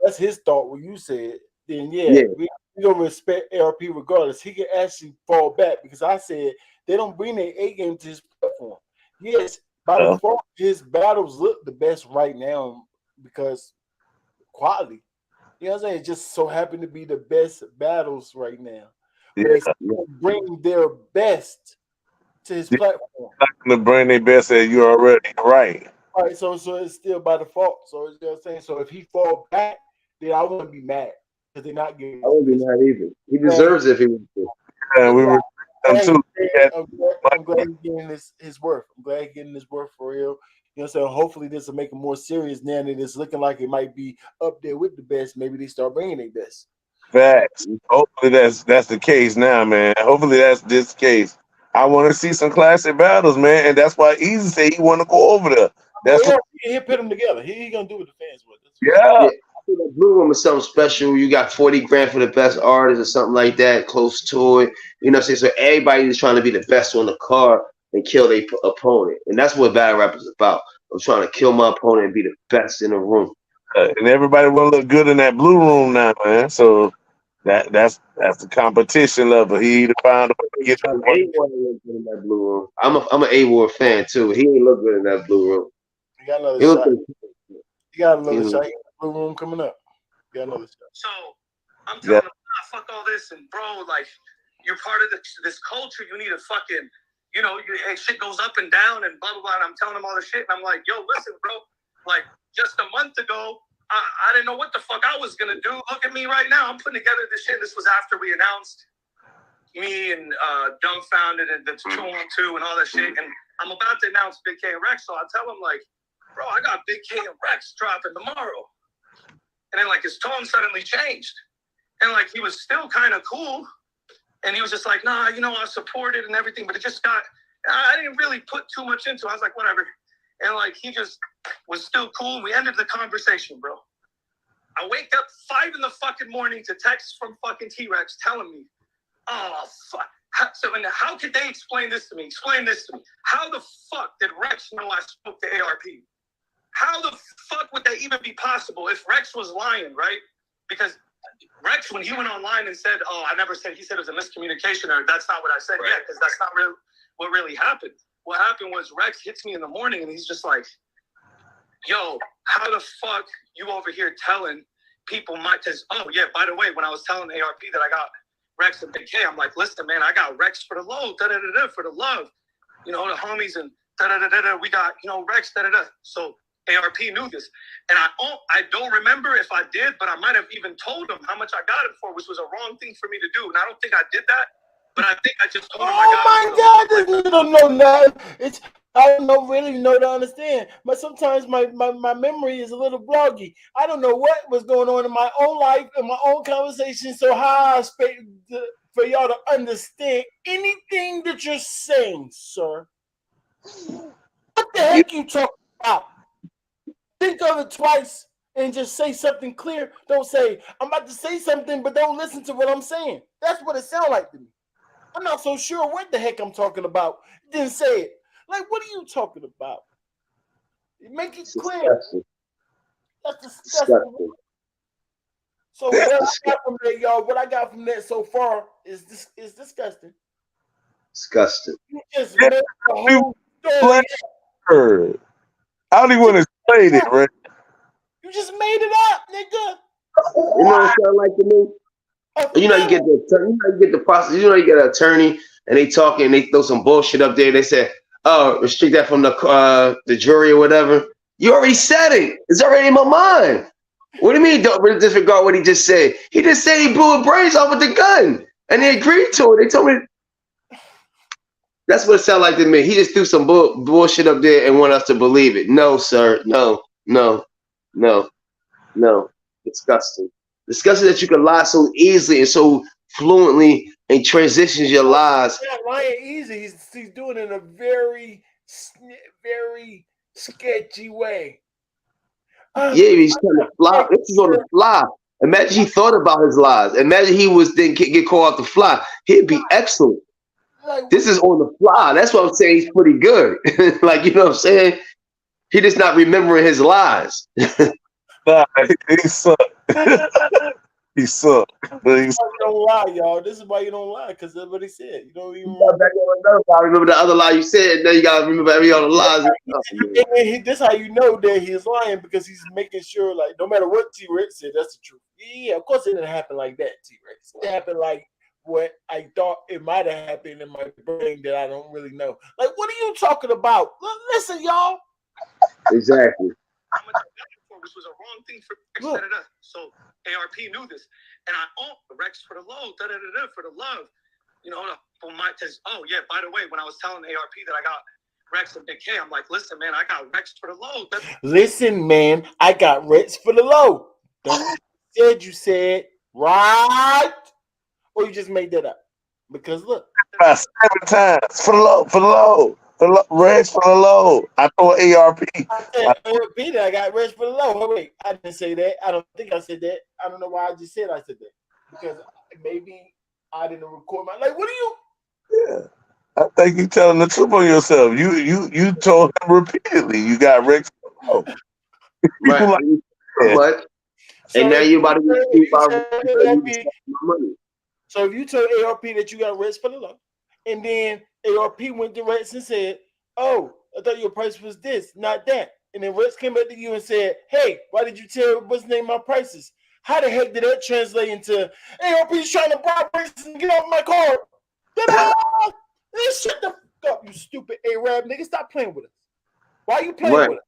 that's his thought. What you said. Then we gonna respect ARP regardless. He can actually fall back because I said they don't bring their A game to his platform. Yes, by default, his battles look the best right now because quality. You know what I'm saying? It just so happen to be the best battles right now. But they still bring their best to his platform.
Not gonna bring their best as you already right.
All right, so it's still by default. So you know what I'm saying? So if he fall back, then I wouldn't be mad because they're not getting.
I wouldn't be mad either. He deserves it if he was.
Yeah, we were too.
I'm glad he's getting his worth. I'm glad he's getting his worth for real. You know what I'm saying? Hopefully this will make it more serious now that it's looking like it might be up there with the best. Maybe they start bringing their best.
Facts. Hopefully that's the case now, man. Hopefully that's this case. I want to see some classic battles, man, and that's why Eazy said he want to go over there. That's what,
He'll put them together. He gonna do what the fans want.
yeah.
Yeah, I think the Blue Room is something special. You got 40 grand for the best artist or something like that, close to it. You know what I'm saying? So everybody is trying to be the best on the card and kill their opponent. And that's what battle rap is about. I'm trying to kill my opponent and be the best in the room.
And everybody want to look good in that blue room now, man. So that's the competition level. He either found a way to get that one.
A-Ward look good in that Blue Room. I'm a A-Ward fan too. He ain't look good in that Blue Room.
You got another
He look
shot.
good.
You got another shot. You got the Blue Room coming up. You got another shot.
So I'm telling him, nah, fuck all this, and bro, like you're part of this culture. You need to fucking, shit goes up and down and blah blah blah. And I'm telling him all this shit, and I'm like, yo, listen, bro, like just a month ago, I didn't know what the fuck I was gonna do. Look at me right now. I'm putting together this shit. This was after we announced me and Dumbfounded and the 212 and all that shit, and I'm about to announce Big K and Rex. So I tell him like, bro, I got Big K and Rex dropping tomorrow. And then, like, his tone suddenly changed. And, like, he was still kind of cool. And he was just like, nah, I support it and everything. But it just I didn't really put too much into it. I was like, whatever. And, like, he just was still cool. We ended the conversation, bro. I wake up 5 in the fucking morning to text from fucking T-Rex telling me, oh, fuck. So, and how could they explain this to me? Explain this to me. How the fuck did Rex know I spoke to ARP? How the fuck would that even be possible if Rex was lying, right? Because Rex, when he went online and said, oh, I never said, he said it was a miscommunication, or that's not what I said. Right. Yeah, because that's not really what really happened. What happened was Rex hits me in the morning and he's just like, yo, how the fuck you over here telling people because, oh, yeah, by the way, when I was telling ARP that I got Rex and Big K, I'm like, listen, man, I got Rex for the low, da-da-da-da, for the love. The homies and da-da-da-da-da, we got, Rex, da-da-da. So ARP knew this. And I don't remember if I did, but I might have even told him how much I got it for, which was a wrong thing for me to do. And I don't think I did that, but I think I just told him
I got it. You don't know that. I don't really know to understand. But sometimes my memory is a little bloggy. I don't know what was going on in my own life, in my own conversation. So how I expect for y'all to understand anything that you're saying, sir? What the heck you talking about? Think of it twice and just say something clear. Don't say, I'm about to say something, but don't listen to what I'm saying. That's what it sounds like to me. I'm not so sure what the heck I'm talking about. Didn't say it. Like, what are you talking about? Make it clear. That's disgusting. So what I got from there, y'all, what I got from that so far is disgusting.
Disgusting.
You just made the whole story.
I don't even want to explain it, right?
You just made it up, nigga.
You know what it sounds like to me? You get the process. You get an attorney and they talking and they throw some bullshit up there. They say, "Oh, restrict that from the jury or whatever." You already said it. It's already in my mind. What do you mean? Don't disregard what he just said. He just said he blew a brains off with the gun, and they agreed to it. They told me. That's what it sounds like to me. He just threw some bullshit up there and want us to believe it. No, sir. No. Disgusting. Disgusting that you can lie so easily and so fluently and transitions your lies.
Yeah, lying easy. He's doing it in a very, very sketchy way.
He's trying to fly. This is on the fly. Imagine he thought about his lies. Imagine he didn't get caught off the fly. He'd be excellent. This is on the fly. That's what I'm saying. He's pretty good. Like, you know what I'm saying? He just not remembering his lies.
Nah, he sucked. He sucked.
You don't lie, y'all. This is why you don't lie, because that's what he said. You don't even
remember the other lie you said. Now you gotta remember every other lies.
This how you know that he's lying, because he's making sure, like, no matter what T-Rex said, that's the truth. Yeah, of course it didn't happen like that, T-Rex. It happened like what I thought it might have happened in my brain that I don't really know. Like, what are you talking about? Listen, y'all.
Exactly.
Which was a wrong thing for Rex, so ARP knew this, and I Rex for the low, for the love, because by the way, when I was telling ARP that I got Rex and Big K, I'm like, listen, man, I got Rex for the low.
Listen, man, I got Rex for the low. That's what you said, right? Or you just made that up? Because look,
7 times for the low, Rex for the low. I throw ARP.
I said ARP that I got rich for the low. Oh, wait, I didn't say that. I don't think I said that. I don't know why I just said I said that. Because maybe I didn't record my like. What are you?
Yeah. I think you telling the truth on yourself. You told him repeatedly you got Rex for the low. People
Right.
like
How
that.
much? And
So
now
if
you
you
about to get
told,
sued
if you
by
told
you
ARP,
my money.
so if you told ARP that you got rich for the low, and then ARP went to Rex and said, "Oh, I thought your price was this, not that," and then Rex came back to you and said, "Hey, why did you tell what's the name my prices?" How the heck did that translate into ARP's trying to buy prices and get off my card? Ta-da! Shut the fuck up, you stupid Arab nigga. Stop playing with us. Why are you playing
Right.
with us?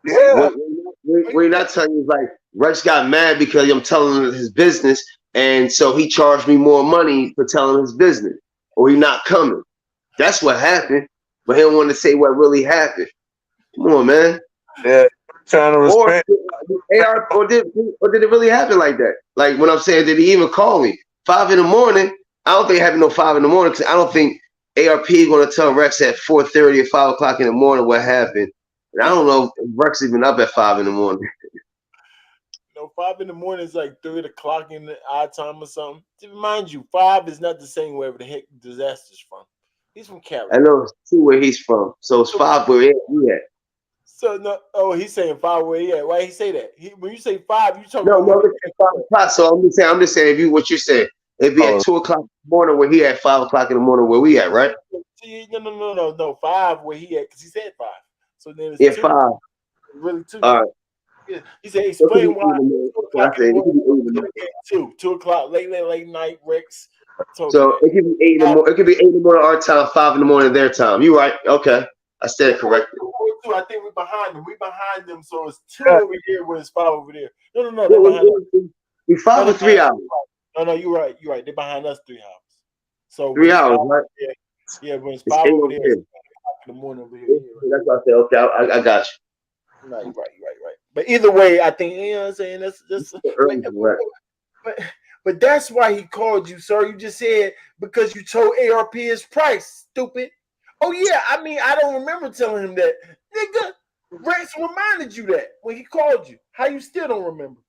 Why you
Yeah.
We're not telling you like Rex got mad because I'm telling him his business, and so he charged me more money for telling his business, or he not coming. That's what happened, but he don't want to say what really happened. Come on, man.
Yeah. Trying to
Or
respect.
or did it really happen like that? Like when I'm saying, did he even call me 5 in the morning? I don't think it happened no 5 in the morning because I don't think ARP going to tell Rex at 4:30 or 5 o'clock in the morning what happened. And I don't know if Rex even up at 5 in the morning.
know, 5 in the morning is like 3 o'clock in the odd time or something. To remind you, 5 is not the same wherever the heck Dizaster's from. He's from Cali.
I know it's 2 where he's from, so it's 5 where he at.
So no, oh, he's saying 5 where he at. Why he say that? When you say 5, you talking
No,
about when
it's 5 o'clock. So I'm just saying, if you what you're saying, if he at 2 o'clock in the morning where he at 5 o'clock in the morning where we at, right?
No, 5 where he at because he said 5. So then it's
Yeah,
2.
5.
Really 2.
All right.
Yeah. He said
So it could be
explain why 2
I
o'clock in
said
the
it could
morning.
be 8 in the morning.
2 o'clock late night. Rex told me
So
that.
it could be 8 in the morning. It could be 8 in the morning our time, 5 in the morning their time. You right? Okay, I said it correctly.
I think we're behind them. We're behind them, so it's 2
Yeah.
over here when it's 5 over there. No, they're behind us.
We 5 or 3 hours.
No, you're right. You're right. They're behind us 3 hours. So
3
when it's
hours,
5
right?
yeah, when it's
It's
5
8
over
over
there,
here.
it's 5 in the morning over here. Yeah,
That's why I said okay. I got you.
right. You're right. But either way, I think you know what I'm saying. That's
Early, right.
but that's why he called you, sir. You just said because you told ARP his price, stupid. Oh yeah, I mean I don't remember telling him that, nigga. Rex reminded you that when he called you. How you still don't remember?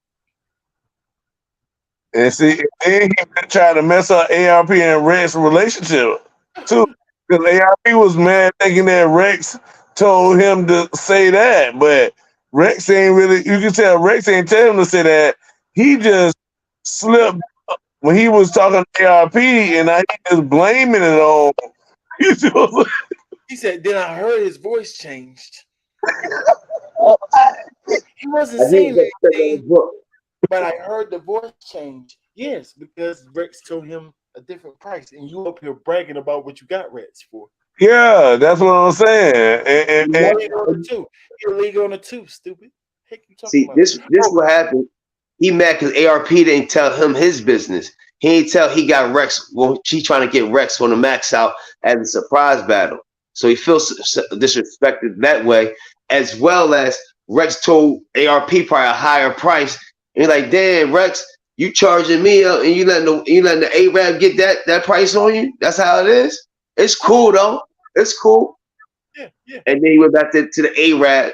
And see, then he been trying to mess up ARP and Rex relationship too. Because ARP was mad thinking that Rex told him to say that, but Rex ain't really. You can tell Rex ain't tell him to say that. He just slipped when he was talking to ARP, and I just blaming it on.
He said, then I heard his voice changed. He wasn't saying anything, but I heard the voice change. Yes, because Rex told him a different price, and you up here bragging about what you got Rex for.
Yeah, that's what I'm saying. And
You're illegal on the 2, stupid. Heck, you talking
See,
about?
this what happened. He mad because ARP didn't tell him his business. He didn't tell he got Rex. Well, she trying to get Rex on the max out as a surprise battle. So he feels disrespected that way, as well as Rex told ARP probably a higher price. And he's like, damn, Rex, you charging me up and you letting the Arab get that price on you? That's how it is. It's cool though. It's cool.
Yeah.
And then he went back to the Arab.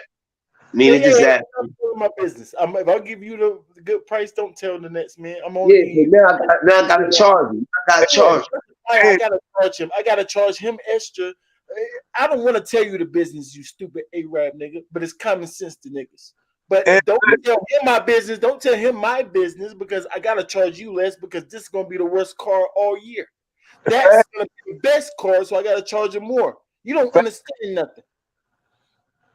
Meaning disaster.
I'm doing my business. If I give you the good price, don't tell the next man. I'm on.
Yeah, now I gotta charge him. I
gotta charge him. I gotta charge him extra. I don't want to tell you the business, you stupid Arab nigga, but it's common sense to niggas. But don't tell him my business. Don't tell him my business because I gotta charge you less because this is gonna be the worst car all year. That's gonna be the best car, so I gotta charge him more. You don't understand nothing.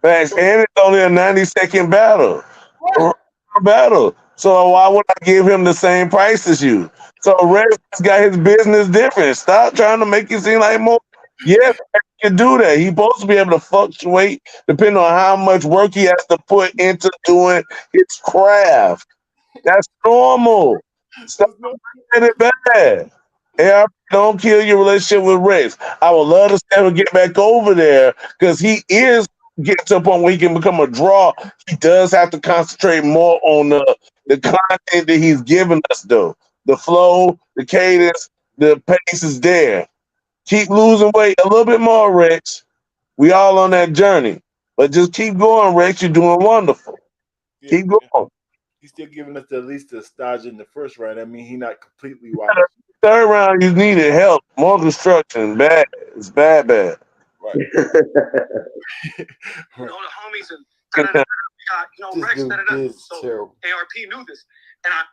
thanks. And it's only a 90-second battle.
What?
So why would I give him the same price as you? So Rex got his business different. Stop trying to make it seem like more. Yes, he can do that. He's supposed to be able to fluctuate depending on how much work he has to put into doing his craft. That's normal. Stop making it bad. ARP, don't kill your relationship with Rex. I would love to see him get back over there because he is getting to a point where he can become a draw. He does have to concentrate more on the content that he's giving us, though. The flow, the cadence, The pace is there. Keep losing weight a little bit more, Rex. We all on that journey. But just keep going, Rex. You're doing wonderful.
Yeah,
Keep going.
he's still giving us at least a stage in the first round. I mean, he's not completely washed.
Third round, you needed help. More construction. Bad. It's bad, bad.
Right.
You know, the homies and we got,
This
Rex,
dude is
so
terrible.
ARP knew this. And I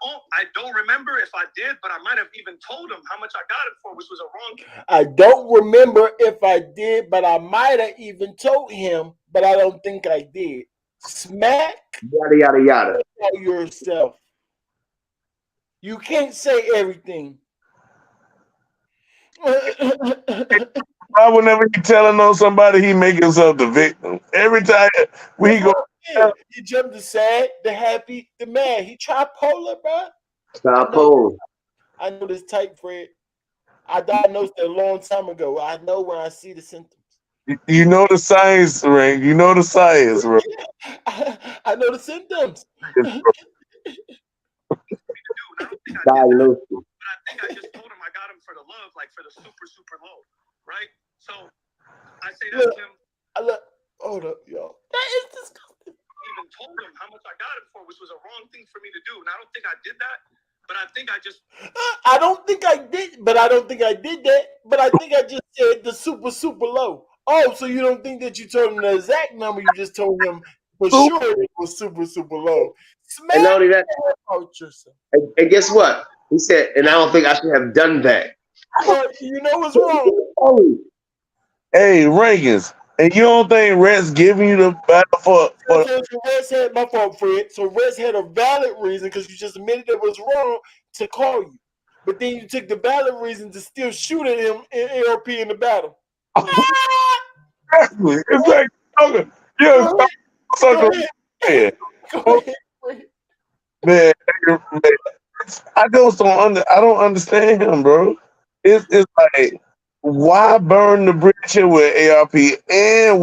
don't remember if I did, but I might have even told him how much I got it for, which was a wrong.
I don't remember if I did, but I might have even told him, but I don't think I did. Smack
Yada yada yada.
yourself. You can't say everything.
Why whenever he telling on somebody, he make himself the victim. Every time we go,
He jumped the sad, the happy, the mad. He tripolar, bro.
Stop pole.
I know this type, Fred. I diagnosed it a long time ago. I know when I see the symptoms.
you know the science, Ring. You know the science, right?
I know the symptoms.
Diagnosed.
But I think I just told him I got him for the love, like for the super, super low, right? So I say that to him.
Hold up, y'all. That is disgusting.
Even told him how much I got him for, which was a wrong thing for me to do. And I don't think I did that, but I think I just.
I don't think I did, but I don't think I did that. But I think I just said the super, super low. Oh, so you don't think that you told him the exact number? You just told him for sure it was super, super low. Smack
And not only that,
out yourself.
and guess what? He said, and I don't think I should have done that.
You know what's wrong?
Hey, Reagan's. And you don't think Rex giving you the battle for
Reds had my fault, Fred. So Reds had a valid reason because you just admitted it was wrong to call you, but then you took the valid reason to still shoot at him in ARP in the battle.
Exactly. It's like yeah, man. Man, I don't understand him, bro. It's like why burn the bridge here with ARP and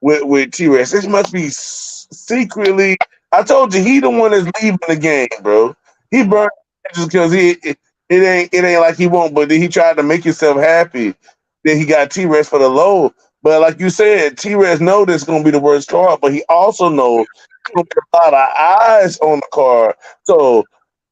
with T-Rex? This must be secretly. I told you he the one that's leaving the game, bro. He burned just because it ain't like he won't, but then he tried to make himself happy. Then he got T-Rex for the low. But like you said, T-Rex know this is gonna be the worst card, but he also knows there's gonna be a lot of eyes on the card. So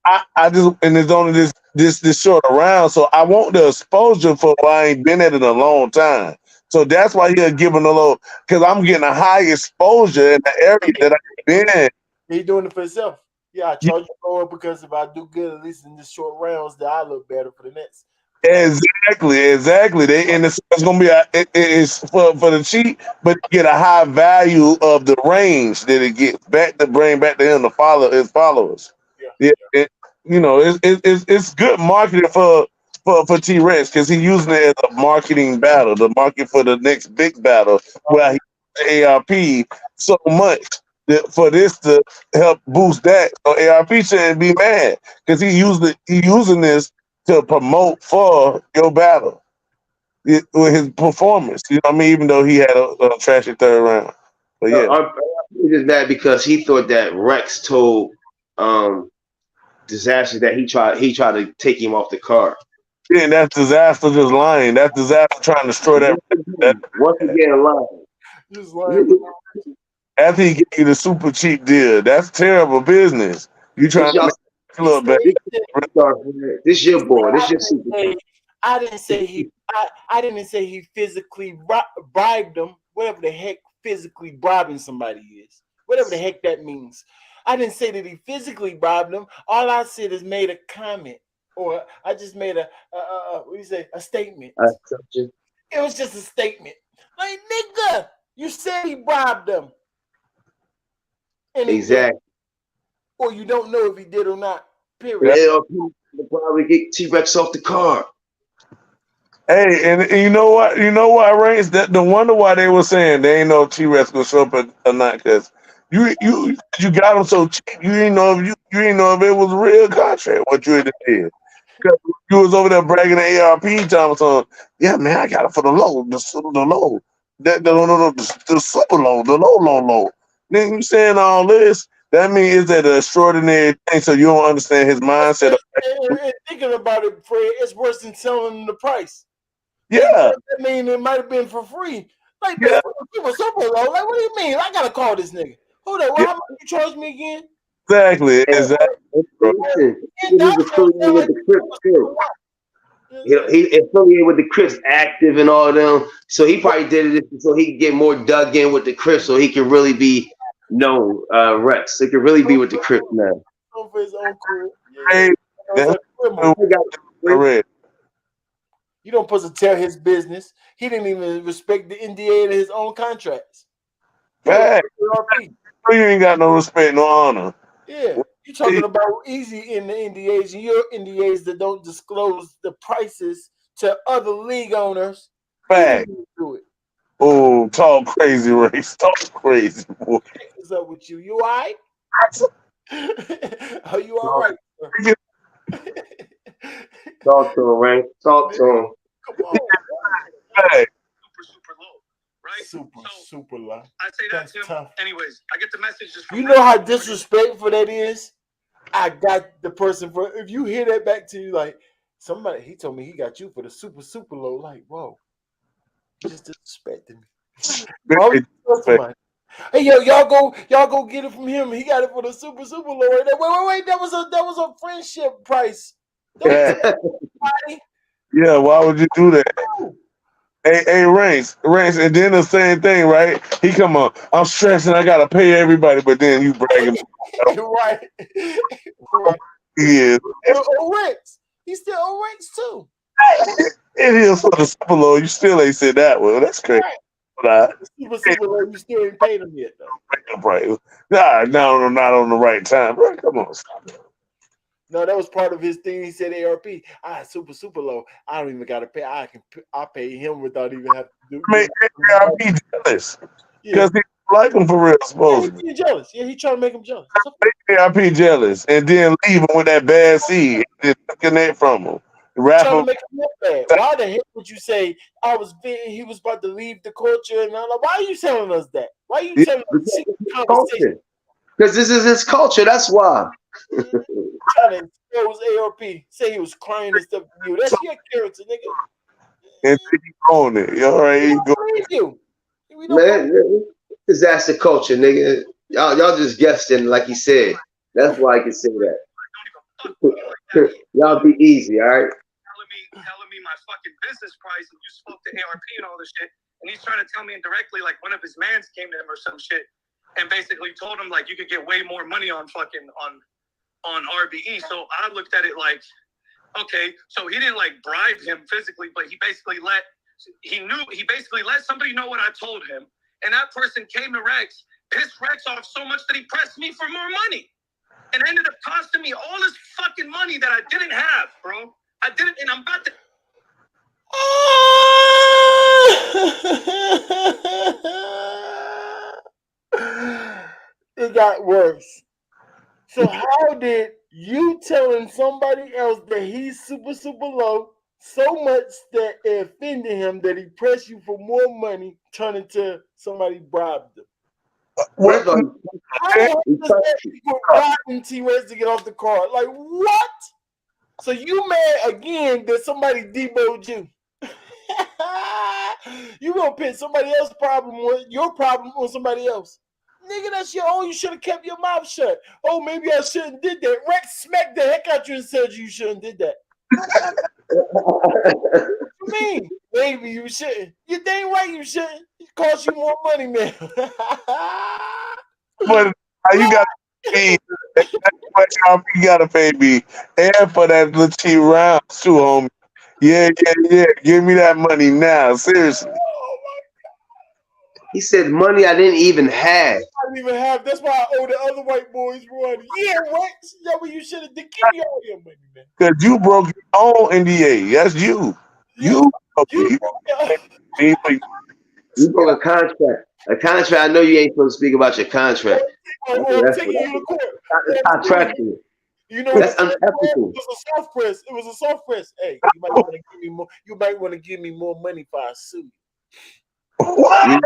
I just and it's only this short around, so I want the exposure for why I ain't been at it in a long time. So that's why he'll give him a little because I'm getting a high exposure in the area that I've been in.
He's doing it for himself. Yeah, I charge you more because if I do good, at least in the short rounds, then I look better for the next.
Exactly. And it's gonna be it's for the cheap, but get a high value of the range that it gets back to bring back to him to follow his followers. Yeah. It's good marketing for T-Rex because he's using it as a marketing battle, the market for the next big battle where he ARP so much for this to help boost that. So ARP shouldn't be mad because he using this to promote for your battle with his performance. You know what I mean? Even though he had a trashy third round. But yeah.
He is mad because he thought that Rex told Dizaster that he tried to take him off the card.
Yeah, that's Dizaster just lying. That's Dizaster trying to destroy that.
Once again, lying.
Just lying.
After he gave you the super cheap deal, that's terrible business. You trying to make a little bit.
This your boy. This your super.
I didn't say he physically bribed them. Whatever the heck physically bribing somebody is. Whatever the heck that means. I didn't say that he physically bribed them. All I said is made a comment, or I just made a statement. It was just a statement. Like, nigga, you said he bribed them. And
exactly.
Or you don't know if he did or not. Period.
They'll probably get T-Rex off the card.
Hey, and you know what? You know why, Reigns? That the wonder why they were saying they ain't know T-Rex gonna show up or not because you got him so cheap. You didn't know if it was a real contract. What you did? Because you was over there bragging the ARP time on. Yeah, man, I got it for the low, the low, the super low, the low. Then you saying all this. That means it's an extraordinary thing. So you don't understand his mindset.
And thinking about it, Fred, it's worse than selling them the price.
Yeah,
I mean, it might have been for free. Like,
yeah,
people super low. Like, what do you mean? I gotta call this nigga. Hold on,
yeah,
how much you charge me again?
exactly,
And
exactly. Bro.
listen,
And
he's affiliated with the Crips too.
yeah.
He affiliated with the Crips Active and all them. So he probably did it so he could get more dug in with the Crips so he can really be known, Rex. He can really be with the Crips now.
For his own career.
Hey,
Yeah.
that's
I
correct.
You don't supposed to tell his business. He didn't even respect the NDA and his own contracts. He was
Fact.
RP.
You ain't got no respect, no honor.
Yeah, you're talking about Eazy in the NDAs and your NDAs that don't disclose the prices to other league owners.
Fact.
Do it.
Oh, talk crazy, Race. Talk crazy, boy.
What's up with you? You all right? Are you all right?
Talk to him, right? Talk to him.
Come on.
Hey.
Super low, right?
Super low.
I say that
That's
to him.
tough.
Anyways, I get the message just from
You know how disrespectful that is? I got the person for, if you hear that back to you, like, somebody, he told me he got you for the super low. Like, whoa. You just disrespected me. Why would you tell somebody? Hey, yo, y'all go get it from him. He got it for the super low right there. Wait. That was a friendship price. Don't tell somebody.
Yeah, why would you do that? Hey, Race, and then the same thing, right? He come on, I'm stressing, I gotta pay everybody, but then you bragging.
Right.
He is.
Rex. He's still on Rex too.
It is for the super low. You still ain't said that one. That's crazy.
Right. Super low. You still ain't paid him yet, though.
Right. Nah, no, not on the right time, bro. Come on, stop.
No, that was part of his thing. He said ARP. Super low. I don't even gotta pay. I pay him without even having to do.
I be jealous because he like him for real. Supposedly,
he's jealous. Yeah, he trying to make him jealous.
I be jealous, and then leave him with that bad seed and disconnect from him.
Trying to make him look bad. Why the heck would you say he was about to leave the culture? And I'm like, why are you telling us that? Why are you telling us conversation?
Because this is his culture. That's why.
Trying to expose ARP, say he was crying and stuff to you. That's your character, nigga.
And he own it. You all right?
You.
Man, disaster culture, nigga. Y'all just guessing, like he said. That's why I can say that. Y'all be easy, all right?
Telling me my fucking business price, and you spoke to ARP and all this shit, and he's trying to tell me indirectly, like one of his mans came to him or some shit, and basically told him like you could get way more money on fucking on RBE. So I looked at it like, okay, so he didn't like bribe him physically, but he basically let somebody know what I told him, and that person came to Rex, pissed Rex off so much that he pressed me for more money, and ended up costing me all this fucking money that I didn't have, bro. I didn't, and I'm about
to. It got worse. So how did you telling somebody else that he's super low so much that it offended him that he pressed you for more money turn into somebody bribed him?
What?
How you bribing T-Rex to get off the car? Like what? So you mad again that somebody deboed you? You gonna put somebody else's problem on your problem on somebody else? Nigga, that's your own. You should have kept your mouth shut. Oh, maybe I shouldn't did that. Rex smacked the heck out you and said you shouldn't did that. What you mean? Maybe you shouldn't. You dang right you shouldn't. It cost you more money, man.
But you got to pay. You got to pay me, and for that little cheap rounds too, homie. Yeah. Give me that money now, seriously.
He said money I didn't even have.
I didn't even have. That's why I owe the other white boys money. Yeah, Rex. That's what you should have did. Give me all your money, man.
Because you broke your own NDA. That's you. You
broke a contract. A contract. I know you ain't supposed to speak about your contract.
I'm taking you to court.
Contractual.
You know,
that's unethical.
It was a soft press. It was a soft press. Hey, you might want to give me more. You might want to give me more money for a suit.
What?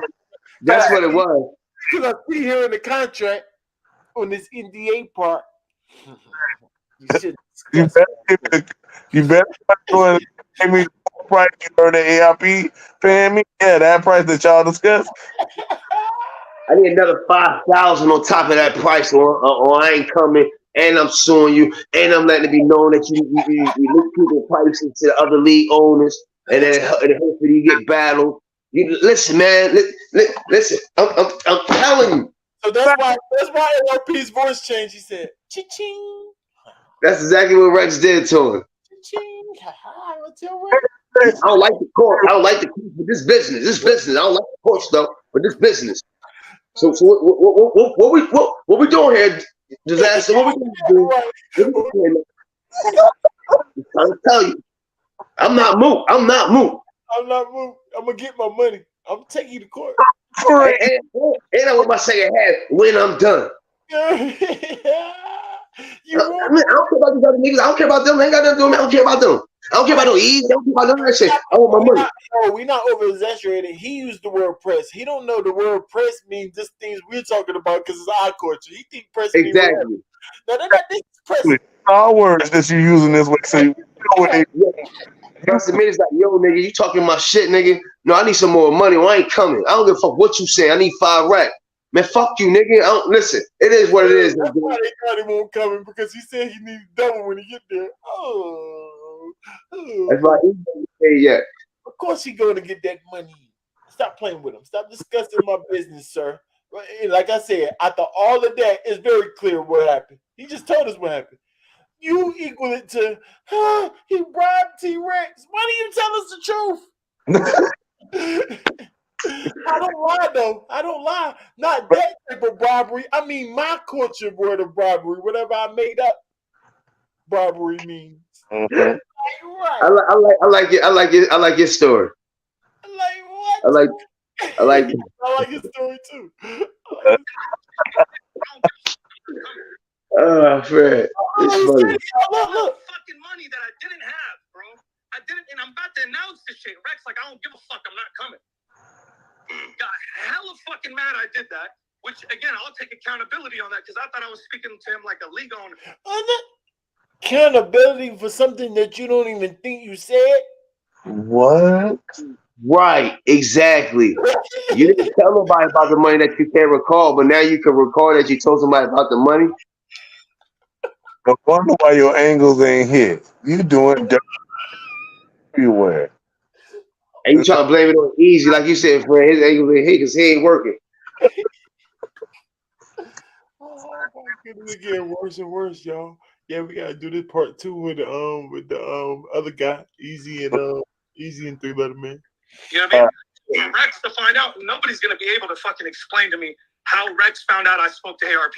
That's what it was.
Because I see here in the contract, on this NDA part. You should
You
discuss.
better go and pay me the price you earn the ARP paying me. Yeah, that price that y'all discussed.
I need another 5,000 on top of that price, or I ain't coming, and I'm suing you, and I'm letting it be known that you leak people prices to the other league owners, and then hopefully you get battled. You listen, man. Listen. I'm telling you.
So that's why LRP's voice changed. He said, "Ching."
That's exactly what Rex did to him.
Ching.
I don't like the court. I don't like the court for this business. I don't like the courts though, but this business. So what we doing here, Dizaster? What we doing? I'm telling you, I'm not moot.
I'm not moved. I'm gonna get my money. I'm taking you to court.
And I want my second half when I'm done. I don't care about these other niggas. I don't care about them. They ain't got nothing to do with me. I don't care about them. I don't care about no Eazy. I don't care about none of that shit. I want my money.
We're not over exaggerating. He used the word press. He don't know the word press means this things we're talking about because it's our culture. He think press means
exactly.
No, they're not this press.
All words that you using this way. So you know what they
That's the minute like, yo, nigga, you talking my shit, nigga. No, I need some more money. Well, I ain't coming. I don't give a fuck what you say. I need 5 racks. Man, fuck you, nigga. Listen, it is what it is.
That's why they thought he won't coming because he said he needs double when he get there.
That's why he didn't say yet.
Of course he going to get that money. Stop playing with him. Stop discussing my business, sir. Like I said, after all of that, it's very clear what happened. He just told us what happened. You equal it to, he bribed T-Rex. Why do you tell us the truth? I don't lie, though. I don't lie. Not that type of bribery. I mean, my culture word of bribery, whatever I made up bribery means.
Mhm.
Right. I like it. I like your story.
Like what?
I like
I like your story too.
Oh, Fred. It's funny.
Look. Fucking money that I didn't have, bro. I didn't, and I'm about to announce this shit. Rex, like, I don't give a fuck. I'm not coming. Got hella fucking mad I did that, which, again, I'll take accountability on that because I thought I was speaking to him like a league owner.
Accountability for something that you don't even think you said?
What?
Right, exactly. You didn't tell nobody about the money that you can't recall, but now you can recall that you told somebody about the money.
I wonder why your angles ain't hit. You doing dirt everywhere.
And you trying to blame it on Eazy, like you said, Fred. His angles ain't hit because he ain't working.
Oh my goodness, it's getting worse and worse, y'all. Yeah, we gotta do this part 2 with the other guy, Eazy and 3-letter man.
You know what I mean? For Rex to find out, nobody's gonna be able to fucking explain to me how Rex found out I spoke to ARP.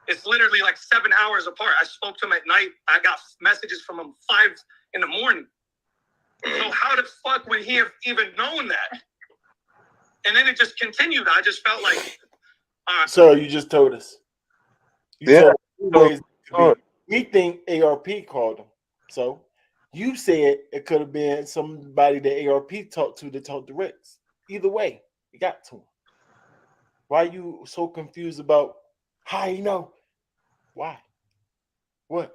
It's literally like 7 hours apart. I spoke to him at night. I got messages from him 5 in the morning. So how the fuck would he have even known that? And then it just continued. I just felt like,
So you just told us.
Yeah.
We think ARP called him. So you said it could have been somebody that ARP talked to that talked to Rex. Either way, it got to him. Why are you so confused about how you know? Why? What?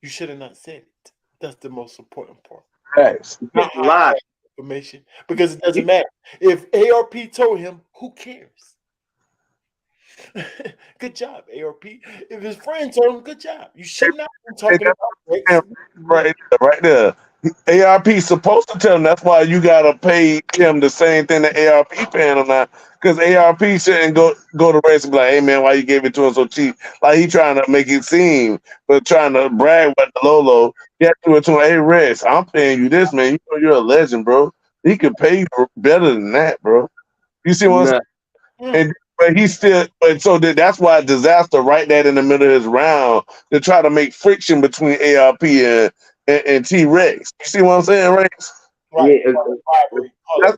You should have not said it. That's the most important part.
Thanks.
Not lie information. Because it doesn't matter. If ARP told him, who cares? Good job, ARP. If his friend told him, good job. You should not be talking about Rex.
Right there. ARP supposed to tell him. That's why you gotta pay him the same thing that ARP paying him now. Because ARP shouldn't go to Rex and be like, hey man, why you gave it to him so cheap? Like he trying to make it seem, but trying to brag about the Lolo. You have to do it to him. Hey Rex, I'm paying you this, man. You know you're a legend, bro. He could pay you better than that, bro. You see what I'm saying? And but he still, that's why Dizaster right that in the middle of his round to try to make friction between ARP and T-Rex. You see what I'm saying, Rex?
Right.
Yeah,
That's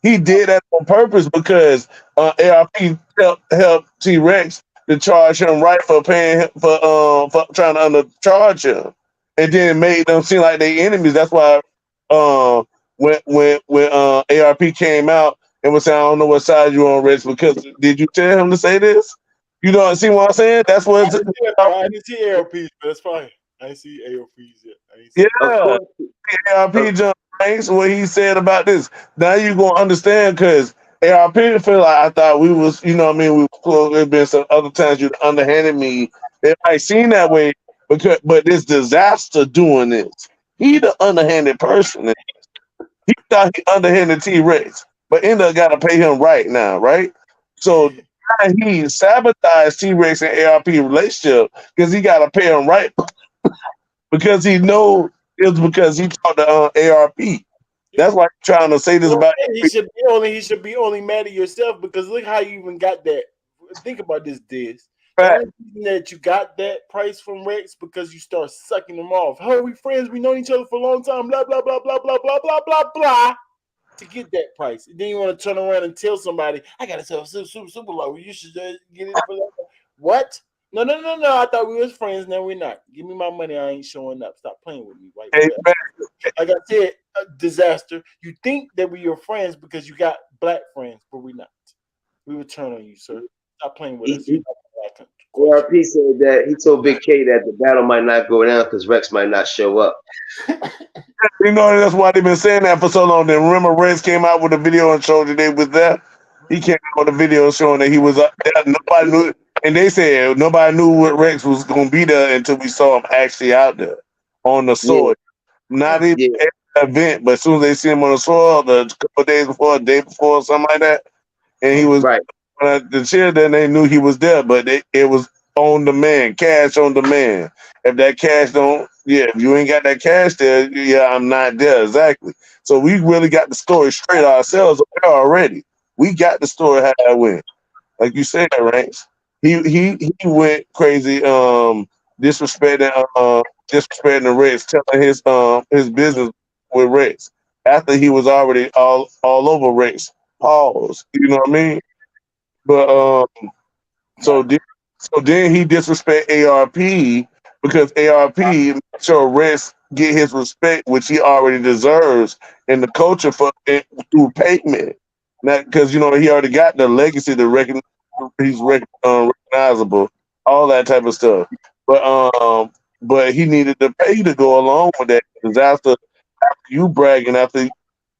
he did that on purpose because ARP helped T-Rex to charge him right for paying him for trying to undercharge him, and then made them seem like they enemies. That's why when ARP came out and was saying, I don't know what side you on, Rex, because did you tell him to say this? You know, see what I'm saying? That's what
I didn't see ALPs, but that's fine. I didn't see ALPs yet. I didn't see
Of
yeah.
course.
ARP jump ranks what he said about this. Now you gonna understand because ARP feel like I thought we was, you know what I mean, we was close. There's been some other times you underhanded me. It might seem that way because but this Dizaster doing this. He the underhanded person. He thought he underhanded T Rex, but ended up gotta pay him right now, right? So now he sabotaged T Rex and ARP relationship because he gotta pay him right because he know it's because he talked to ARP. That's why I'm trying to say this
Well,
about
he should be only mad at yourself because look how you even got that. Think about this, Diz. The
fact.
only reason that you got that price from Rex because you start sucking them off. Oh, we friends, we known each other for a long time, blah blah blah blah blah blah blah blah blah. To get that price, and then you want to turn around and tell somebody, "I got to sell super low. You should get it for that." What? No. I thought we was friends. No, we're not. Give me my money. I ain't showing up. Stop playing with me, white boy.
Amen.
Like I said, Dizaster. You think that we are friends because you got black friends, but we're not. We will turn on you, sir. Stop playing with us.
ARP said that he told Big K that the battle might not go down because Rex might not show up.
You know that's why they've been saying that for so long. Then remember, Rex came out with a video and showed that they was there. He came out with a video showing that he was up there. Nobody knew, and they said nobody knew what Rex was going to be there until we saw him actually out there on the soil. Not even
Yeah.
at the event, but as soon as they see him on the soil, the couple days before, a day before, something like that, and he was
Right.
the cheer. Then they knew he was there, but it was on demand, cash on demand. If that cash don't, yeah, if you ain't got that cash there, yeah, I'm not there exactly. So we really got the story straight ourselves already. We got the story how it went, like you said, Ranks. He went crazy, disrespecting the Rex, telling his business with Rex after he was already all over Rex. Pause. You know what I mean? But so then he disrespect ARP because ARP make sure Rex get his respect, which he already deserves in the culture for through payment. Not because you know he already got the legacy to recognizable, all that type of stuff. But he needed to pay to go along with that. Because after you bragging,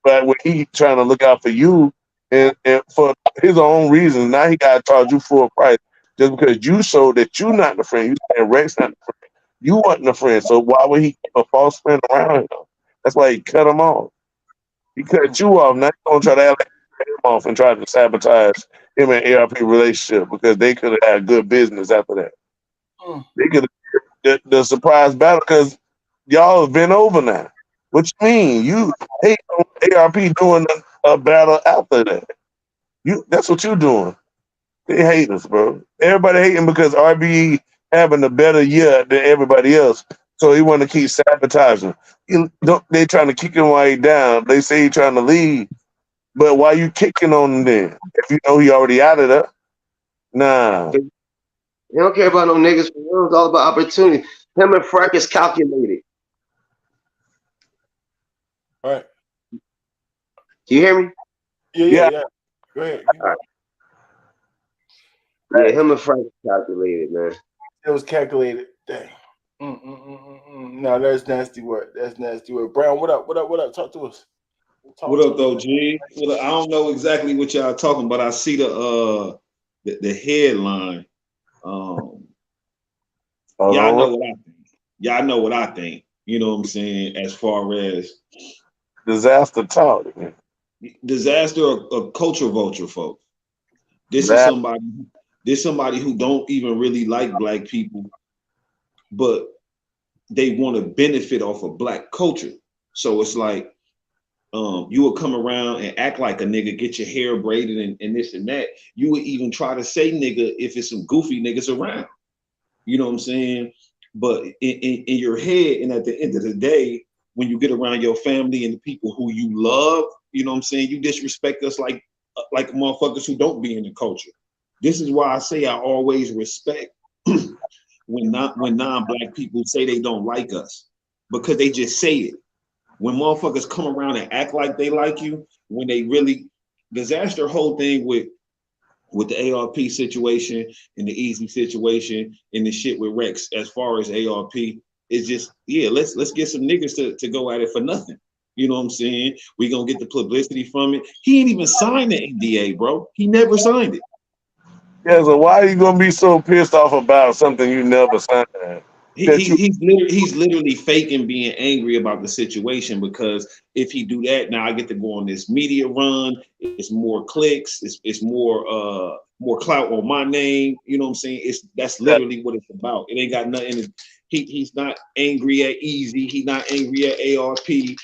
but when he trying to look out for you and for his own reasons, now he got to charge you full price just because you showed that you not the friend. You saying Rex not the friend. You wasn't the friend, so why would he keep a false friend around him? That's why he cut him off. He cut you off. Now he's gonna try to act like he cut him off and try to sabotage him and ARP relationship because they could have had good business after that. They could have the surprise battle because y'all have been over now. What you mean? You hate on ARP doing a battle after that. That's what you doing. They hate us, bro. Everybody hating because RBE having a better year than everybody else. So he want to keep sabotaging. They trying to kick him while he down. They say he trying to leave. But why you kicking on him then? If you know he already out of there? Nah.
They don't care about no niggas. It's all about opportunity. Him and Frank is calculated.
All right.
Do you hear me?
Yeah. Go ahead.
All right. Yeah, him and Frank is calculated, man.
It was calculated. Dang. No, that's nasty work. That's nasty work. Brown, what up? Talk to us.
What up, though, G? Well, I don't know exactly what y'all talking, but I see the headline. Y'all know what I think. Y'all know what I think. You know what I'm saying? As far as
Dizaster talk.
Dizaster, a culture vulture, folks. This is somebody who don't even really like black people, but they want to benefit off of black culture. So it's like you would come around and act like a nigga, get your hair braided and this and that. You would even try to say nigga if it's some goofy niggas around. You know what I'm saying? But in your head, and at the end of the day, when you get around your family and the people who you love, you know what I'm saying, you disrespect us like motherfuckers who don't be in the culture. This is why I say I always respect when non-black people say they don't like us, because they just say it. When motherfuckers come around and act like they like you, when they really Dizaster whole thing with the ARP situation and the Eazy situation and the shit with Rex as far as ARP is just, yeah, let's get some niggas to go at it for nothing. You know what I'm saying? We gonna get the publicity from it. He ain't even signed the NDA, bro. He never signed it.
Yeah, so why are you gonna be so pissed off about something you never signed?
He's literally faking being angry about the situation, because if he do that, now I get to go on this media run. It's more clicks. It's more clout on my name. You know what I'm saying? That's literally what it's about. It ain't got nothing. He's not angry at Eazy. He's not angry at ARP. He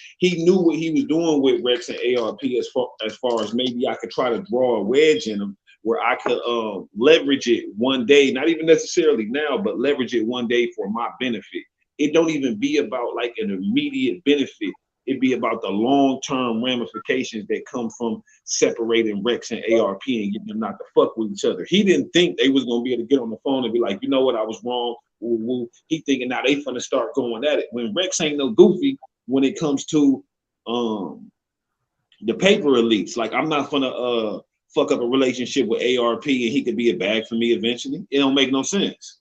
knew what he was doing with Rex and ARP as far as maybe I could try to draw a wedge in him, where I could leverage it one day, not even necessarily now, but leverage it one day for my benefit. It don't even be about like an immediate benefit. It be about the long-term ramifications that come from separating Rex and ARP and getting them not to fuck with each other. He didn't think they was gonna be able to get on the phone and be like, you know what, I was wrong. Woo, woo. He thinking now they finna start going at it. When Rex ain't no goofy when it comes to the paper elites. Like, I'm not gonna fuck up a relationship with ARP and he could be a bag for me eventually. It don't make no sense.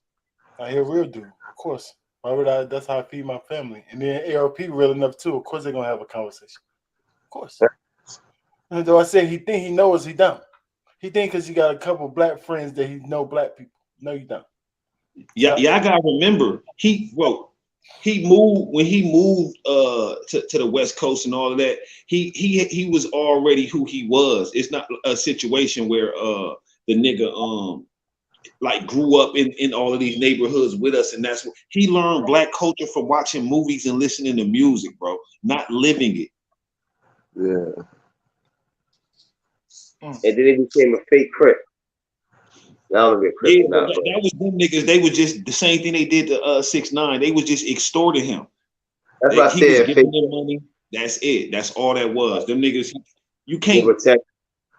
I hear real dude, of course. Why would I? That's how I feed my family. And then ARP real enough too. Of course they're gonna have a conversation. Of course. And though I said he think he knows, he don't. He think because he got a couple black friends that he know black people. No, you don't.
Yeah, I gotta remember he moved when he moved to the West Coast and all of that. He was already who he was. It's not a situation where the nigga like grew up in all of these neighborhoods with us, and that's what he learned black culture from watching movies and listening to music, bro, not living it.
Yeah.
And then it became a fake Crip. Now I'm a Crip.
Yeah, that was them niggas. They was just the same thing they did to 6ix9ine. They was just extorting him.
That's what I
He was
said.
giving them money. That's it. That's all that was. Them niggas. You can't.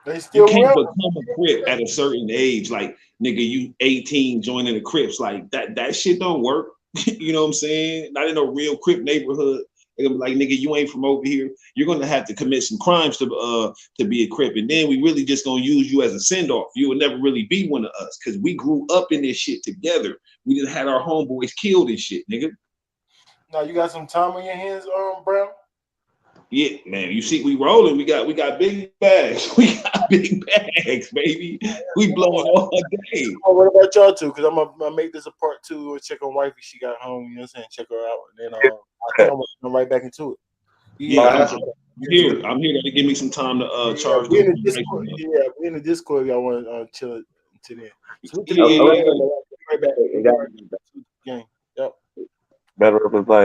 They still
become a Crip at a certain age. Like, nigga, you 18 joining the Crips. Like that shit don't work. You know what I'm saying? Not in a real Crip neighborhood. They're gonna be like, nigga, you ain't from over here. You're gonna have to commit some crimes to be a Crip, and then we really just gonna use you as a send off. You will never really be one of us because we grew up in this shit together. We just had our homeboys killed and shit, nigga.
Now you got some time on your hands, Brown.
Yeah, man. You see, we rolling. We got big bags. We got big bags, baby. We blowing all day.
Oh, what about y'all two? Because I'm gonna make this a part 2 and check on wifey. She got home. You know what I'm saying? Check her out, and then I think I'm gonna right back into it.
Yeah, I'm here to give me some time to charge.
We in the Discord. Yeah, we in the Discord. Y'all want to chill it until then. So
yeah.
right back. Game. Yep.
Better up his life.